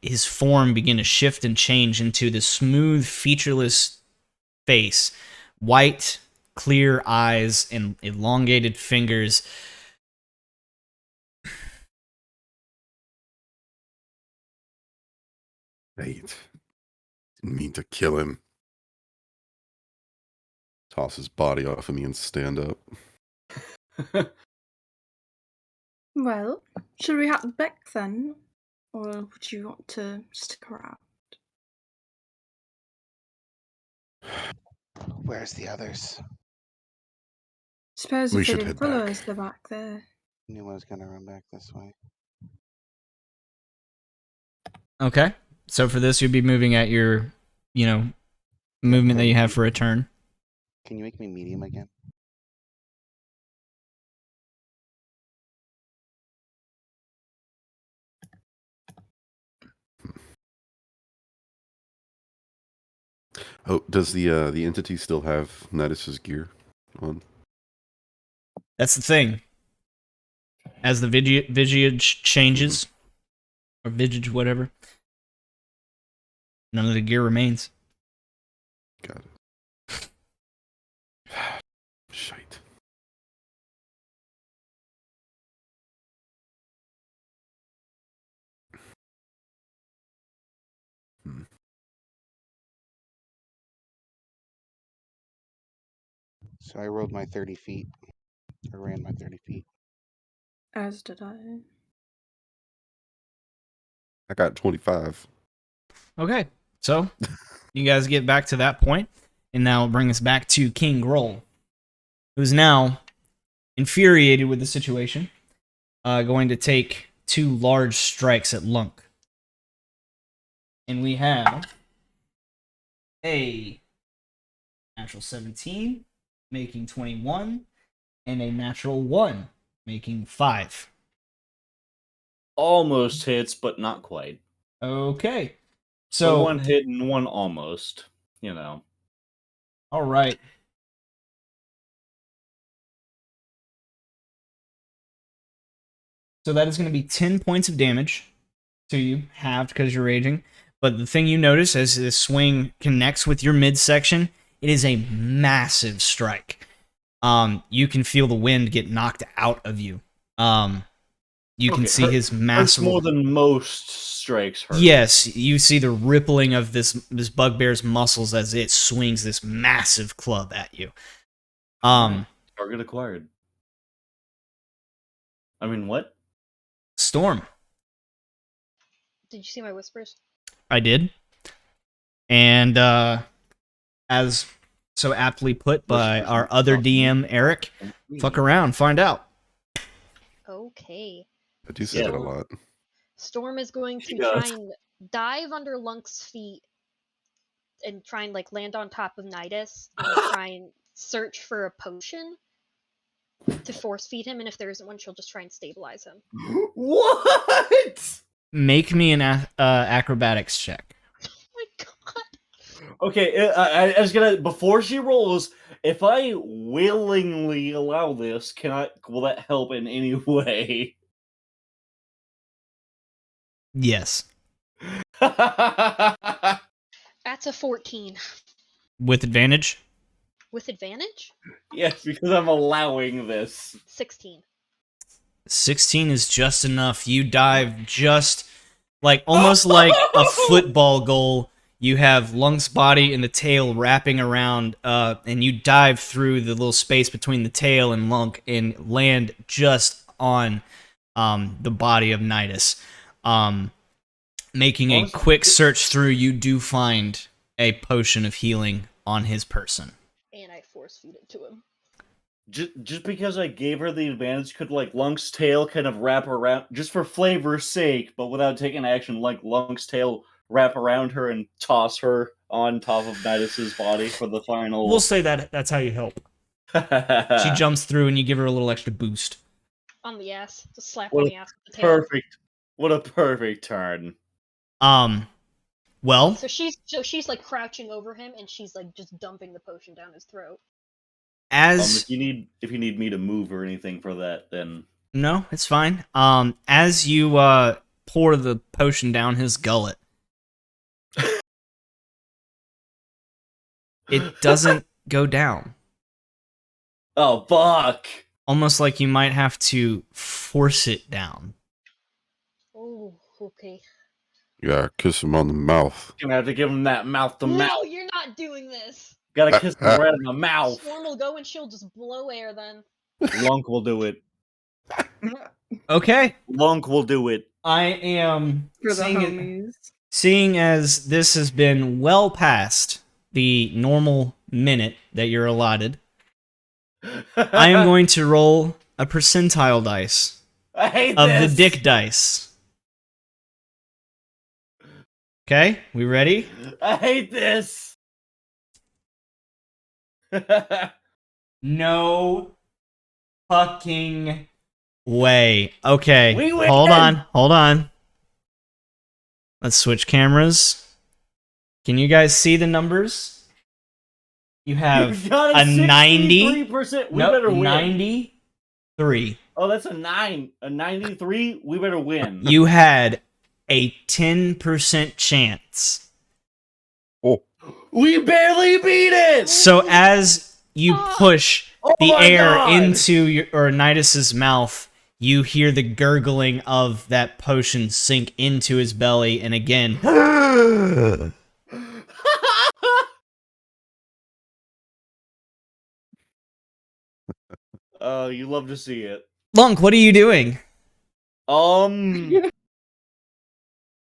his form begin to shift and change into this smooth, featureless face, white, clear eyes, and elongated fingers. Wait. Didn't mean to kill him. toss his body off of me and stand up. Well, should we head back then? Or would you want to stick around? Where's the others? Suppose We if they should didn't head follow back. us, they're back there. Knew I was gonna run back this way. Okay. So for this, you'd be moving at your, movement that you have for a turn. Can you make me medium again? Oh, does the entity still have Nidus's gear on? That's the thing. As the visage changes, or visage, whatever, none of the gear remains. Got it. Shite. So I rolled my 30 feet. I ran my 30 feet. As did I. I got 25. Okay. So, you guys get back to that point, and now bring us back to King Groll, who's now infuriated with the situation, going to take 2 large strikes at Lunk. And we have a natural 17, making 21, and a natural 1, making 5. Almost hits, but not quite. Okay. So So, one hit and one almost. You know. all right. So that is going to be 10 points of damage to you, halved because you're raging. But the thing you notice as this swing connects with your midsection, it is a massive strike. You can feel the wind get knocked out of you. You can see his Hurts massive. more than most strikes hurt. Yes, you see the rippling of this bugbear's muscles as it swings this massive club at you. Target acquired. I mean, what? Storm. Did you see my whispers? I did. And as so aptly put by our other DM, Eric, fuck around, find out. Okay. I do say that a lot. Storm is going to She does. try and dive under Lunk's feet and try and land on top of Nidus and try and search for a potion to force feed him, and if there isn't one, she'll just try and stabilize him. What? Make me an acrobatics check. Oh my god. Okay, I was gonna, before she rolls, if I willingly allow this, will that help in any way? Yes. That's a 14. With advantage? With advantage? Yes, because I'm allowing this. 16. 16 is just enough. You dive just almost like a football goal. You have Lunk's body and the tail wrapping around, and you dive through the little space between the tail and Lunk and land just on the body of Nidus. Making a quick search through, you do find a potion of healing on his person. And I force feed it to him. Just because I gave her the advantage, could Lunk's tail kind of wrap around, just for flavor's sake, but without taking action, Lunk's tail wrap around her and toss her on top of Nidus's body for the final. We'll say that's how you help. She jumps through and you give her a little extra boost. On the ass. Just slap What on a the ass with the tail. Perfect. What a perfect turn. Well. So she's crouching over him and she's just dumping the potion down his throat. As if you need me to move or anything for that, then no, it's fine. As you pour the potion down his gullet, it doesn't go down. Oh fuck! Almost like you might have to force it down. Oh, okay. Yeah, kiss him on the mouth. Gonna have to give him that mouth to mouth. No, you're not doing this. Gotta kiss him right in the mouth. Storm will go and she'll just blow air then. Lunk will do it. Okay. Lunk will do it. I am For the seeing homies. seeing as this has been well past the normal minute that you're allotted, I am going to roll a percentile dice I hate of this. the dick dice. Okay, we ready? I hate this. No fucking way. Okay, We win! hold on. Let's switch cameras. Can you guys see the numbers? You have You got a 90. 63%. We Nope, better win. 93. Oh, that's a 9. A 93. We better win. You had a 10% chance. Oh, We barely beat it. So as you push the my air God. into Nidus's mouth, you hear the gurgling of that potion sink into his belly, and again, Oh, you love to see it. Lunk, what are you doing?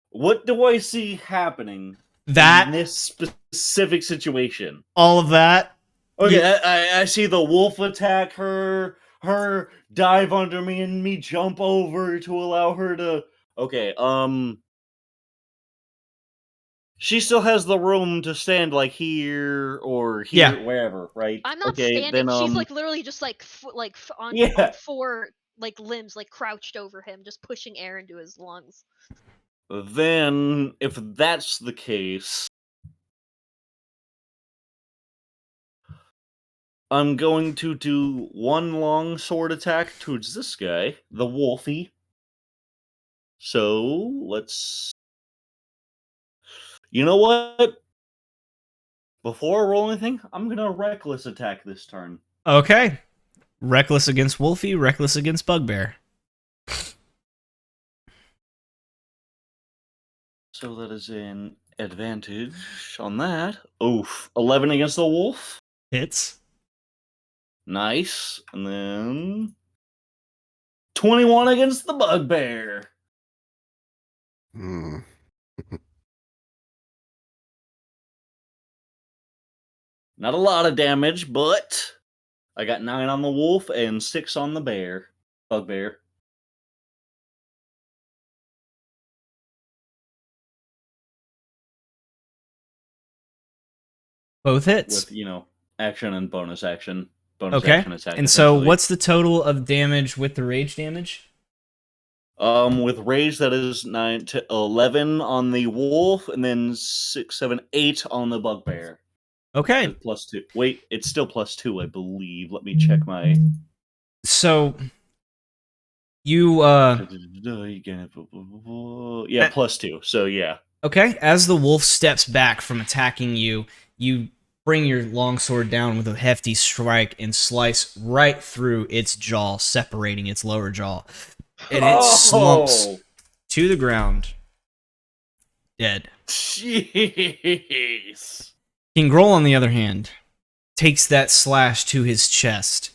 What do I see happening in That, this specific situation? all of that. Okay, I see the wolf attack her dive under me and me jump over to allow her to. Okay, she still has the room to stand like here or here, Yeah. wherever, right? I'm not okay, standing. Then, She's like literally just like on Yeah. 4 like limbs, like crouched over him, just pushing air into his lungs. Then, if that's the case, I'm going to do one long sword attack towards this guy, the wolfie. So, let's... You know what? Before I roll anything, I'm gonna reckless attack this turn. Okay. Reckless against Wolfie, reckless against Bugbear. So that is an advantage on that. Oof. 11 against the wolf. Hits. Nice. And then 21 against the bugbear. hmm. Not a lot of damage, but I got 9 on the wolf and 6 on the bear. Bugbear. Both hits. With, action and bonus action. Bonus Okay. action attack. And so, essentially. what's the total of damage with the rage damage? With rage, that is 9 to 11 on the wolf, and then 6, 7, 8 on the bugbear. Okay. +2. Wait, it's still +2, I believe. Let me check my. So, you, Yeah, +2. So yeah. Okay, as the wolf steps back from attacking you, you bring your longsword down with a hefty strike and slice right through its jaw, separating its lower jaw. And it slumps to the ground, dead. Jeez. King Groll, on the other hand, takes that slash to his chest,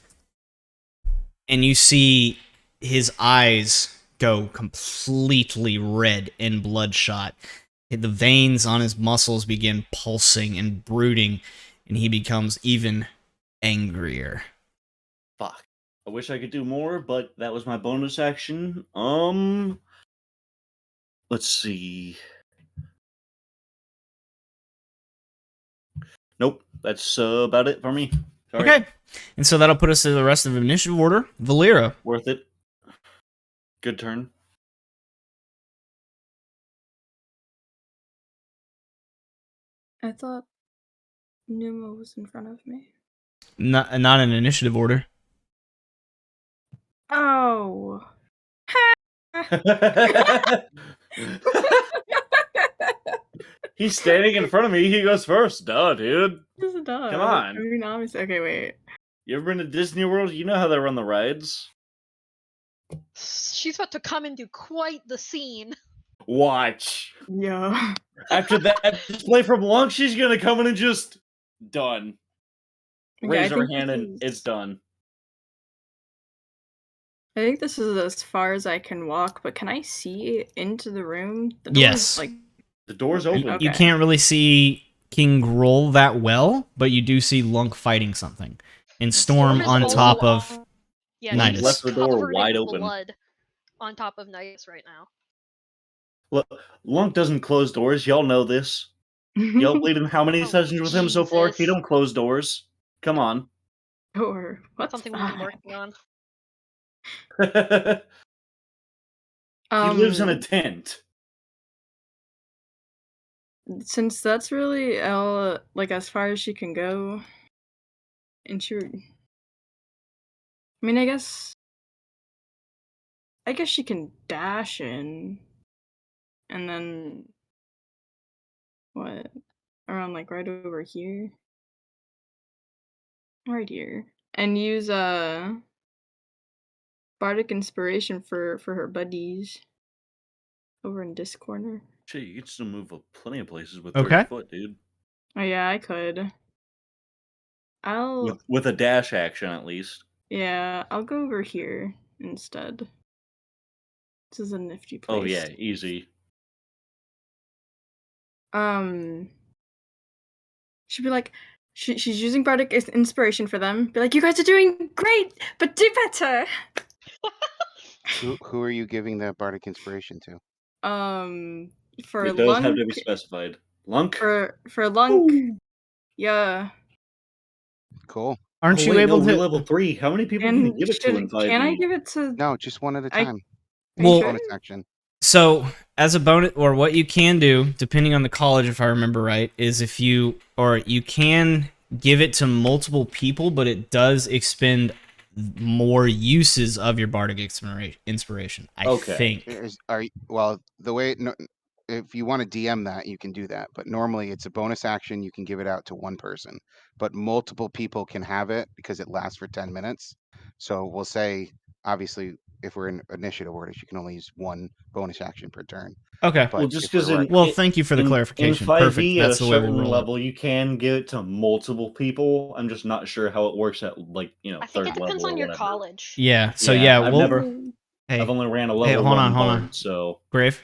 and you see his eyes go completely red and bloodshot. The veins on his muscles begin pulsing and brooding, and he becomes even angrier. Fuck. I wish I could do more, but that was my bonus action. Let's see. Nope, that's about it for me. Sorry. Okay, and so that'll put us to the rest of initiative order. Valera. Worth it. Good turn. I thought Numa was in front of me. Not in initiative order. Oh. He's standing in front of me. He goes first. Duh, dude. There's a dog. Come on. I mean, obviously. Okay, wait. You ever been to Disney World? You know how they run the rides. She's about to come and do quite the scene. Watch. Yeah. After that display from Lunk, she's gonna come in and just Done. Yeah, Raise her hand and it's done. I think this is as far as I can walk, but can I see into the room? The door's, Yes. like, The door's open. You Okay. can't really see King Groll that well, but you do see Lunk fighting something. And Storm is on also top of Yeah, Lunk Nidus. left she's the door covered wide in open. blood on top of Nidus right now. Look, Lunk doesn't close doors. Y'all know this. Y'all played in how many Oh, sessions with him so far? He Jesus. don't close doors. Come on. Door. What's Something we've been that? working on. He lives in a tent. Since that's really like as far as she can go, and I mean, I guess she can dash in, and then what? Around like right over here, right here, and use bardic inspiration for her buddies over in this corner. Shit, you can still move plenty of places with Okay. 30 foot, dude. Oh yeah, I could. With a dash action at least. Yeah, I'll go over here instead. This is a nifty place. Oh yeah, easy. She'd be like, she's using bardic inspiration for them. Be like, you guys are doing great, but do better. Who are you giving that bardic inspiration to? For It does have to Lunk. be specified. Lunk? For Lunk. Ooh. Yeah. Cool. Aren't Oh, you wait, able no, to? we're level 3. How many people can you And give it to in 5e? can I give it to? No, just one at a I- time. Well, Bonus action. So, as a bonus, or what you can do, depending on the college, if I remember right, is if you can give it to multiple people, but it does expend more uses of your bardic inspiration. I think. Well, the way if you want to DM that, you can do that. But normally, it's a bonus action. You can give it out to one person, but multiple people can have it because it lasts for 10 minutes. So we'll say, obviously, if we're in initiative orders, you can only use one bonus action per turn. Okay. But Well, just if we're because Well, thank you for the clarification. In 5e, Perfect. at a That's the way we'll certain roll it. level, you can give it to multiple people. I'm just not sure how it works at, like, I think third it depends level on or your whatever. college. Yeah. So I've we'll. never. Hey, I've only ran a level hold 1 on. bard, so. Grave.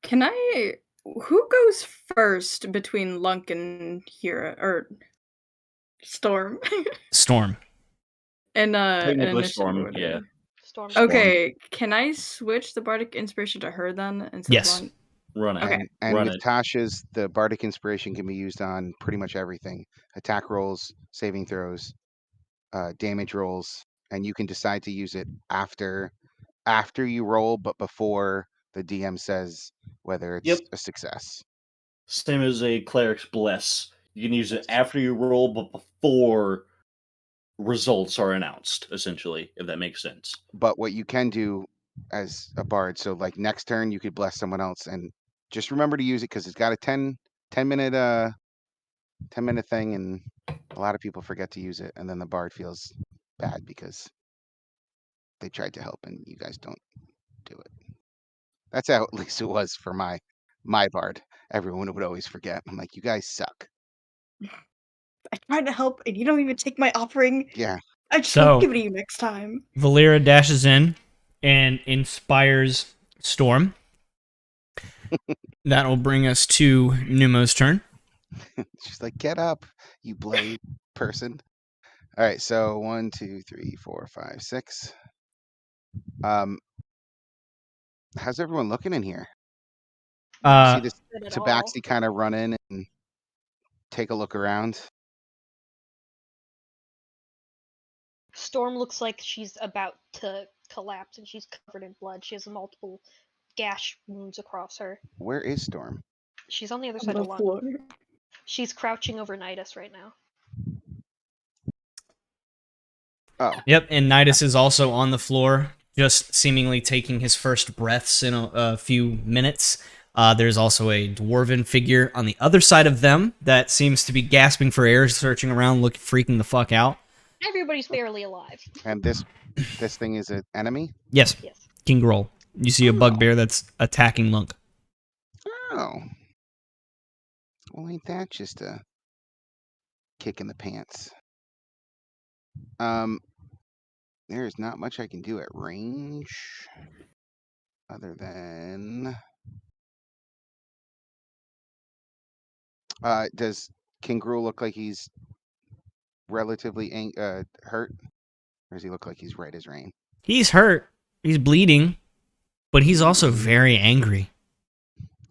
Can I? Who goes first between Lunk and Hira or Storm? Storm. And Technically initiative Storm, order. yeah. Storm. Okay, can I switch the bardic inspiration to her then instead Yes. of Lunk? Run it. Okay. And Run with it. Tasha's, the bardic inspiration can be used on pretty much everything: attack rolls, saving throws, damage rolls, and you can decide to use it after you roll, but before the DM says whether it's Yep. a success. Same as a cleric's bless. You can use it after you roll, but before results are announced, essentially, if that makes sense. But what you can do as a bard, so like next turn you could bless someone else, and just remember to use it because it's got a 10 minute 10 minute thing, and a lot of people forget to use it, and then the bard feels bad because they tried to help and you guys don't do it. That's how at least it was for my bard. Everyone would always forget. I'm like, you guys suck. I tried to help and you don't even take my offering. Yeah. I just So- won't give it to you next time. Valera dashes in and inspires Storm. That'll bring us to Numo's turn. She's like, get up, you bloody person. All right, so 1, 2, 3, 4, 5, 6. How's everyone looking in here? You see this Good at all. Tabaxi kind of run in and take a look around. Storm looks like she's about to collapse and she's covered in blood. She has multiple gash wounds across her. Where is Storm? She's on the other On side the of Lunk. floor. She's crouching over Nidus right now. Oh, Yep, and Nidus is also on the floor, just seemingly taking his first breaths in a few minutes. There's also a dwarven figure on the other side of them that seems to be gasping for air, searching around, freaking the fuck out. Everybody's barely alive. and this thing is an enemy? Yes, Yes. King Groll. You see a bugbear that's attacking Lunk. Oh. Well, ain't that just a kick in the pants. There is not much I can do at range other than does King Gruul look like he's relatively hurt? Or does he look like he's right as rain? He's hurt. He's bleeding, but he's also very angry.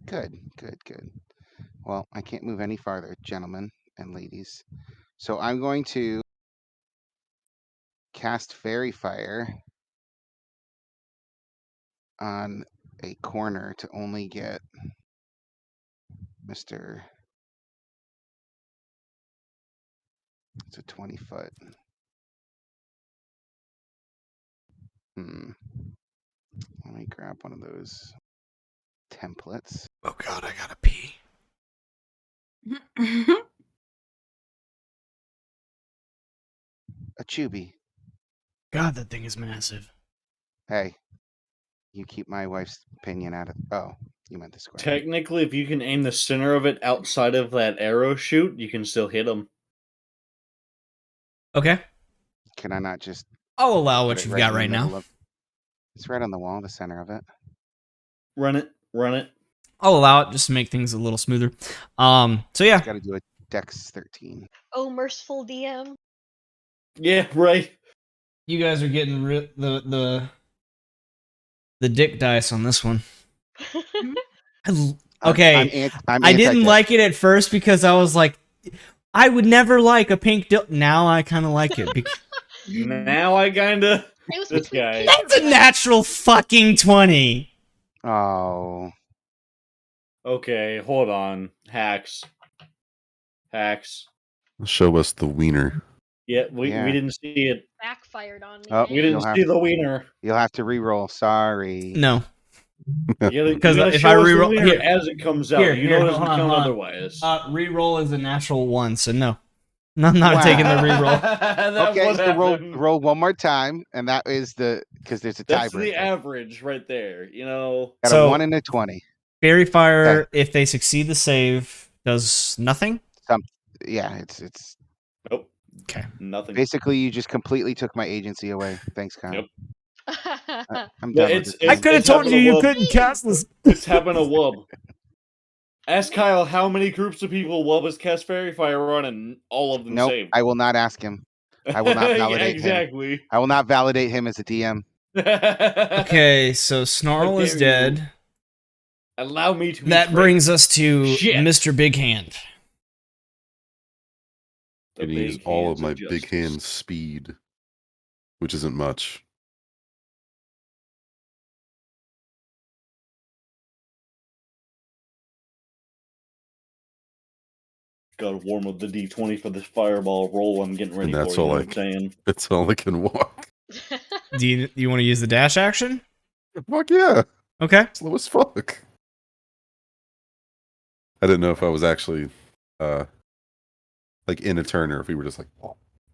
Good. Well, I can't move any farther, gentlemen and ladies. So I'm going to cast Fairy Fire on a corner to only get Mr. It's a 20-foot. Let me grab one of those templates. Oh god, I gotta pee. A chubby. God, that thing is massive. Hey, you keep my wife's opinion out of. Oh, you meant the square. Technically, if you can aim the center of it outside of that arrow shoot, you can still hit him. Okay. Can I not just? I'll allow put what it you've right got in the right now. middle of- It's right on the wall, the center of it. Run it. I'll allow it just to make things a little smoother. So yeah. Got to do a Dex 13. Oh, merciful DM. Yeah, right. You guys are getting the dick dice on this one. Okay, I didn't like it at first because I was like, I would never like a pink dildo. Now I kind of like it. Now I kinda. It was This between guy. pink That's or a red. natural fucking 20. Oh. Okay, hold on. Hacks. Show us the wiener. Yeah, we didn't see it. Backfired on me. Oh, man. We didn't see the wiener. You'll have to re-roll. Sorry. No. Because if I reroll here, as it comes out, you know it doesn't count otherwise. Reroll is a natural 1, so no. No, I'm not taking the reroll. Okay, so roll one more time, and that is because there's a That's tiebreaker. the average right there, you know. Got a 1 and a 20. Fairy Fire, if they succeed the save, does nothing? Yeah, it's. Nope. Okay. Nothing. Basically, you just completely took my agency away. Thanks, Kyle. Yep. I'm done with this. I could have told you couldn't cast this. It's having a wub. Ask Kyle how many groups of people Wub has cast Fairy Fire on, and all of them Nope, saved. I will not ask him. I will not validate exactly. him. I will not validate him as a DM. Okay, so Snarl is dead. Allow me to. That brings us to Mr. Big Hand. I can use all of my big hand speed, which isn't much. Gotta warm up the D20 for this fireball roll I'm getting ready And that's for. all You know I what I'm saying? That's all I can walk. Do you want to use the dash action? Fuck yeah. Okay. Slow as fuck. I didn't know if I was actually like in a turn or if we were just like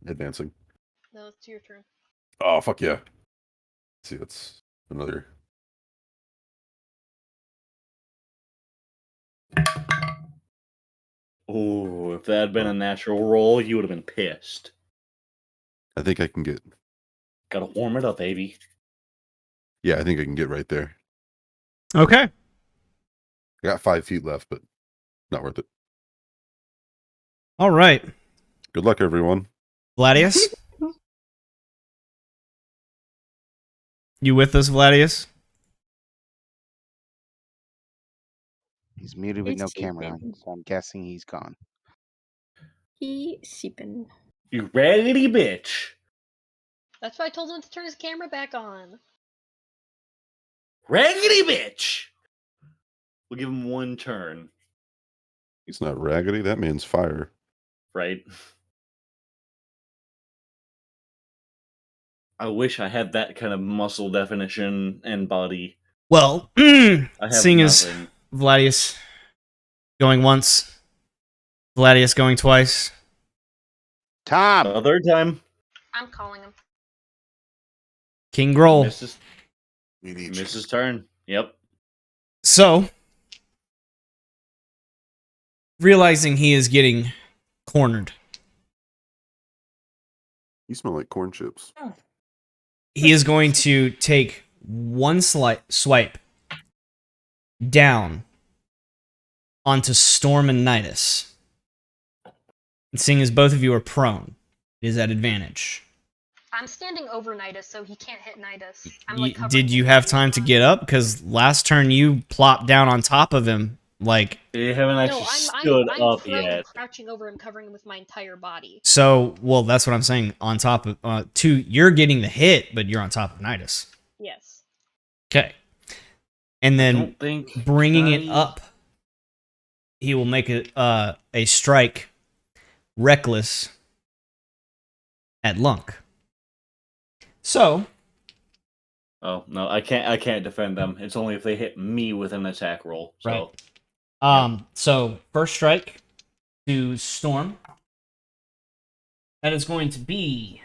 advancing. No, it's your turn. Oh fuck yeah. Let's see, that's another. Oh, if that had been a natural roll, you would have been pissed. I think I can get. Gotta warm it up, baby. Yeah, I think I can get right there. Okay. I got 5 feet left, but not worth it. All right. Good luck, everyone. Vladius? You with us, Vladius? He's muted with He's no camera sleeping. on, so I'm guessing he's gone. He sleeping. You raggedy bitch. That's why I told him to turn his camera back on. Raggedy bitch! We'll give him one turn. He's not raggedy. That man's fire. Right? I wish I had that kind of muscle definition and body. Well, I have seeing as nothing. Vladius going once, Vladius going twice. Tom! Other time. I'm calling him. King Groll. Mrs. Turn. Yep. So, realizing he is getting cornered, You smell like corn chips. He is going to take one swipe down onto Storm and Nidus. And seeing as both of you are prone, it is at advantage. I'm standing over Nidus, so he can't hit Nidus. I'm like covering Did you his have body time with to my- get up? Because last turn you plopped down on top of him. Like, They haven't No, actually I'm stood up prone, yet. crouching over him, covering him with my entire body. so, well, that's what I'm saying. On top of, you're getting the hit, but you're on top of Nidus. Yes. Okay. And I then don't think bringing it I- up, he will make a strike reckless at Lunk. So, Oh no, I can't defend them. It's only if they hit me with an attack roll. So right. So first strike to Storm. That is going to be.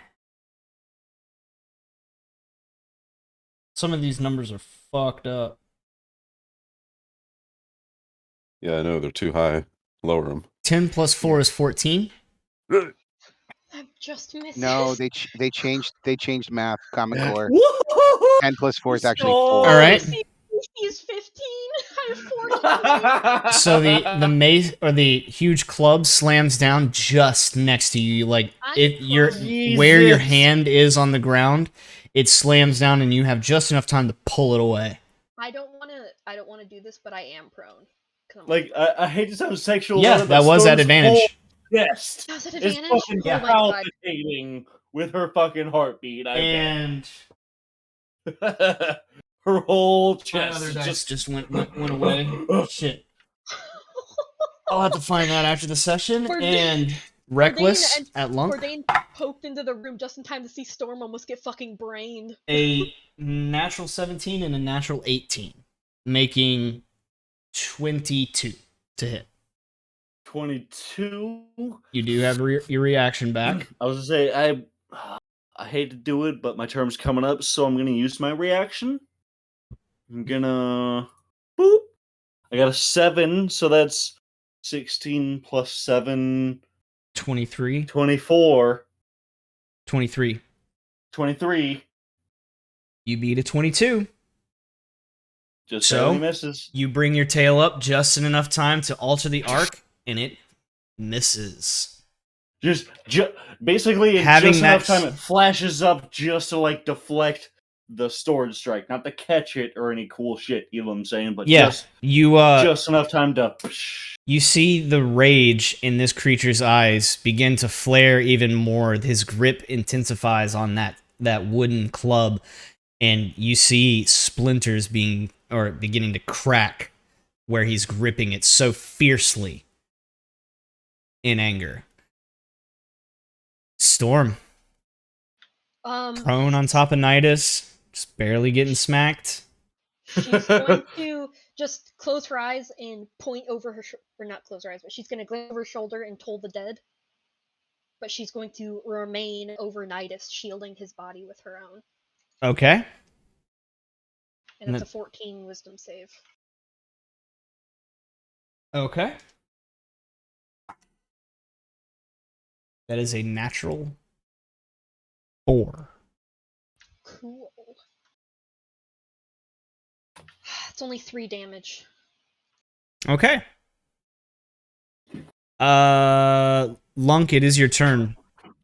Some of these numbers are fucked up. Yeah, I know they're too high. Lower them. 10 plus 4 is 14. I'm just missing. No, they changed math. Common Core. Woo! 10 plus 4 is actually Score! 4. All right. He's 15. I have 14. So the mace or the huge club slams down just next to you. Like you're where your Jesus. hand is on the ground, it slams down and you have just enough time to pull it away. I don't want to do this, but I am prone. 'Cause I'm Like I hate to sound sexual. Yeah, about it, that but was at Storm's advantage. whole chest That's an is advantage. fucking Oh my god. palpitating with her fucking heartbeat. And Her whole my chest other is dice just went away. Shit. I'll have to find that after the session. We're And reckless and at Lunk. Bourdain poked into the room just in time to see Storm almost get fucking brained. A natural 17 and a natural 18, making 22 to hit. 22. You do have your reaction back. I was gonna say I hate to do it, but my turn's coming up, so I'm gonna use my reaction. I'm gonna boop. I got a 7, so that's 16 plus 7, 23. 24, 23. 23. You beat a 22. Just So? barely misses. You bring your tail up just in enough time to alter the arc, and it misses. Basically, in Having just enough that- time, it flashes up just to like deflect the sword strike, not to catch it or any cool shit. You know what I'm saying? But Yeah, just enough time to. you see the rage in this creature's eyes begin to flare even more. His grip intensifies on that wooden club, and you see splinters beginning to crack where he's gripping it so fiercely in anger. Storm, prone on top of Nidus, just barely getting smacked. She's going to just close her eyes and point over her or not close her eyes, but she's going to glance over her shoulder and toll the dead. But she's going to remain over Nidus, shielding his body with her own. Okay. And it's a 14 wisdom save. Okay. That is a natural 4. Cool. It's only 3 damage. Okay. Lunk, it is your turn.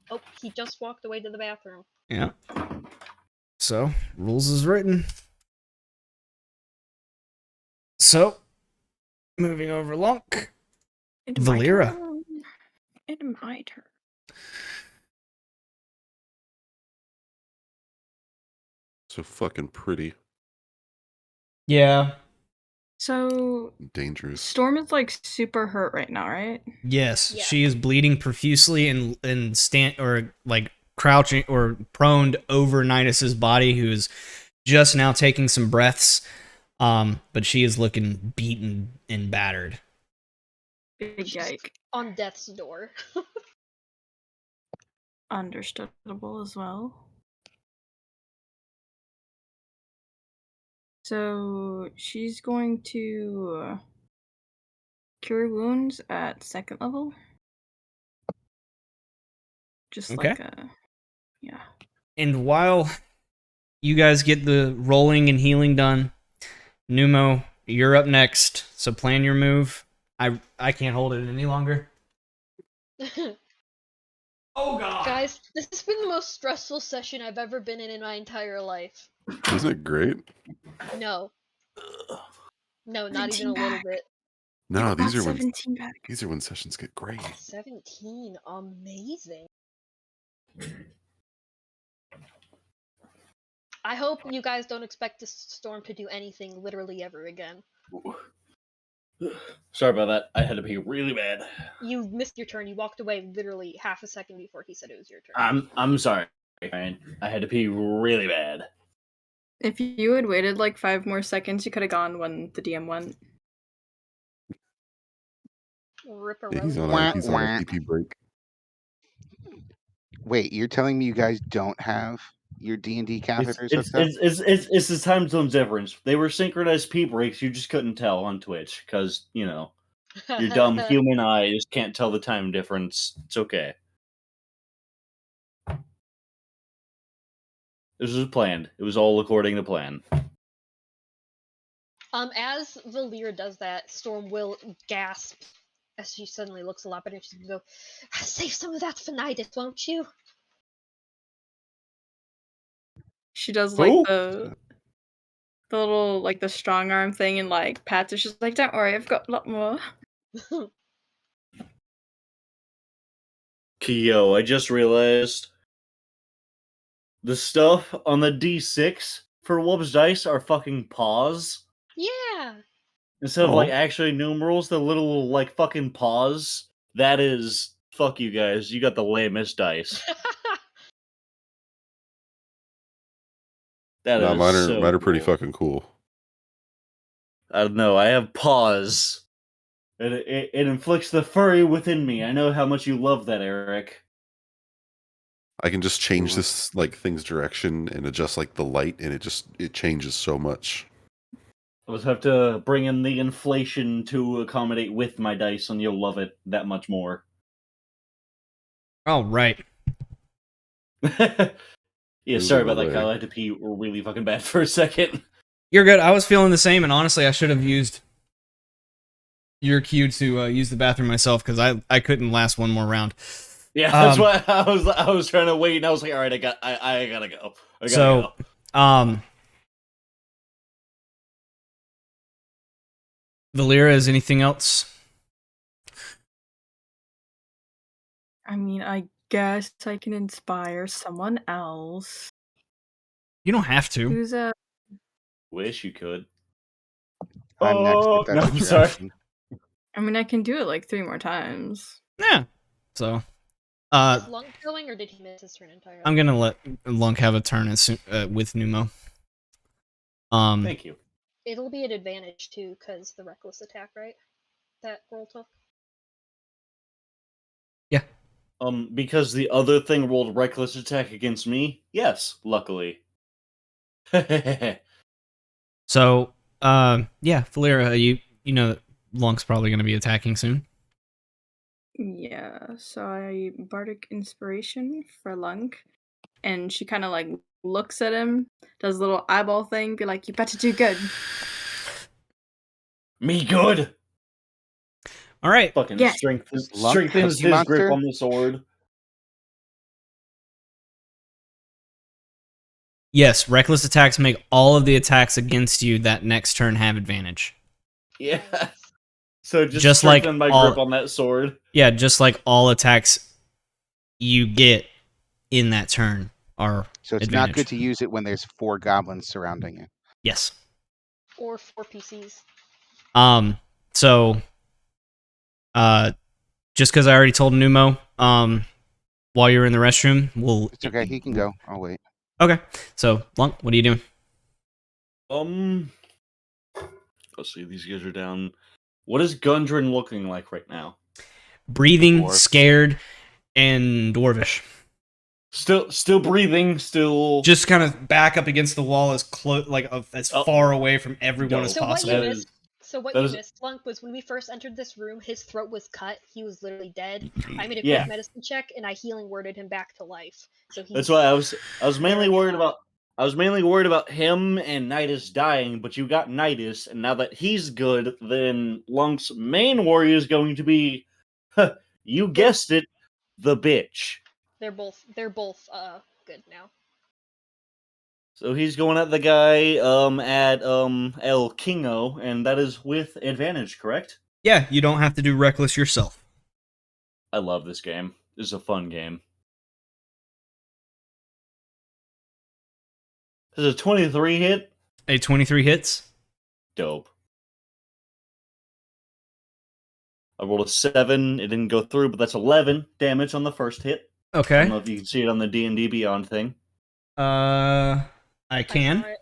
Oh, he just walked away to the bathroom. Yeah. So, rules is written. So, moving over Lunk. Valera. It's my turn. So fucking pretty. Yeah. So Dangerous. Storm is like super hurt right now, right? Yes, Yeah. she is bleeding profusely and crouching or proned over Nidus's body, who is just now taking some breaths. But she is looking beaten and battered. Big She's yike. on death's door. Understandable as well. So she's going to cure wounds at 2nd level. Just Okay. like a Yeah. And while you guys get the rolling and healing done, Numo, you're up next. So plan your move. I can't hold it any longer. Oh god. Guys, this has been the most stressful session I've ever been in my entire life. Isn't it great? No. No, not even a 17 little back. bit. No, Got these are when 17 back. sessions get great. 17. Amazing. I hope you guys don't expect this storm to do anything literally ever again. Sorry about that. I had to pee really bad. You missed your turn. You walked away literally half a second before he said it was your turn. I'm sorry, Ryan. I had to pee really bad. If you had waited like 5 more seconds, you could have gone when the DM went. Yeah, he's on Wah, a wah. PP break. Wait, you're telling me you guys don't have your D&D catheters hooked up? It's the time zone difference. They were synchronized pee breaks. You just couldn't tell on Twitch because your dumb human eye just can't tell the time difference. It's okay. This was planned. It was all according to plan. As Valir does that, Storm will gasp as she suddenly looks a lot better. She's gonna go, save some of that for Nidus, won't you? She does like Who? the little like the strong arm thing and like pats her. She's like, "Don't worry, I've got a lot more." Kyo, I just realized the stuff on the D6 for Wub's dice are fucking paws. Yeah. Instead of like actually numerals, the little like fucking paws. That is fuck you guys. You got the lamest dice. That No, is mine so are pretty cool. fucking cool. I don't know. I have paws. It inflicts the furry within me. I know how much you love that, Eric. I can just change this like thing's direction and adjust like the light, and it changes so much. I would have to bring in the inflation to accommodate with my dice, and you'll love it that much more. All right. Yeah, sorry about that, Kyle. I had to pee really fucking bad for a second. You're good. I was feeling the same, and honestly, I should have used your cue to use the bathroom myself because I couldn't last one more round. Yeah, that's why I was trying to wait, and I was like, all right, I gotta go. I gotta go. Valera, is anything else? I mean, I guess I can inspire someone else. You don't have to. Who's a? Wish you could. I'm next, if that's no, what I'm you're sorry. asking. I mean, I can do it like 3 more times. Yeah. So, Is Lunk going, or did he miss his turn entirely? I'm gonna let Lunk have a turn with Numo. Thank you. It'll be an advantage too, because the reckless attack, right? That roll took. Yeah. Because the other thing rolled reckless attack against me. Yes, luckily. So, yeah, Valera, you know that Lunk's probably gonna be attacking soon. Yeah, so I bardic inspiration for Lunk, and she kind of like looks at him, does a little eyeball thing, be like, "You better do good." Me good. All right. Fucking Yes. strengthens Lunk, his Cookie grip Monster? on the sword. Yes, reckless attacks make all of the attacks against you that next turn have advantage. Yeah. So Just strengthen like my all- grip on that sword. Yeah, just like all attacks you get in that turn are So it's advantage. not good to use it when there's 4 goblins surrounding you. Yes. Or 4 PCs. So, just because I already told Numo, while you're in the restroom, we'll. It's okay, he can go. I'll wait. Okay. So, Lunk, what are you doing? Let's see, these guys are down. What is Gundren looking like right now? Breathing, Dwarf. scared, and dwarvish. Still breathing, still Just kind of back up against the wall as far away from everyone Dope. as So what possible. you That missed? So what That you is- missed, Lunk, was when we first entered this room, his throat was cut. He was literally dead. I made a Yeah. quick medicine check and I healing worded him back to life. So he's That's why I was mainly barely worried alive. about. I was mainly worried about him and Nidus dying, but you got Nidus, and now that he's good, then Lunk's main worry is going to be, you guessed it, the bitch. They're both good now. So he's going at the guy at El Kingo, and that is with advantage, correct? Yeah, you don't have to do reckless yourself. I love this game. This is a fun game. This is a 23 hit. A 23 hits. Dope. I rolled a 7. It didn't go through, but that's 11 damage on the first hit. I don't Okay. know if you can see it on the D&D Beyond thing. I I can. saw it.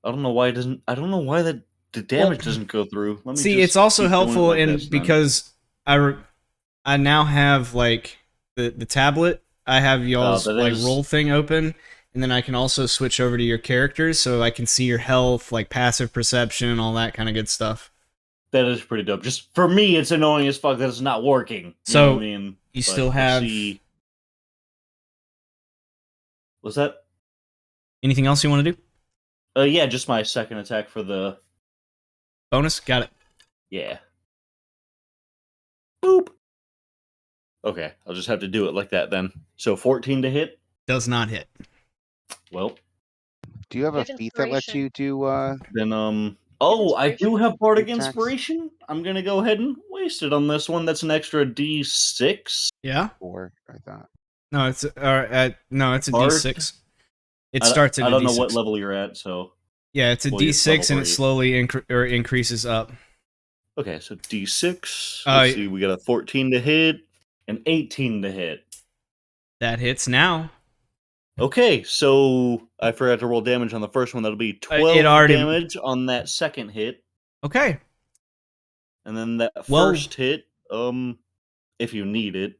I don't know why it doesn't. I don't know why the damage doesn't go through. Let me See, just it's also keep doing it helpful like in this, then. because I now have like the tablet. I have y'all's that like is- roll thing open, and then I can also switch over to your characters, so I can see your health, like passive perception, all that kind of good stuff. That is pretty dope. Just for me, it's annoying as fuck that it's not working. You So, know what I mean? You But still let's have see. What's that? anything else you want to do? Yeah, just my second attack for the Bonus? Got it. yeah. Boop. Okay, I'll just have to do it like that then. So 14 to hit. Does not hit. Well, Do you have a Give feat that lets inspiration. you do then oh, I do inspiration. have Bardic Attacks. Inspiration. I'm gonna go ahead and waste it on this one. That's an extra D6. Yeah. 4, I thought. No, it's no, it's a Bard? D6. It starts at I a don't know D6. what level you're at, so Yeah, it's a well, you're D6 level and it 3. slowly increases up. Okay, so D6. Uh, Let's see, we got a 14 to hit, and 18 to hit. That hits now. Okay, so I forgot to roll damage on the first one. That'll be 12 it already- damage on that second hit, Okay. and then that Well- first hit. If you need it,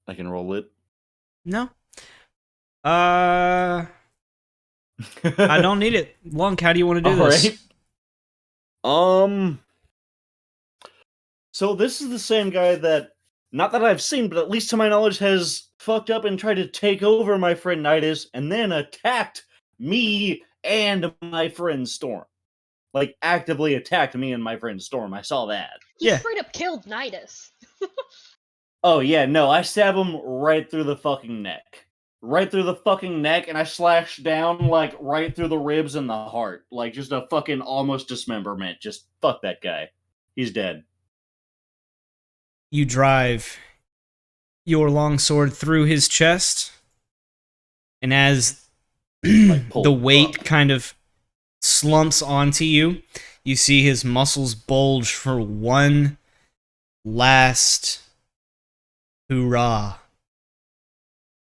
I can roll it. No. I don't need it. Lunk, how do you want to do this? Alright. So this is the same guy that, not that I've seen, but at least to my knowledge, has fucked up and tried to take over my friend Nidus, and then attacked me and my friend Storm. Like, actively attacked me and my friend Storm. I saw that. He Yeah. straight up killed Nidus. Oh, yeah, no, I stab him right through the fucking neck. Right through the fucking neck, and I slash down, like, right through the ribs and the heart. Like, just a fucking almost dismemberment. Just fuck that guy. He's dead. You drive your long sword through his chest, and as pull the weight up. kind of slumps onto you, you see his muscles bulge for one last hurrah.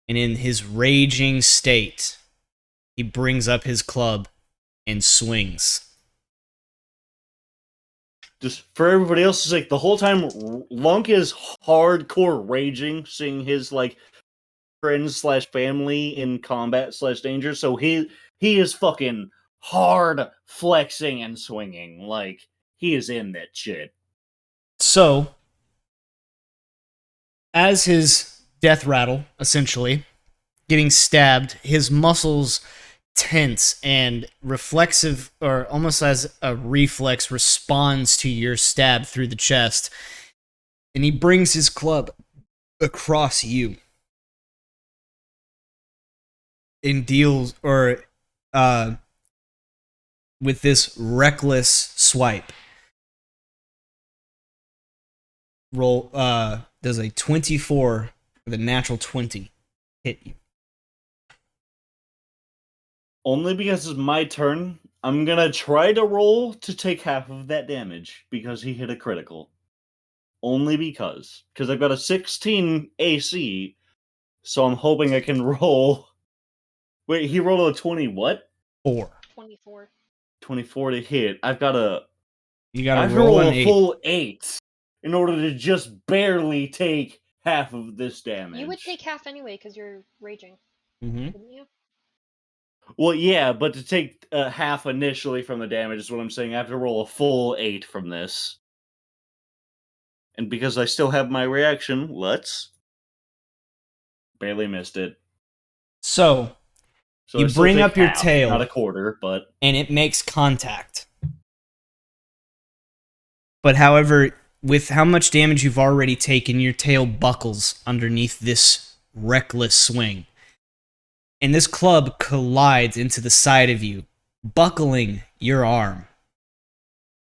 And in his raging state, he brings up his club and swings. Just for everybody else, it's like the whole time Lunk is hardcore raging, seeing his like friends slash family in combat slash danger. So he is fucking hard flexing and swinging. Like he is in that shit. So, as his death rattle, essentially, getting stabbed, his muscles tense and reflexive, or almost as a reflex, responds to your stab through the chest. And he brings his club across you and deals, or with this reckless swipe. Roll does a 24 with a natural 20 hit you? Only because it's my turn, I'm gonna try to roll to take half of that damage because he hit a critical. Only because I've got a 16 AC, so I'm hoping I can roll. Wait, he rolled a 20 what? 4. 24. 24 to hit. I've got a You gotta I have to roll roll an a 8. full 8 in order to just barely take half of this damage. You would take half anyway because you're raging, Mm-hmm. wouldn't you? Well, yeah, but to take half initially from the damage is what I'm saying. I have to roll a full 8 from this. And because I still have my reaction, let's... Barely missed it. So, So you I still bring take up your half, tail, not a quarter, but... and it makes contact. But however, with how much damage you've already taken, your tail buckles underneath this reckless swing. And this club collides into the side of you, buckling your arm,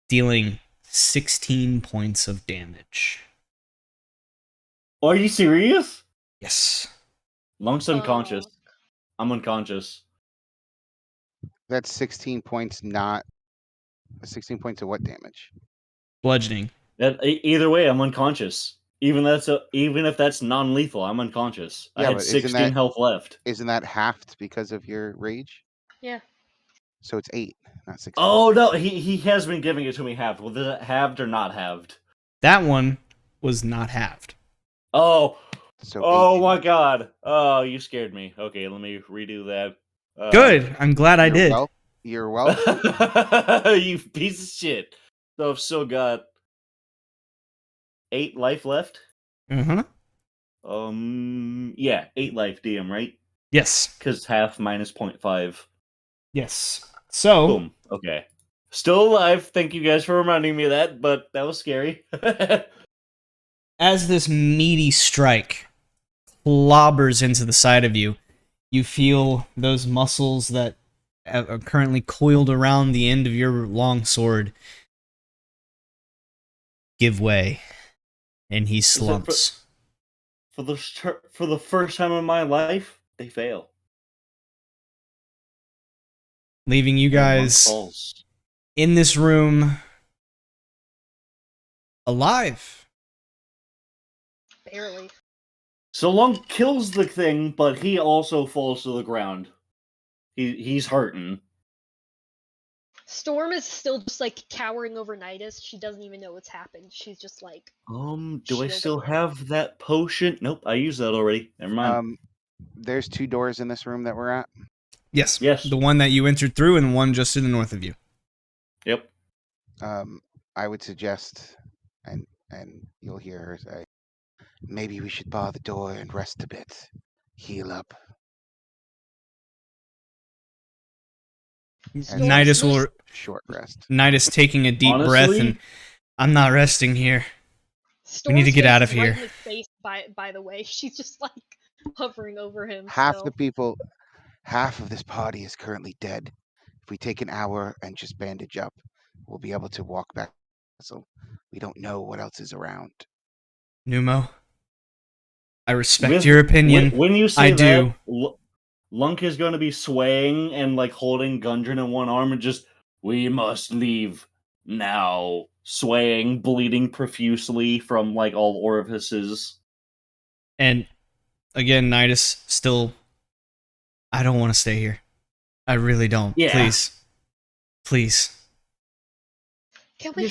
dealing 16 points of damage. Are you serious? Yes. Lunk's unconscious. I'm unconscious. That's 16 points, not 16 points of what damage? Bludgeoning. Either way, I'm unconscious. Even if that's non-lethal, I'm unconscious. I Yeah, had but 16 health left. Isn't that halved because of your rage? Yeah. So it's 8, not 16. Oh no, he has been giving it to me halved. Was it halved or not halved? That one was not halved. Oh. So Oh 8 my damage. god. Oh, you scared me. Okay, let me redo that. Good. I'm glad I did. You're welcome. You piece of shit. So I've still got 8 life left. Uh-huh. Yeah, 8 life DM, right? Yes. Because half minus 0.5. Yes. So, Boom. Okay. Still alive. Thank you guys for reminding me of that, but that was scary. as this meaty strike clobbers into the side of you, you feel those muscles that are currently coiled around the end of your long sword give way, and he slumps. For the first time in my life, they fail. Leaving you guys in this room alive. Barely. So Long kills the thing, but he also falls to the ground. He's hurting. Storm is still just like cowering over Nidus. She doesn't even know what's happened. She's just like. Do I still have that potion? Nope, I used that already. Never mind. There's 2 doors in this room that we're at. Yes. Yes. The one that you entered through and one just to the north of you. Yep. I would suggest, and you'll hear her say, maybe we should bar the door and rest a bit. Heal up. Nidus will short rest. Nidus taking a deep breath and I'm not resting here. We need to get out of here. Right in his face, by the way, she's just like hovering over him. Half of this party is currently dead. If we take an hour and just bandage up, we'll be able to walk back. So we don't know what else is around. Numo, I respect your opinion. When you say I do. Lunk is going to be swaying and like holding Gundren in one arm and just, we must leave now, swaying, bleeding profusely from like all orifices. And again, Nidus still, I don't want to stay here. I really don't. Yeah. Please. Can we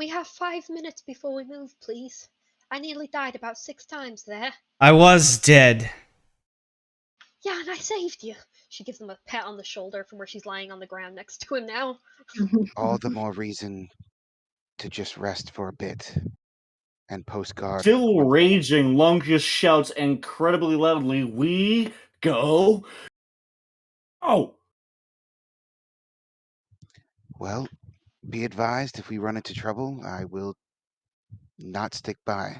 have 5 minutes before we move, please? I nearly died about 6 times there. I was dead. Yeah, and I saved you. She gives him a pat on the shoulder from where she's lying on the ground next to him now. All the more reason to just rest for a bit and postcard. Still raging, Lunk just shouts incredibly loudly, we go. Oh! Well, be advised, if we run into trouble, I will not stick by.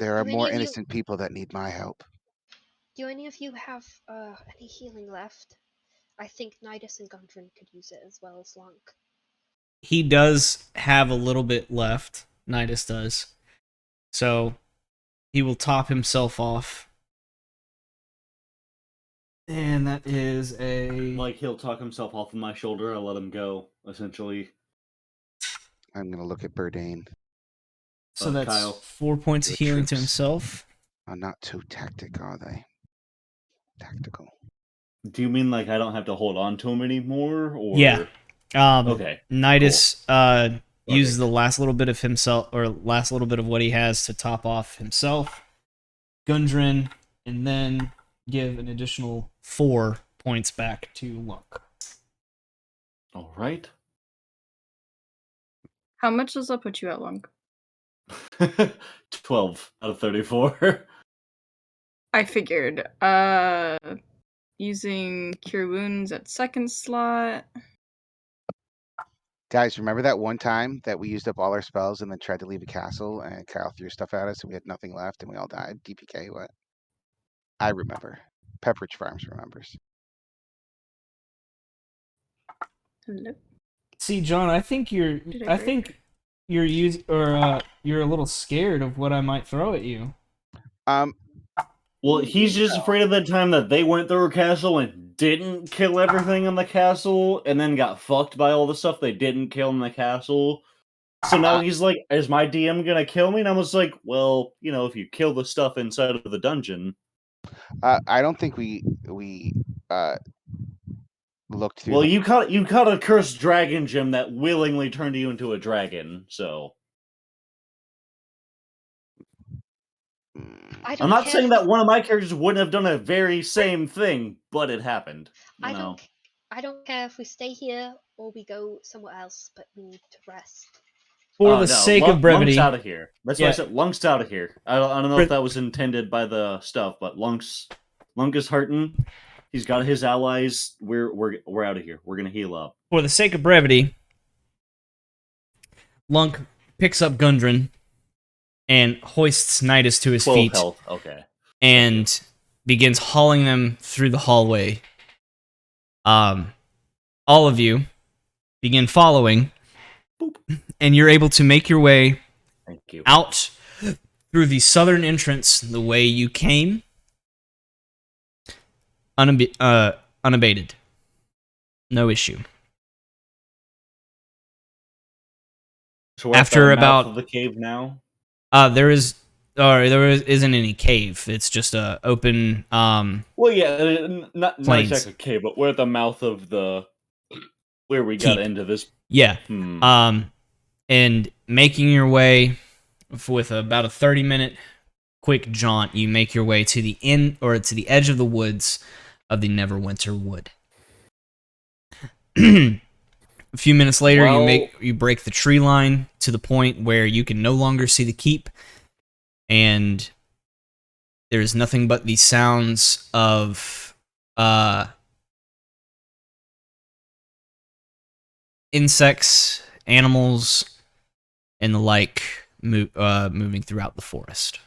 There are more innocent people that need my help. Do any of you have any healing left? I think Nidus and Gundren could use it as well as Lunk. He does have a little bit left. Nidus does. So he will top himself off. And that is a... Like, he'll talk himself off of my shoulder, I'll let him go, essentially. I'm going to look at Burdane. So that's Kyle. 4 points of healing to himself. Are not too tactical, are they? Tactical. Do you mean like I don't have to hold on to him anymore? Or... Yeah. Okay. Nidus uses the last little bit of himself, or last little bit of what he has to top off himself. Gundren, and then give an additional 4 points back to Lunk. All right. How much does that put you at, Lunk? 12 out of 34. I figured. Using Cure Wounds at second slot. Guys, remember that one time that we used up all our spells and then tried to leave a castle and Kyle threw stuff at us and we had nothing left and we all died? DPK, what? I remember. Pepperidge Farms remembers. Hello. See, John, I think you're Did I I break? think you're you're a little scared of what I might throw at you. Well, he's just afraid of the time that they went through a castle and didn't kill everything in the castle, and then got fucked by all the stuff they didn't kill in the castle. So now he's like, is my DM gonna kill me? And I was like, well, if you kill the stuff inside of the dungeon. I don't think we looked through. Well, you caught a cursed dragon gem that willingly turned you into a dragon, so. I'm not saying that one of my characters wouldn't have done a very same thing, but it happened. I don't care if we stay here or we go somewhere else, but we need to rest. For the sake of brevity, Lunk's out of here. That's why I said Lunk's out of here. I don't know if that was intended by the stuff, but Lunk is hurting. He's got his allies. We're out of here. We're gonna heal up. For the sake of brevity, Lunk picks up Gundren and hoists Nidus to his 12 feet. Health. Okay. And begins hauling them through the hallway. All of you begin following, and you're able to make your way out through the southern entrance the way you came, unabated. No issue. So we're after at the about mouth of the cave now. There isn't any cave. It's just a open. Well, yeah, not plains. exactly a cave, but we're at the mouth of the where we got into this. Yeah. And making your way with about a 30-minute quick jaunt, you make your way to the to the edge of the woods of the Neverwinter Wood. A few minutes later, you break the tree line to the point where you can no longer see the keep, and there's nothing but the sounds of insects, animals, and the like moving throughout the forest.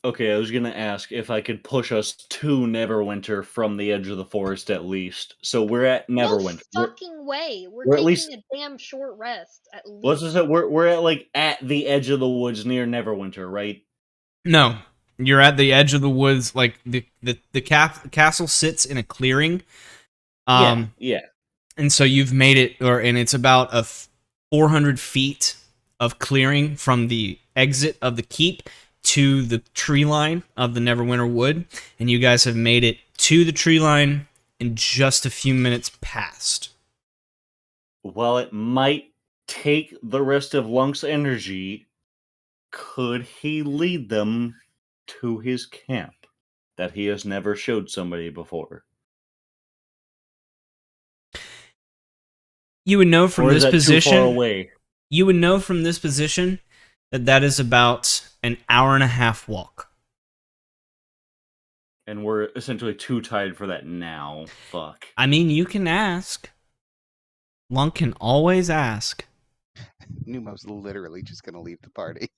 Okay, I was gonna ask if I could push us to Neverwinter from the edge of the forest at least. So we're at Neverwinter. No fucking way. We're at taking least- a damn short rest at least. What's this? We're at the edge of the woods near Neverwinter, right? No, you're at the edge of the woods. Like the castle sits in a clearing. Yeah. And so you've made it, and it's about 400 feet of clearing from the exit of the keep to the tree line of the Neverwinter Wood, and you guys have made it to the tree line in just a few minutes past. While it might take the rest of Lunk's energy, could he lead them to his camp that he has never showed somebody before? You would know from this position. Too far away? You would know from this position that is about an hour and a half walk. And we're essentially too tired for that now. Fuck. I mean, you can ask. Lunk can always ask. Numo's literally just gonna leave the party.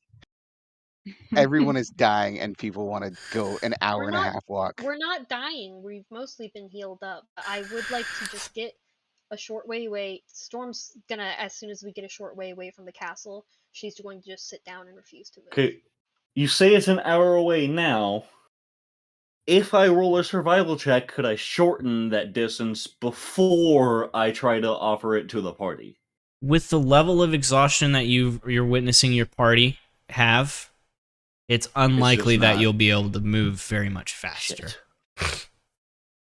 Everyone is dying, and people want to go an hour and a half walk. We're not dying. We've mostly been healed up. I would like to just get a short way away. Storm's gonna, as soon as we get a short way away from the castle, she's going to just sit down and refuse to move. Okay, you say it's an hour away now. If I roll a survival check, could I shorten that distance before I try to offer it to the party? With the level of exhaustion that you're witnessing your party have, it's unlikely that you'll be able to move very much faster. Shit.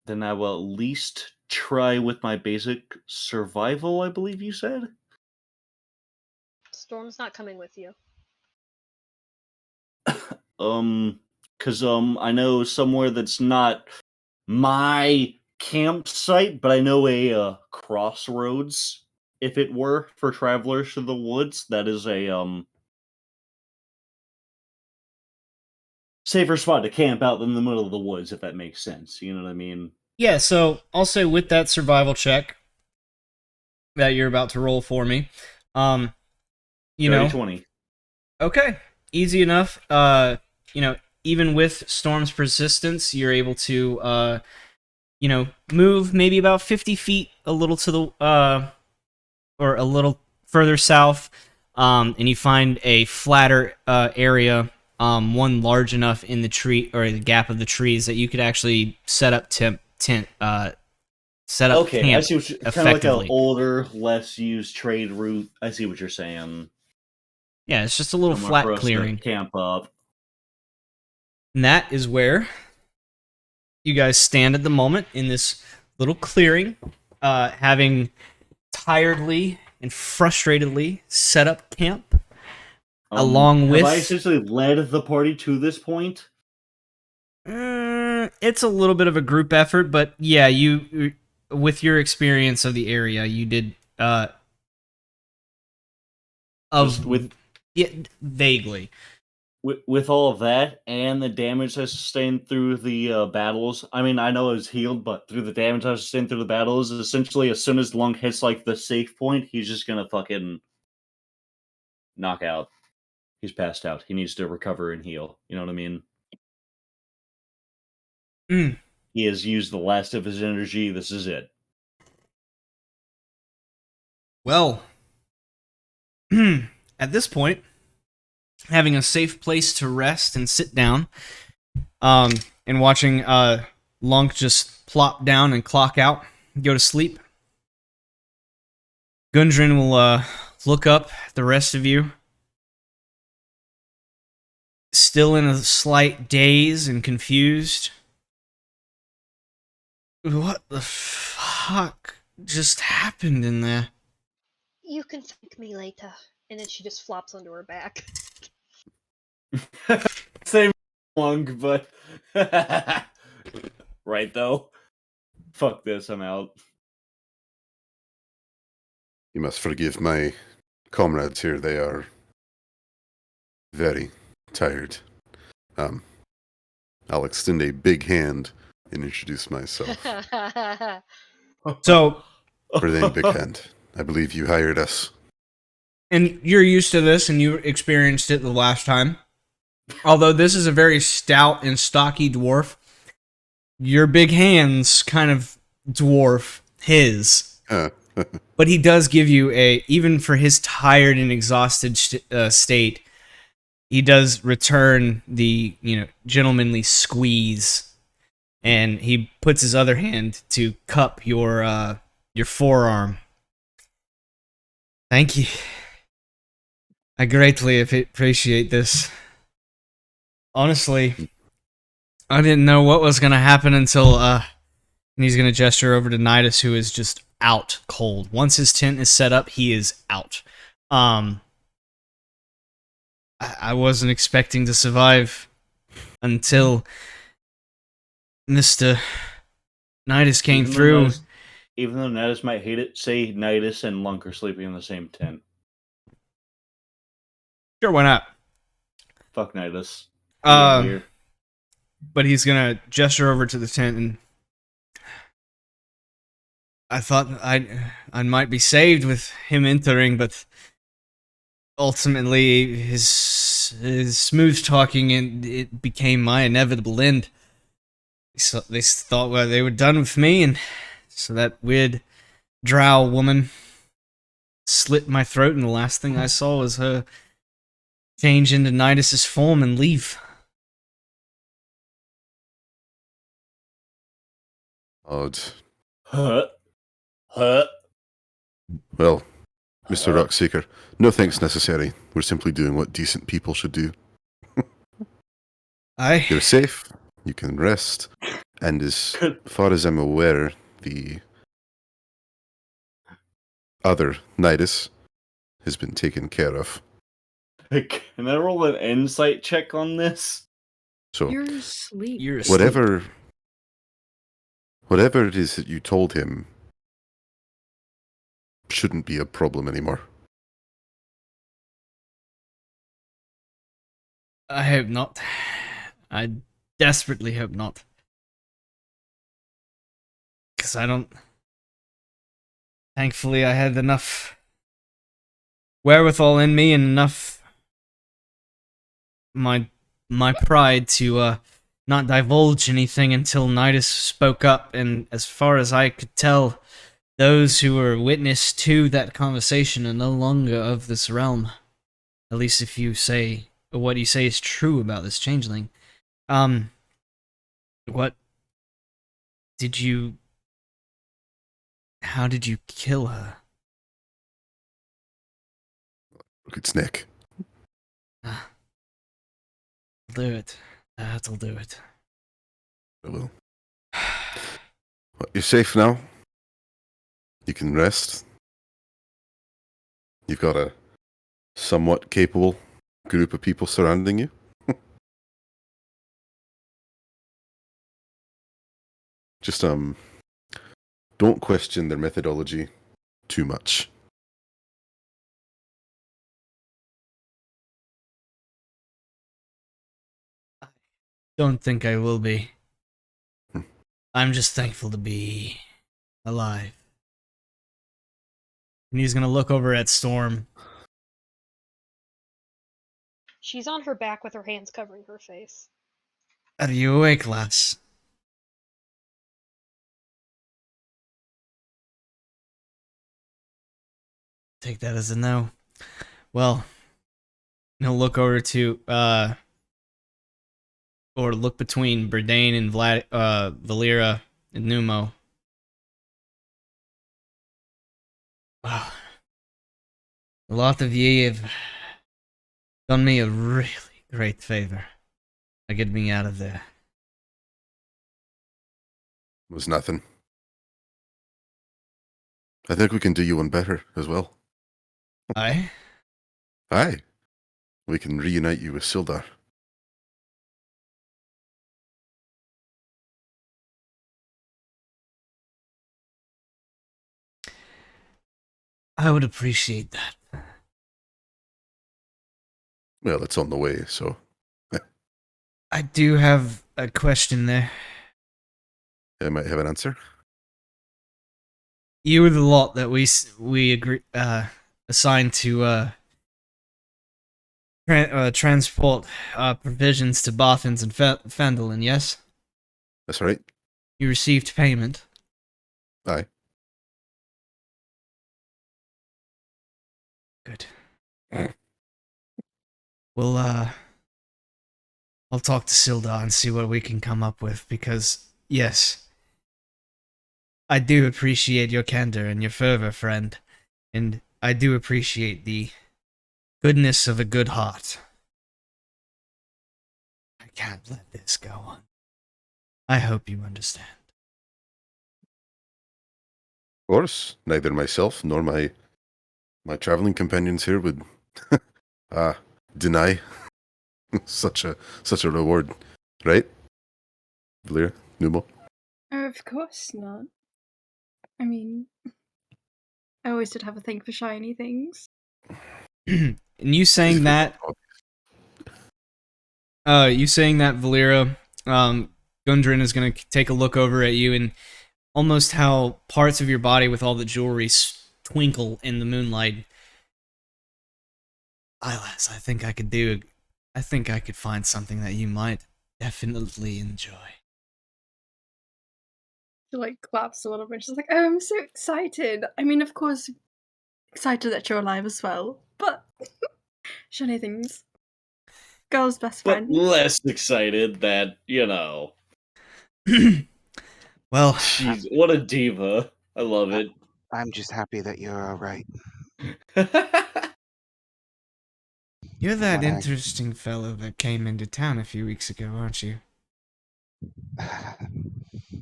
Then I will at least try with my basic survival, I believe you said? Storm's not coming with you. because I know somewhere that's not my campsite, but I know a crossroads, if it were, for travelers to the woods. That is a safer spot to camp out than the middle of the woods, if that makes sense. You know what I mean? Yeah, so I'll say with that survival check that you're about to roll for me, you know, 20. okay, easy enough. You know, even with Storm's persistence, you're able to, you know, move maybe about 50 feet a little to the, or a little further south, and you find a flatter area, one large enough in the tree or the gap of the trees that you could actually set up set up Okay, I camp see what you kind of like an effectively. older, less used trade route. I see what you're saying. Yeah, it's just a little Somewhere for flat us to clearing. camp up. And that is where you guys stand at the moment in this little clearing, having tiredly and frustratedly set up camp, along Have I with... essentially led the party to this point? It's a little bit of a group effort, but yeah, you, with your experience of the area, you did, Just with yeah, vaguely. with all of that and the damage I sustained through the battles. I mean, I know I was healed, but through the damage I sustained through the battles, essentially, as soon as Lunk hits like the safe point, he's just gonna fucking knock out. He's passed out. He needs to recover and heal. You know what I mean? Mm. He has used the last of his energy. This is it. Well, at this point, having a safe place to rest and sit down, and watching Lunk just plop down and clock out, go to sleep, Gundren will look up at the rest of you, still in a slight daze and confused. What the fuck just happened in there? You can thank me later. And then she just flops onto her back. Same Lunk, but right though. Fuck this. I'm out. You must forgive my comrades here. They are very tired. I'll extend a big hand and introduce myself. So, Brilliant Big Hand. I believe you hired us. and you're used to this and you experienced it the last time. Although this is a very stout and stocky dwarf, your big hands kind of dwarf his. But he does give you even for his tired and exhausted state, he does return the, gentlemanly squeeze, and he puts his other hand to cup your forearm. Thank you. I greatly appreciate this. Honestly, I didn't know what was going to happen until, and he's going to gesture over to Nidus, who is just out cold. Once his tent is set up, he is out. I wasn't expecting to survive until Mr. Nidus came through. Even though Nidus might hate it, say Nidus and Lunk are sleeping in the same tent. Sure, why not? Fuck Nidus. But he's gonna gesture over to the tent, and I thought I might be saved with him entering, but ultimately his smooth talking, and it became my inevitable end. So they thought they were done with me, and so that weird drow woman slit my throat, and the last thing I saw was her change into Nidus's form and leave. Odd. Huh? Well, Mr. Rockseeker, no thanks necessary. We're simply doing what decent people should do. You're safe, you can rest, and as far as I'm aware, the other Nidus has been taken care of. Can I roll an insight check on this? So You're asleep. You're asleep. whatever it is that you told him shouldn't be a problem anymore. I hope not. I desperately hope not. Because I don't. Thankfully, I had enough wherewithal in me and enough my pride to not divulge anything until Nidus spoke up. And as far as I could tell, those who were witness to that conversation are no longer of this realm. At least if you say what you say is true about this changeling. What did you... How did you kill her? Look, it's Nick. I'll do it. That'll do it. I will. Well, you're safe now. You can rest. You've got a somewhat capable group of people surrounding you. Just don't question their methodology too much. Don't think I will be. Hmm. I'm just thankful to be alive. And he's gonna look over at Storm. She's on her back with her hands covering her face. Are you awake, lass? Take that as a no. Well, he'll look over to, or look between Berdane and Valera and Numo. Wow. A lot of ye have done me a really great favor by getting me out of there. It was nothing. I think we can do you one better as well. Aye? Aye. We can reunite you with Sildar. I would appreciate that. Well, it's on the way, so I do have a question there. I might have an answer. You were the lot that we agree assigned to transport provisions to Bothans and Phandelver, yes? That's right. You received payment. Aye. Good. Well, I'll talk to Sildar and see what we can come up with, because, yes, I do appreciate your candor and your fervor, friend, and I do appreciate the goodness of a good heart. I can't let this go on. I hope you understand. Of course, neither myself nor my traveling companions here would deny such a reward, right? Valera, Numo. Of course not. I mean, I always did have a thing for shiny things. And you saying that, Valera, Gundren is gonna take a look over at you, and almost how parts of your body with all the jewelry twinkle in the moonlight. Eyelass, I think I could find something that you might definitely enjoy. She like claps a little bit. She's like, "Oh, I'm so excited. I mean, of course, excited that you're alive as well. But shiny things, girl's best But friend." less excited that, Well, jeez, what a diva. I love it. I'm just happy that you're all right. you're that What I- interesting fellow that came into town a few weeks ago, aren't you?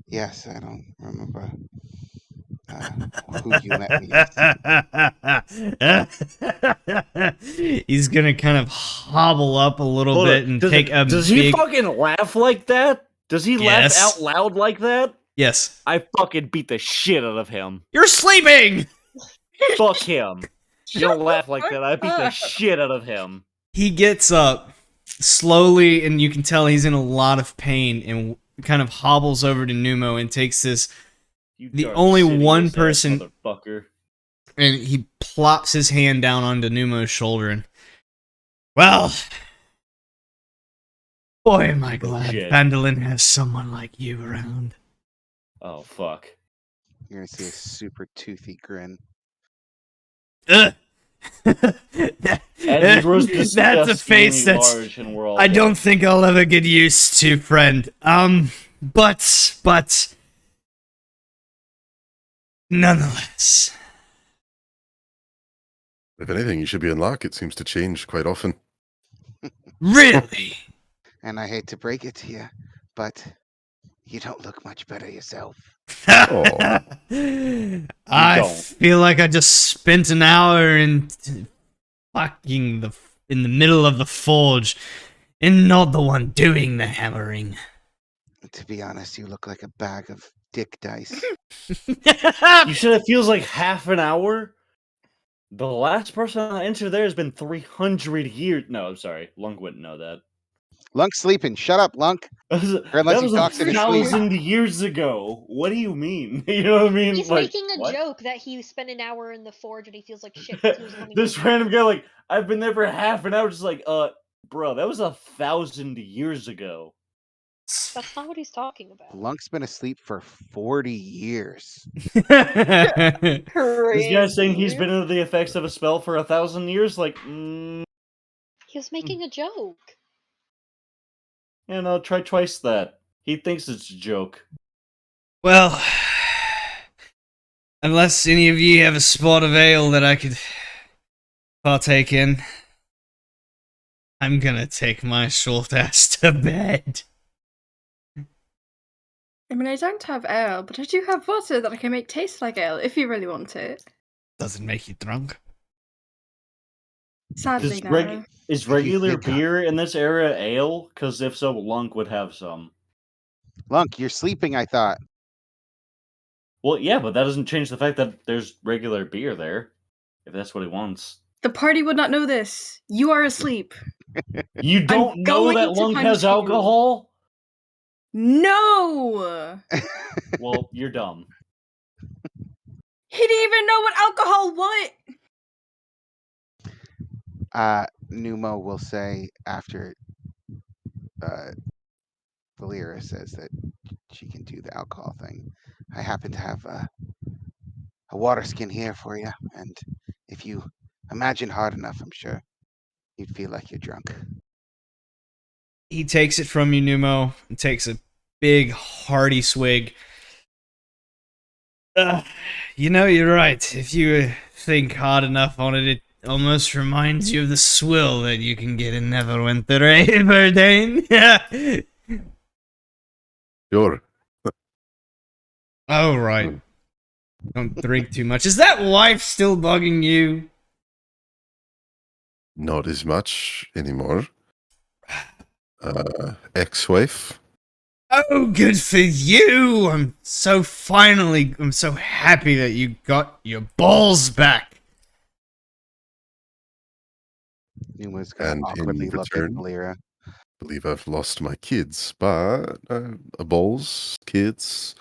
Yes, I don't remember. who you met me as. He's gonna kind of hobble up a little Hold bit on, and take a does big... he fucking laugh like that? Does he laugh Yes. out loud like that? Yes. I fucking beat the shit out of him. You're sleeping! Fuck him. You don't laugh like that. I beat the shit out of him. He gets up slowly, and you can tell he's in a lot of pain, and kind of hobbles over to Numo and takes this... You The dark only Sidious one ass person... motherfucker. And he plops his hand down onto Numo's shoulder and... Well... Boy, am I glad Shit. Phandelver has someone like you around. Oh, fuck. You're gonna see a super toothy grin. Ugh. As he grows That's a face disgustingly that's... large and we're all I dead. don't think I'll ever get used to, friend. But... Nonetheless... If anything, you should be in luck. It seems to change quite often. Really? And I hate to break it to you, but you don't look much better yourself. Oh. I don't. feel like I just spent an hour in fucking in the middle of the forge and not the one doing the hammering. To be honest, you look like a bag of dick dice. You said it feels like half an hour? The last person I entered there has been 300 years. No, I'm sorry. Lunk wouldn't know that. Lunk's sleeping. Shut up, Lunk. That unless he was talks in his sleep. 1,000 years ago. What do you mean? You know what I mean? He's Like, making a what? joke that he spent an hour in the forge and he feels like shit. 'cause he was only This there an random hour. guy, like, I've been there for half an hour, just like, bro, that was 1,000 years ago. That's not what he's talking about. Lunk's been asleep for 40 years. This guy's saying he's been under the effects of a spell for 1,000 years? Like, He was making a joke. you know, try twice that. He thinks it's a joke. Well, unless any of you have a spot of ale that I could partake in, I'm gonna take my short ass to bed. I mean, I don't have ale, but I do have water that I can make taste like ale if you really want it. Doesn't make you drunk. Sadly, Does no. Is you regular think- beer in this area ale? Because if so, Lunk would have some. Lunk, you're sleeping, I thought. Well, yeah, but that doesn't change the fact that there's regular beer there. If that's what he wants. The party would not know this. You are asleep. You don't know going that to Lunk punch has you. alcohol? No! Well, you're dumb. He didn't even know what alcohol what? Numo will say after Valera says that she can do the alcohol thing. I happen to have a water skin here for you, and if you imagine hard enough, I'm sure you'd feel like you're drunk. He takes it from you, Numo, and takes a big, hearty swig. You know, you're right. If you think hard enough on it, it almost reminds you of the swill that you can get in Neverwinter, eh, Verdane? Sure. Oh, right. Don't drink too much. Is that wife still bugging you? Not as much anymore. Ex-wife. Oh, good for you! I'm so happy that you got your balls back. Numo's gonna And in awkwardly look at return- Valera. Believe I've lost my kids, but balls, kids,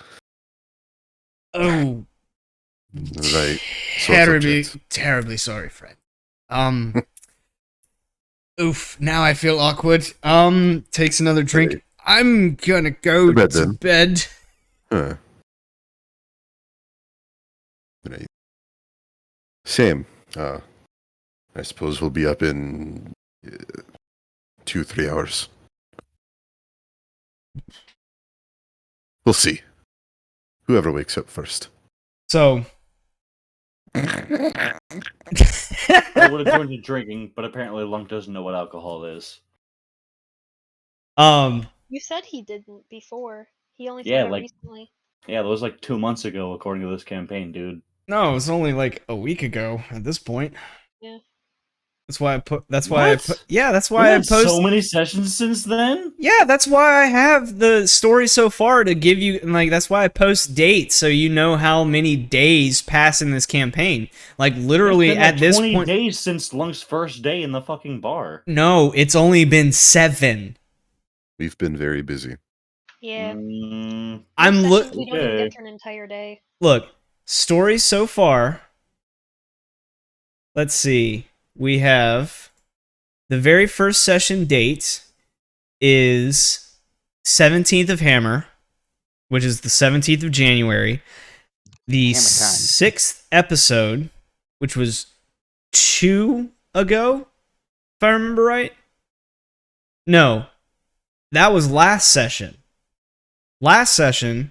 Oh, right. Sore subject. terribly sorry, Fred. Oof, now I feel awkward. Takes another drink. I'm gonna go To bed, to then. bed. Huh. Right. Same. I suppose we'll be up in 2-3 hours. We'll see. Whoever wakes up first. So, I would have joined you drinking, but apparently Lunk doesn't know what alcohol is. You said he didn't before. He only Yeah, found out like- recently. Yeah, that was like 2 months ago, according to this campaign, dude. No, it was only like a week ago at this point. Yeah. That's why I put. That's What? why I put. Yeah, that's We why I had post. so many sessions since then. Yeah, that's why I have the story so far to give you. And like, that's why I post dates so you know how many days pass in this campaign. Like, It's literally been at like this 20 point. days since Lunk's first day in the fucking bar. No, it's only been 7. We've been very busy. Yeah. Mm, I'm Most look. sessions we don't even okay. get for an entire day. Look, stories so far. Let's see. We have the very first session date is 17th of Hammer, which is the 17th of January. The Hammer time. 6th episode, which was 2 ago, if I remember right. No, that was last session. Last session,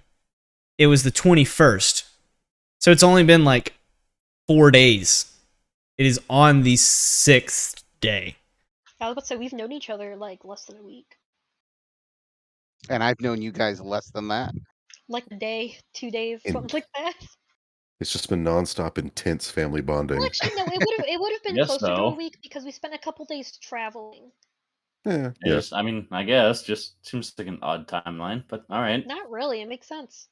it was the 21st. So it's only been like 4 days. It is on the 6th day. I was about to say we've known each other like less than a week. And I've known you guys less than that. Like a day, 2 days, And- something like that. It's just been nonstop intense family bonding. Well, actually, no. It would have been Guess closer to a so. week because we spent a couple days traveling. Yeah. Yes, I mean, I guess just seems like an odd timeline, but all right. Not really. It makes sense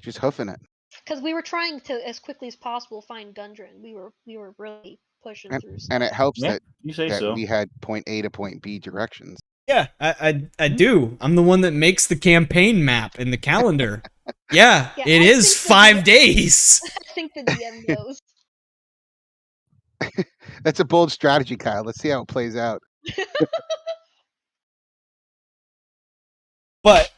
Just hoofing it. because we were trying to, as quickly as possible, find Gundren. We were really pushing And, through stuff. and it helps Yeah, that, you say that so. we had point A to point B directions. Yeah, I do. I'm the one that makes the campaign map in the calendar. Yeah, Yeah, it I is think 5 days. I think the DM knows. That's a bold strategy, Kyle. Let's see how it plays out. But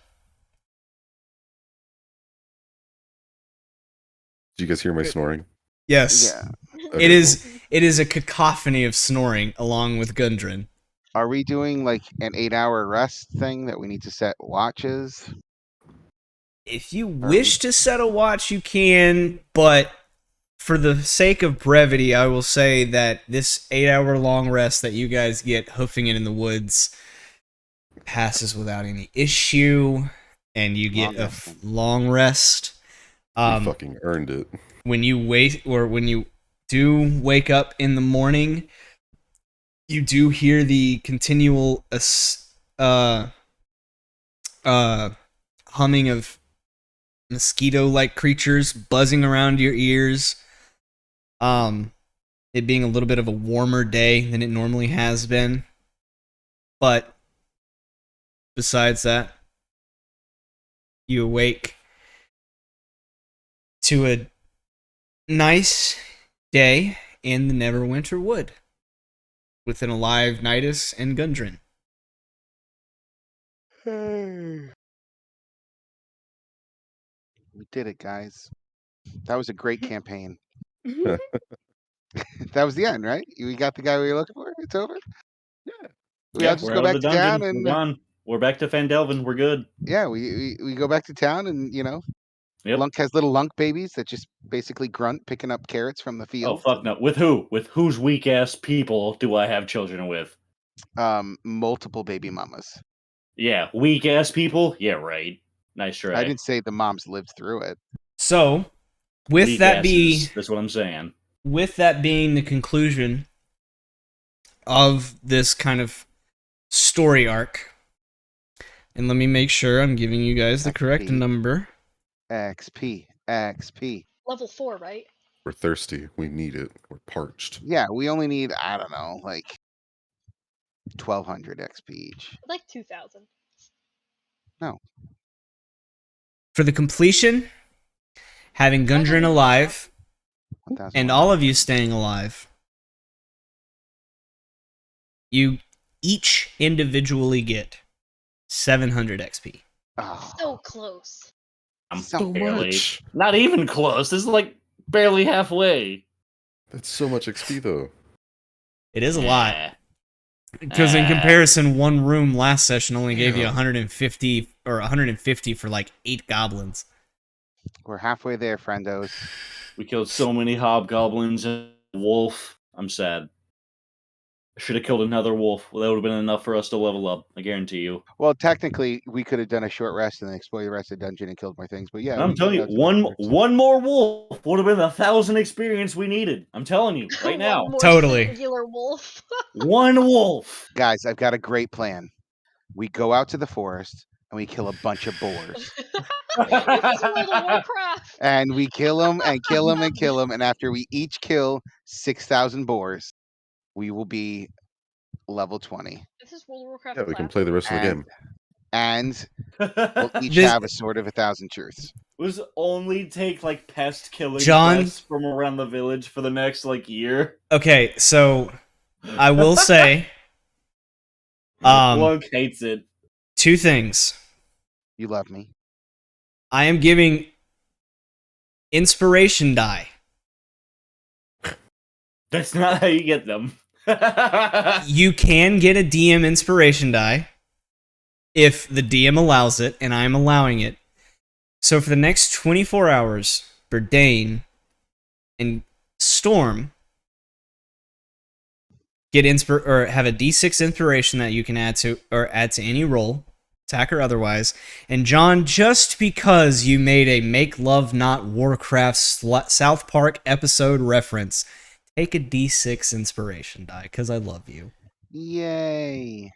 Did you guys hear my snoring? yes, Yeah. Okay, it is a cacophony of snoring along with Gundren. Are we doing like an 8-hour rest thing that we need to set watches? If you wish to set a watch, you can, but for the sake of brevity, I will say that this 8-hour long rest that you guys get hoofing it in the woods passes without any issue, and you get a long rest. We fucking earned it. When you wait, or when you do wake up in the morning, you do hear the continual humming of mosquito-like creatures buzzing around your ears. It being a little bit of a warmer day than it normally has been. But besides that, you awake to a nice day in the Neverwinter Wood with an alive Nidus and Gundren. We did it, guys. That was a great campaign. That was the end, right? We got the guy we were looking for. It's over. Yeah. We all Yeah, just we're go out of back the to dungeon. town and We're gone. We're back to Phandelver. We're good. yeah, we go back to town and Yep. Lunk has little Lunk babies that just basically grunt picking up carrots from the Oh field. fuck no! With who? With whose weak ass people do I have children with? Multiple baby mamas. Yeah, weak ass people. Yeah, right. Nice try. I didn't say the moms lived through it. So, with Weak that asses. That's what I'm saying. with that being the conclusion of this kind of story arc, and let me make sure I'm giving you guys the correct XP. number. XP. Level 4, right? We're thirsty. We need it. We're parched. Yeah, we only need, I don't know, like 1,200 XP each. Like 2,000. For the completion, having Gundren alive, 1,000. and all of you staying alive, you each individually get 700 XP. Oh, So close. I'm So barely. much. Not even close. This is like barely halfway. That's so much XP though. It is a lot. Nah. Because in Ah. comparison, one room last session only gave you Yeah. 150 or 150 for like 8 goblins. we're halfway there, friendos. We killed so many hobgoblins and a wolf. I'm sad. Should have killed another wolf. That would have been enough for us to level up. I guarantee you. Well, technically, we could have done a short rest and then explored the rest of the dungeon and killed more things. But yeah, I'm we telling got you, out to the forest. one more wolf would have been 1,000 experience we needed. I'm telling you right now. One more Totally. singular wolf. One wolf. Guys, I've got a great plan. We go out to the forest and we kill a bunch of boars. This is World of Warcraft. And we kill them and kill them and kill them. And after we each kill 6,000 boars, we will be level 20. This is World of Warcraft. Yeah, we can classic. play the rest of the game. And we'll each This- have a sword of 1,000 truths. Was only take like pest killing John- quests from around the village for the next like year. Okay, so I will say Lunk hates it. 2 things. You love me. I am giving inspiration die. That's not how you get them. You can get a DM inspiration die if the DM allows it, and I'm allowing it. So for the next 24 hours, Berdane and Storm get or have a D6 inspiration that you can add to any roll, attack or otherwise. And John, just because you made a Make Love Not Warcraft South Park episode reference, take a D6 inspiration die because I love you. Yay.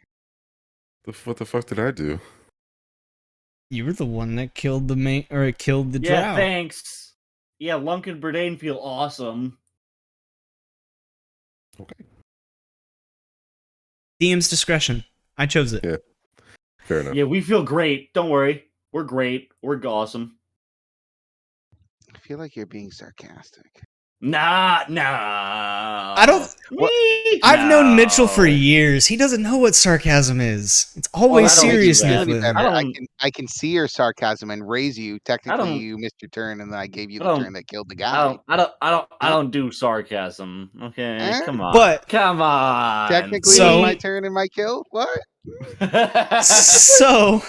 What the fuck did I do? You were the one that killed the killed the Yeah, drow. thanks. Yeah, Lunk and Berdane feel awesome. Okay. DM's discretion. I chose it. Yeah. Fair enough. Yeah, we feel great. Don't worry. We're great. We're awesome. I feel like you're being sarcastic. Nah. I don't. Me? I've known Mitchell for No. years. He doesn't know what sarcasm is. It's I always don't do seriousness that. with him. I can see your sarcasm and raise you. Technically, don't- you missed your turn, and then I gave you I the don't- turn that killed the guy. I don't do sarcasm. Okay, Eh? come on. But- come on. Technically, So- it was my turn and my kill. What? So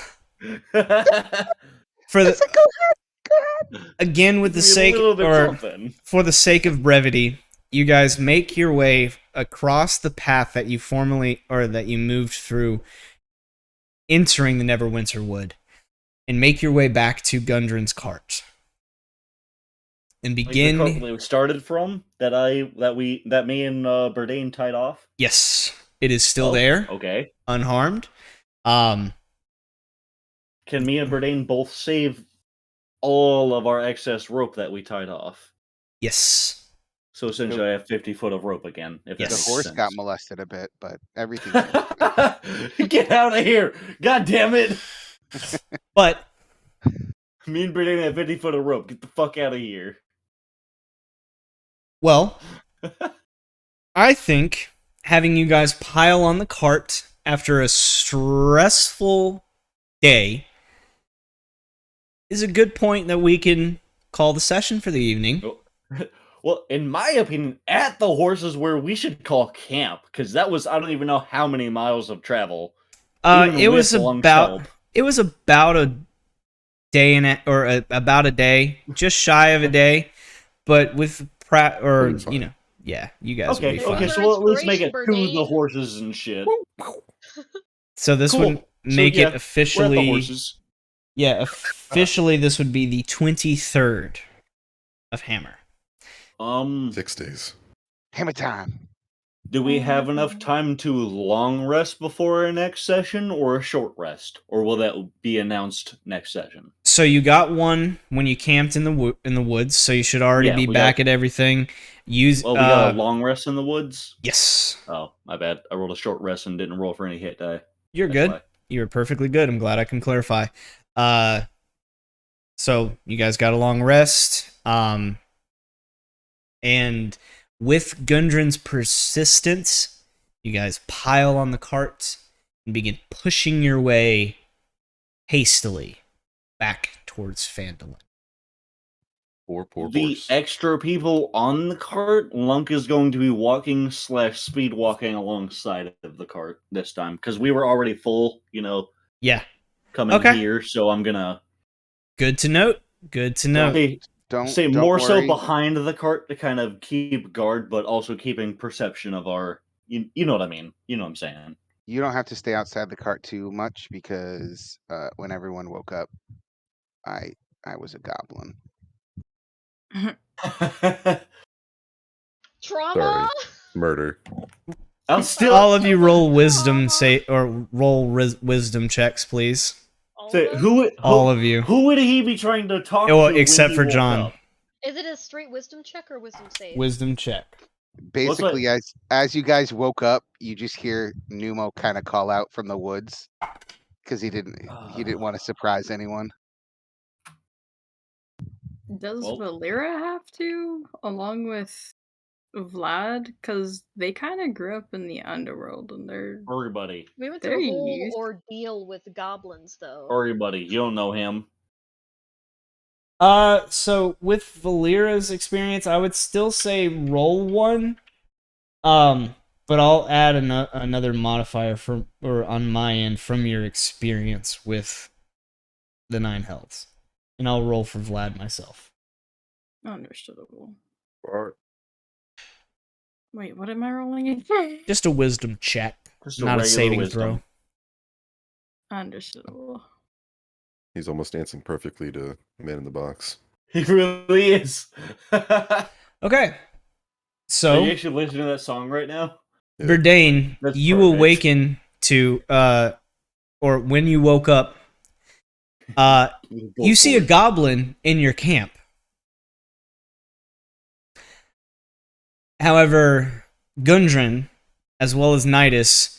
for the again with the sake for the sake of brevity, you guys make your way across the path that you moved through, entering the Neverwinter Wood, and make your way back to Gundren's cart. And begin. Like the cart we started from that me and Berdane tied off. Yes, it is still there, Okay. unharmed. Can me and Berdane both save all of our excess rope that we tied off? Yes. So essentially, I have 50 foot of rope again. If Yes. The that makes horse sense. got molested a bit, but everything. Get out of here! God damn it! But Me and Berdane have 50 foot of rope. Get the fuck out of here. well, I think having you guys pile on the cart after a stressful day is a good point that we can call the session for the evening. Well, in my opinion, at the horse is where we should call camp, because that was, I don't even know how many miles of travel. Even It with was Lung's about help. a day about a day, just shy of a day, but with We'll be fine. you guys will Okay, be fine. okay, so we'll at least make it to Inspiration, the Berdane. horses and shit. So this Cool. would make So, yeah, it We're at officially. the horses. Yeah, officially this would be the 23rd of Hammer. 6 days. Hammer time. Do we have enough time to long rest before our next session, or a short rest, or will that be announced next session? So you got one when you camped in the woods, so you should already Yeah, be we back got- at everything. Use Well, we got a long rest in the woods. yes. Oh, my bad. I rolled a short rest and didn't roll for any hit die. You're That's good. why. You're perfectly good. I'm glad I can clarify. So you guys got a long rest. And with Gundren's persistence, you guys pile on the cart and begin pushing your way hastily back towards Phandelver. Poor The horse. extra people on the cart, Lunk is going to be walking / speed walking alongside of the cart this time, because we were already full, Yeah. coming Okay. here, so I'm gonna Good to note. Good to know. say Don't more so worry. behind the cart to kind of keep guard, but also keeping perception of our You know what I mean. You know what I'm saying. You don't have to stay outside the cart too much because when everyone woke up, I was a goblin. Trauma. Murder. I'll still All of you So roll much wisdom trauma. wisdom checks, please. All say of us? All of you. Who would he be trying to talk Well, to except when he for woke John. up? Is it a straight wisdom check or wisdom save? Wisdom check. Basically, as you guys woke up, you just hear Numo kind of call out from the woods because he didn't want to surprise anyone. Does Well- Valera have to, along with Vlad? Because they kind of grew up in the underworld, and they're Everybody. We went through a They're whole used. ordeal with goblins, though. Everybody. You don't know him. So with Valera's experience, I would still say roll 1. But I'll add another modifier on my end from your experience with the 9 healths. And I'll roll for Vlad myself. understandable. Alright. Wait, what am I rolling again? Just a wisdom check, Just not a regular saving wisdom. throw. Understandable. He's almost dancing perfectly to Man in the Box. He really is. Okay. Are So, you actually listening to that song right now? Yeah. Verdane, That's you perfect. awaken to, or when you woke up, you see a goblin in your camp. However, Gundren, as well as Nidus,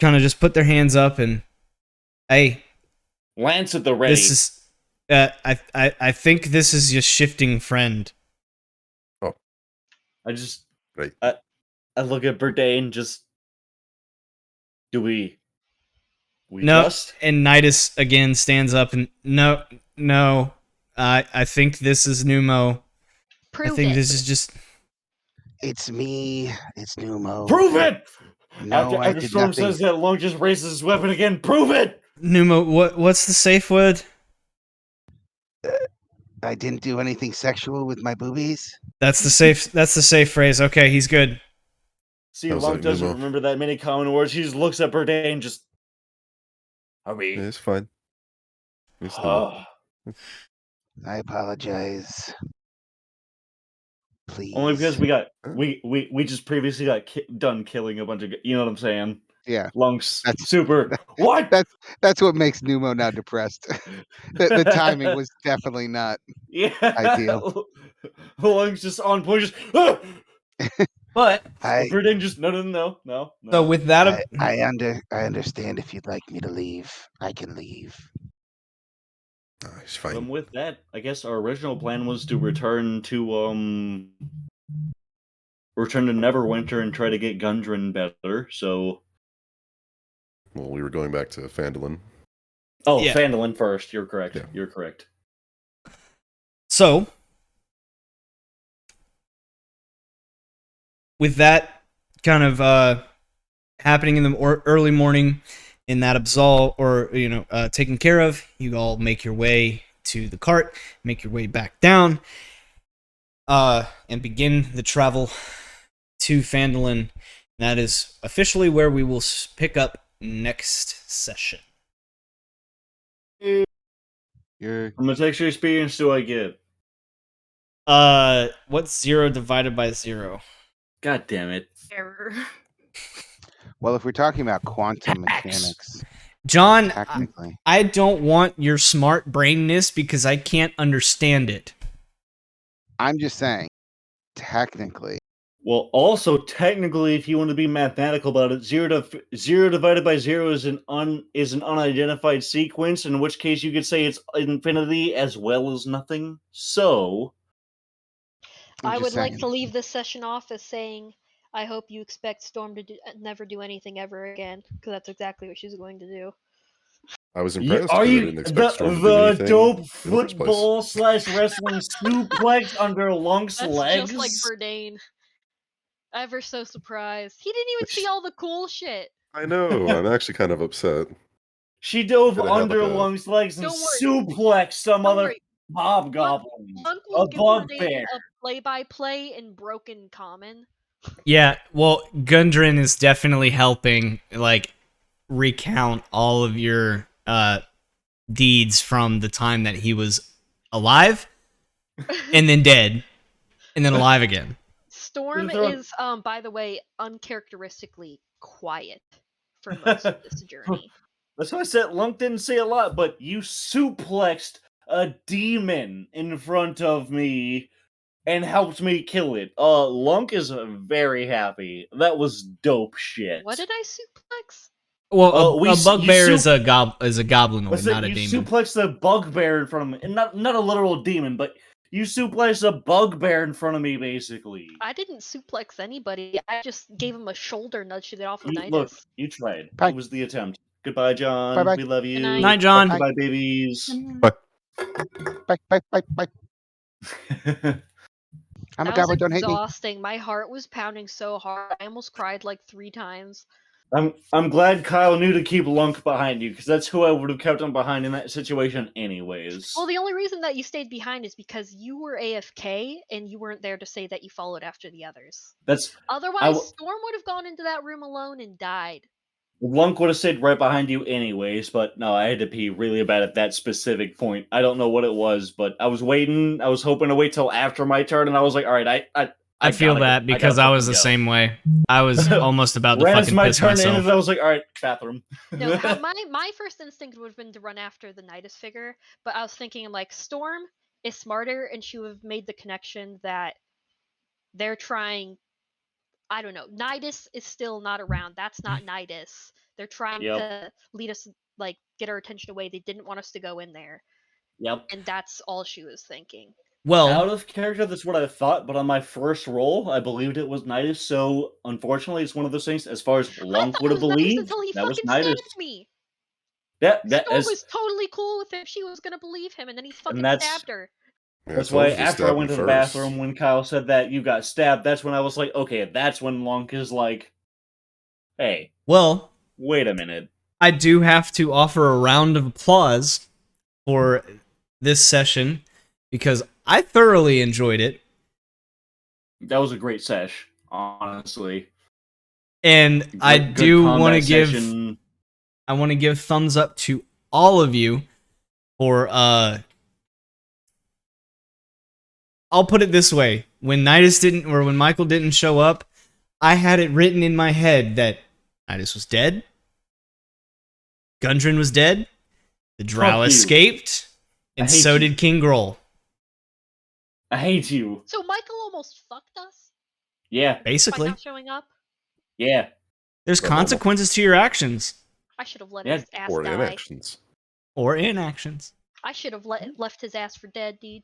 kind of just put their hands up and, hey, Lance at the ready. this is, I think this is your shifting friend. I just Right. I look at Burdane. Just do we No, trust? and Nidus again stands up and no, I think this is Numo. Prove I think it. this is just It's me. It's Numo. Prove it! No, I after did Storm nothing. says that, Long just raises his weapon again. Prove it! Numo. What's the safe word? I didn't do anything sexual with my boobies. That's the safe phrase. Okay, he's good. See, I was Long like, doesn't Numo. remember that many common words. He just looks at Burdane and just. Are we? Yeah, it's fine. It's Numo. I apologize. Please. Only because we just previously got done killing a bunch of. You know what I'm saying? Yeah, Long's That's- super. What? that's what makes Numo now depressed. the timing was definitely not. Yeah. Ideal. Long's just on point. Just. Ah! But Burdane just no. so with that, I understand if you'd like me to leave. I can leave. Oh, he's fine. With that, I guess our original plan was to return to Neverwinter and try to get Gundren better. So, Well, we were going back to Phandelver. Yeah. Phandelver first. You're correct. Yeah. You're correct. so with that kind of happening in the early morning, in that taken care of, you all make your way to the cart, make your way back down, and begin the travel to Phandelver. That is officially where we will pick up next session. You're How much extra experience do I get? What's 0 divided by 0? God damn it! Error. well, if we're talking about quantum mechanics, John, technically, I don't want your smart brainness because I can't understand it. I'm just saying, technically, Well, also technically, if you want to be mathematical about it, 0 divided by 0 is an unidentified sequence. In which case, you could say it's infinity as well as nothing. So, I'm I just would like saying. to leave this session off as saying, I hope you expect Storm to never do anything ever again, because that's exactly what she's going to do. I was impressed are because I you didn't expect Storm to do the anything dope in the first place. football/wrestling suplex under Long's That's legs? just like Verdane. Ever so surprised. He didn't even see all the cool shit. I know. I'm actually kind of upset. She dove Could have had, under like, a- Long's legs and Don't worry. suplexed some Don't other worry. hobgoblin. Lunk A will give Verdane bugbear. a play-by-play in broken common, Yeah, well, Gundren is definitely helping, like, recount all of your deeds from the time that he was alive and then dead and then alive again. Storm Throw- is, by the way, uncharacteristically quiet for most of this journey. That's why I said Lunk didn't say a lot, but you suplexed a demon in front of me and helped me kill it. Lunk is very happy. That was dope shit. What did I suplex? Well, you a bugbear is sup- a goblinoid, What's not that? a You demon. suplex the bugbear in front of me, and not a literal demon, but you suplex a bugbear in front of me, basically. I didn't suplex anybody. I just gave him a shoulder nudge to get off of Look, Nidus. you tried. Bye. It was the attempt. Goodbye, John. Bye-bye. We love you. night. Night, John. Goodbye, babies. Bye, bye, bye, bye. I'm a That goblin. was Don't hate me. exhausting. My heart was pounding so hard. I almost cried like 3 times. I'm glad Kyle knew to keep Lunk behind you, because that's who I would have kept him behind in that situation anyways. Well, the only reason that you stayed behind is because you were AFK and you weren't there to say that you followed after the others. That's Otherwise, Storm would have gone into that room alone and died. Lunk would have stayed right behind you anyways, but no, I had to pee really bad at that specific point. I don't know what it was, but I was waiting. I was hoping to wait till after my turn, and I was like, all right, I feel gotta that go. because gotta I was the fucking go. same way. I was almost about to Right as fucking my piss turn myself. ended, I was like, all right, bathroom. No, my first instinct would have been to run after the Nidus figure, but I was thinking like Storm is smarter and she would have made the connection that they're trying. I don't know. Nidus is still not around. That's not Nidus. They're trying Yep. to lead us, like, get our attention away. They didn't want us to go in there. Yep. And that's all she was thinking. Well, Out of character, that's what I thought, but on my first roll, I believed it was Nidus, so unfortunately, it's one of those things, as far as I Lunk thought would it have was Nidus believed, until he that was fucking Nidus. stabbed me. That Storm is, was totally cool with it. She was gonna believe him, and then he fucking that's- stabbed her. Yeah, That's I told why you to after I stab went him to the first. bathroom, when Kyle said that you got stabbed, that's when I was like, okay, that's when Lunk is like, hey, well, wait a minute. I do have to offer a round of applause for this session because I thoroughly enjoyed it. That was a great sesh, honestly. And I Good do want to combat give session. I want to give thumbs up to all of you for I'll put it this way. When when Michael didn't show up, I had it written in my head that Nidus was dead. Gundren was dead. The Drow Fuck you. escaped. And I hate so you. did King Groll. I hate you. So Michael almost fucked us Yeah, by Basically. not showing up. yeah. There's Well, normal. consequences to your actions. I should have let Yeah, his ass Or die. inactions. Or inactions. I should have left his ass for dead, dude.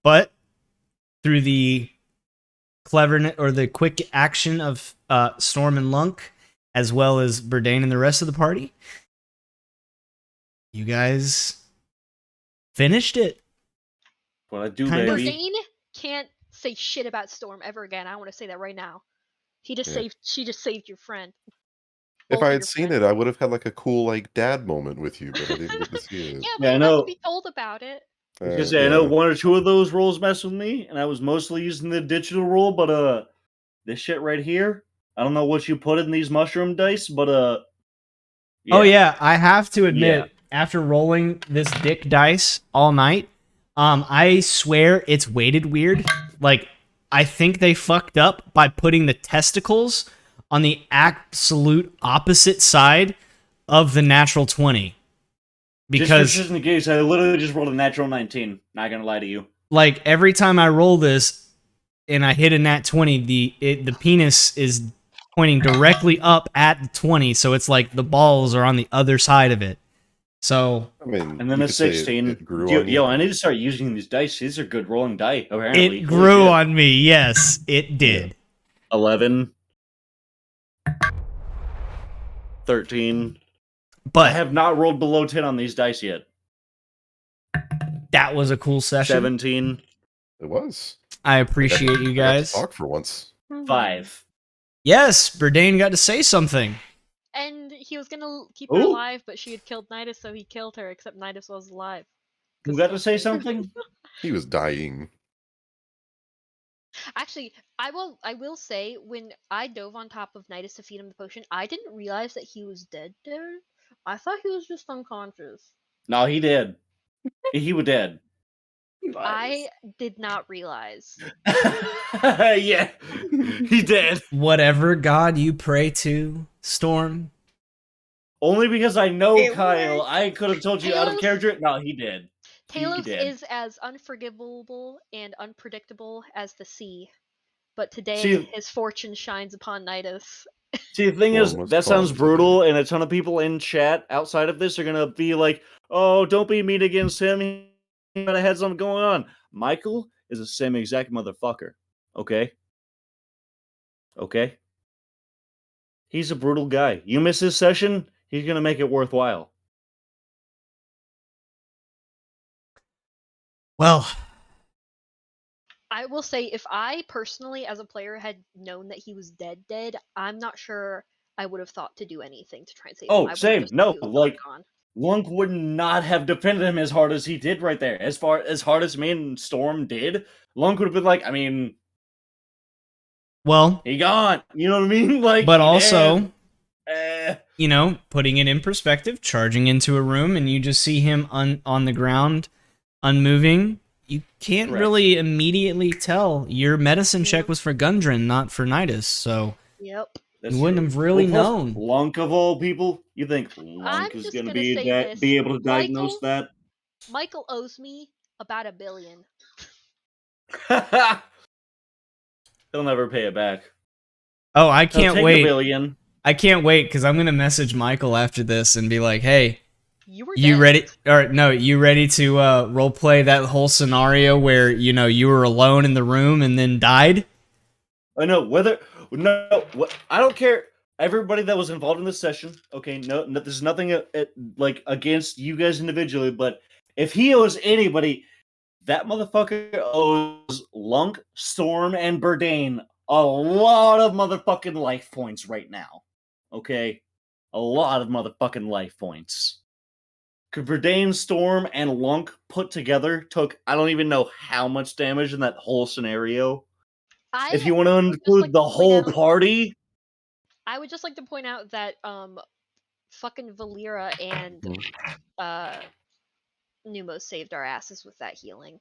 But through the cleverness or the quick action of Storm and Lunk, as well as Burdane and the rest of the party, you guys finished it. What I do, Kind of. baby. Burdane can't say shit about Storm ever again. I want to say that right now. She just saved your friend. If Both I of had your seen friends. it, I would have had like a cool like dad moment with you, but I didn't get to see it. Yeah, Yeah, I we know. like to be told about it. Because I know one or two of those rolls mess with me, and I was mostly using the digital roll, but this shit right here, I don't know what you put in these mushroom dice, but Oh yeah, I have to admit, after rolling this dick dice all night, I swear it's weighted weird. Like, I think they fucked up by putting the testicles on the absolute opposite side of the natural 20. Because just in case, I literally just rolled a natural 19. Not gonna lie to you. like every time I roll this and I hit a nat 20, the penis is pointing directly up at the 20, so it's like the balls are on the other side of it. So I mean, And then you a could say 16. It grew Yo, on you. I need to start using these dice. These are good rolling die, apparently. it Holy grew shit. on me. Yes, it did. 11. 13. I But have not rolled below 10 on these dice yet. that was a cool session. 17. It was. I appreciate you I got to guys. talk for once. 5. Yes, Burdane got to say something. And he was gonna keep her Ooh. alive, but she had killed Nidus, so he killed her, except Nidus was alive. You got to say something? He was dying. Actually, Actually, I will say when I dove on top of Nidus to feed him the potion, I didn't realize that he was dead there. I thought he was just unconscious. No, he did. He was dead. He was. I did not realize. Yeah, he did. Whatever god you pray to, Storm. Only because I know It Kyle. worked. I could have told you out of Talos- character. No, he did. He Talos did. is as unforgivable and unpredictable as the sea, but today See- his fortune shines upon Nidus. See, the thing is, Storm was that sounds called brutal, today. and a ton of people in chat outside of this are gonna be like, "Oh, don't be mean against him. He might have had something going on." Michael is the same exact motherfucker. Okay. Okay. He's a brutal guy. You miss his session, he's gonna make it worthwhile. Well, I will say, if I personally, as a player, had known that he was dead, I'm not sure I would have thought to do anything to try and save him. I Oh, would've same. just No, moved like on. Lunk would not have defended him as hard as he did right there. As hard as me and Storm did, Lunk would have been like, I mean, well, he gone. You know what I mean? Like, but he also, dead. you know, putting it in perspective, charging into a room and you just see him on the ground, unmoving. You can't Correct. really immediately tell. Your medicine check Yep. was for Gundren, not for Nidus, so Yep. That's you wouldn't true. have really Well, plus, known. Lunk of all people, you think I'm Lunk is just going to gonna be say this. be able to diagnose Michael owes me about $1 billion. that? He'll never pay it back. Oh, I He'll can't take wait. $1 billion. I can't wait because I'm gonna message Michael after this and be like, "Hey, You were you dead. ready? Or no, you ready to role play that whole scenario where you were alone in the room and then died?" I know I don't care. Everybody that was involved in this session, okay, no there's nothing like against you guys individually, but if he owes anybody, that motherfucker owes Lunk, Storm, and Burdane a lot of motherfucking life points right now. Okay? A lot of motherfucking life points. Because Burdane, Storm, and Lunk put together took, I don't even know how much damage in that whole scenario. If you want to include the whole party. I would just like to point out that fucking Valera and Numos saved our asses with that healing.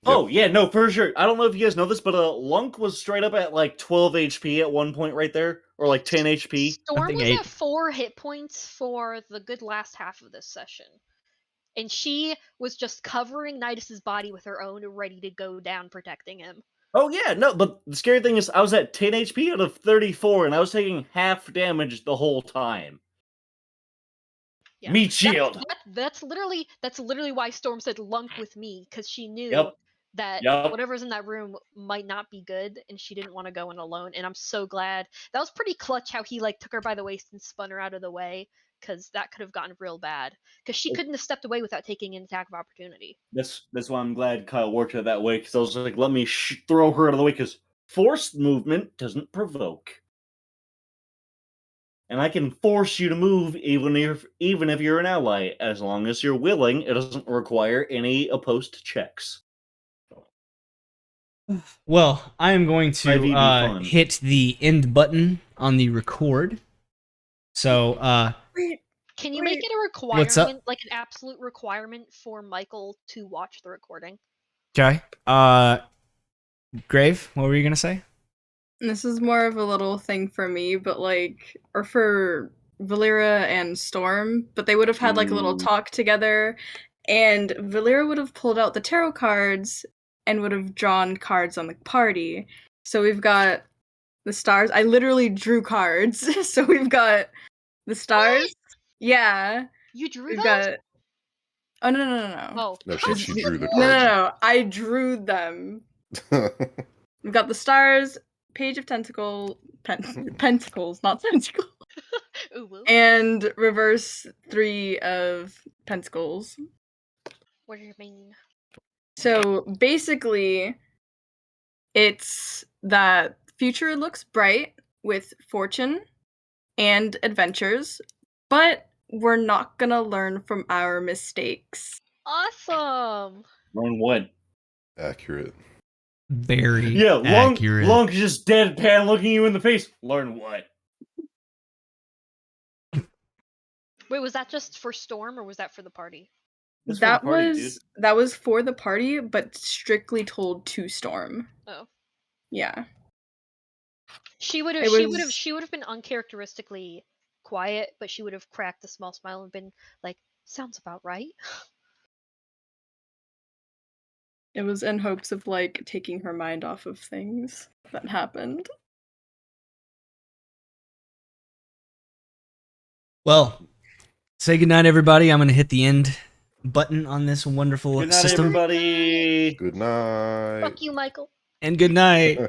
Oh, yeah, no, for sure. I don't know if you guys know this, but Lunk was straight up at like 12 HP at one point right there, or like 10 HP. Storm was at 4 hit points for the good last half of this session. And she was just covering Nidus's body with her own, ready to go down, protecting him. Oh, yeah, no, but the scary thing is I was at 10 HP out of 34, and I was taking half damage the whole time. Yeah. Meat shield! That's literally why Storm said Lunk with me, because she knew Yep. that Yep. whatever's in that room might not be good, and she didn't want to go in alone. And I'm so glad. That was pretty clutch how he like took her by the waist and spun her out of the way, because that could have gotten real bad. Because she couldn't have stepped away without taking an attack of opportunity. That's why I'm glad Kyle worked it that way, because I was like, let me throw her out of the way, because forced movement doesn't provoke. And I can force you to move even if you're an ally, as long as you're willing. It doesn't require any opposed checks. Well, I am going to 5e be fun. hit the end button on the record. So, Can you make it a requirement, What's up? like an absolute requirement for Michael to watch the recording? okay. Grave, what were you gonna say? This is more of a little thing for me, but or for Valera and Storm, but they would have had like a little talk together, and Valera would have pulled out the tarot cards and would have drawn cards on the party. So we've got the stars. I literally drew cards. So we've got the stars. What? Yeah. You drew We've those? got. Oh no. Oh. No, she drew the No. I drew them. We've got the stars, Page of Pentacles, not Tentacles. Ooh. And reverse 3 of Pentacles. What do you mean? So basically, it's that future looks bright with fortune and adventures, but we're not gonna learn from our mistakes. Awesome. Learn what? Accurate. Very Yeah, accurate. Long's just deadpan looking you in the face. Learn what? Wait, was that just for Storm or was that for the party? That's for the That party, was that was for the party, but strictly told to Storm. Oh. Yeah. She would It have was- she would have been uncharacteristically quiet, but she would have cracked a small smile and been like, "Sounds about right." It was in hopes of like taking her mind off of things that happened. Well, say goodnight, everybody. I'm going to hit the end button on this wonderful Good night, system. everybody. Good night. Fuck you, Michael. And good night.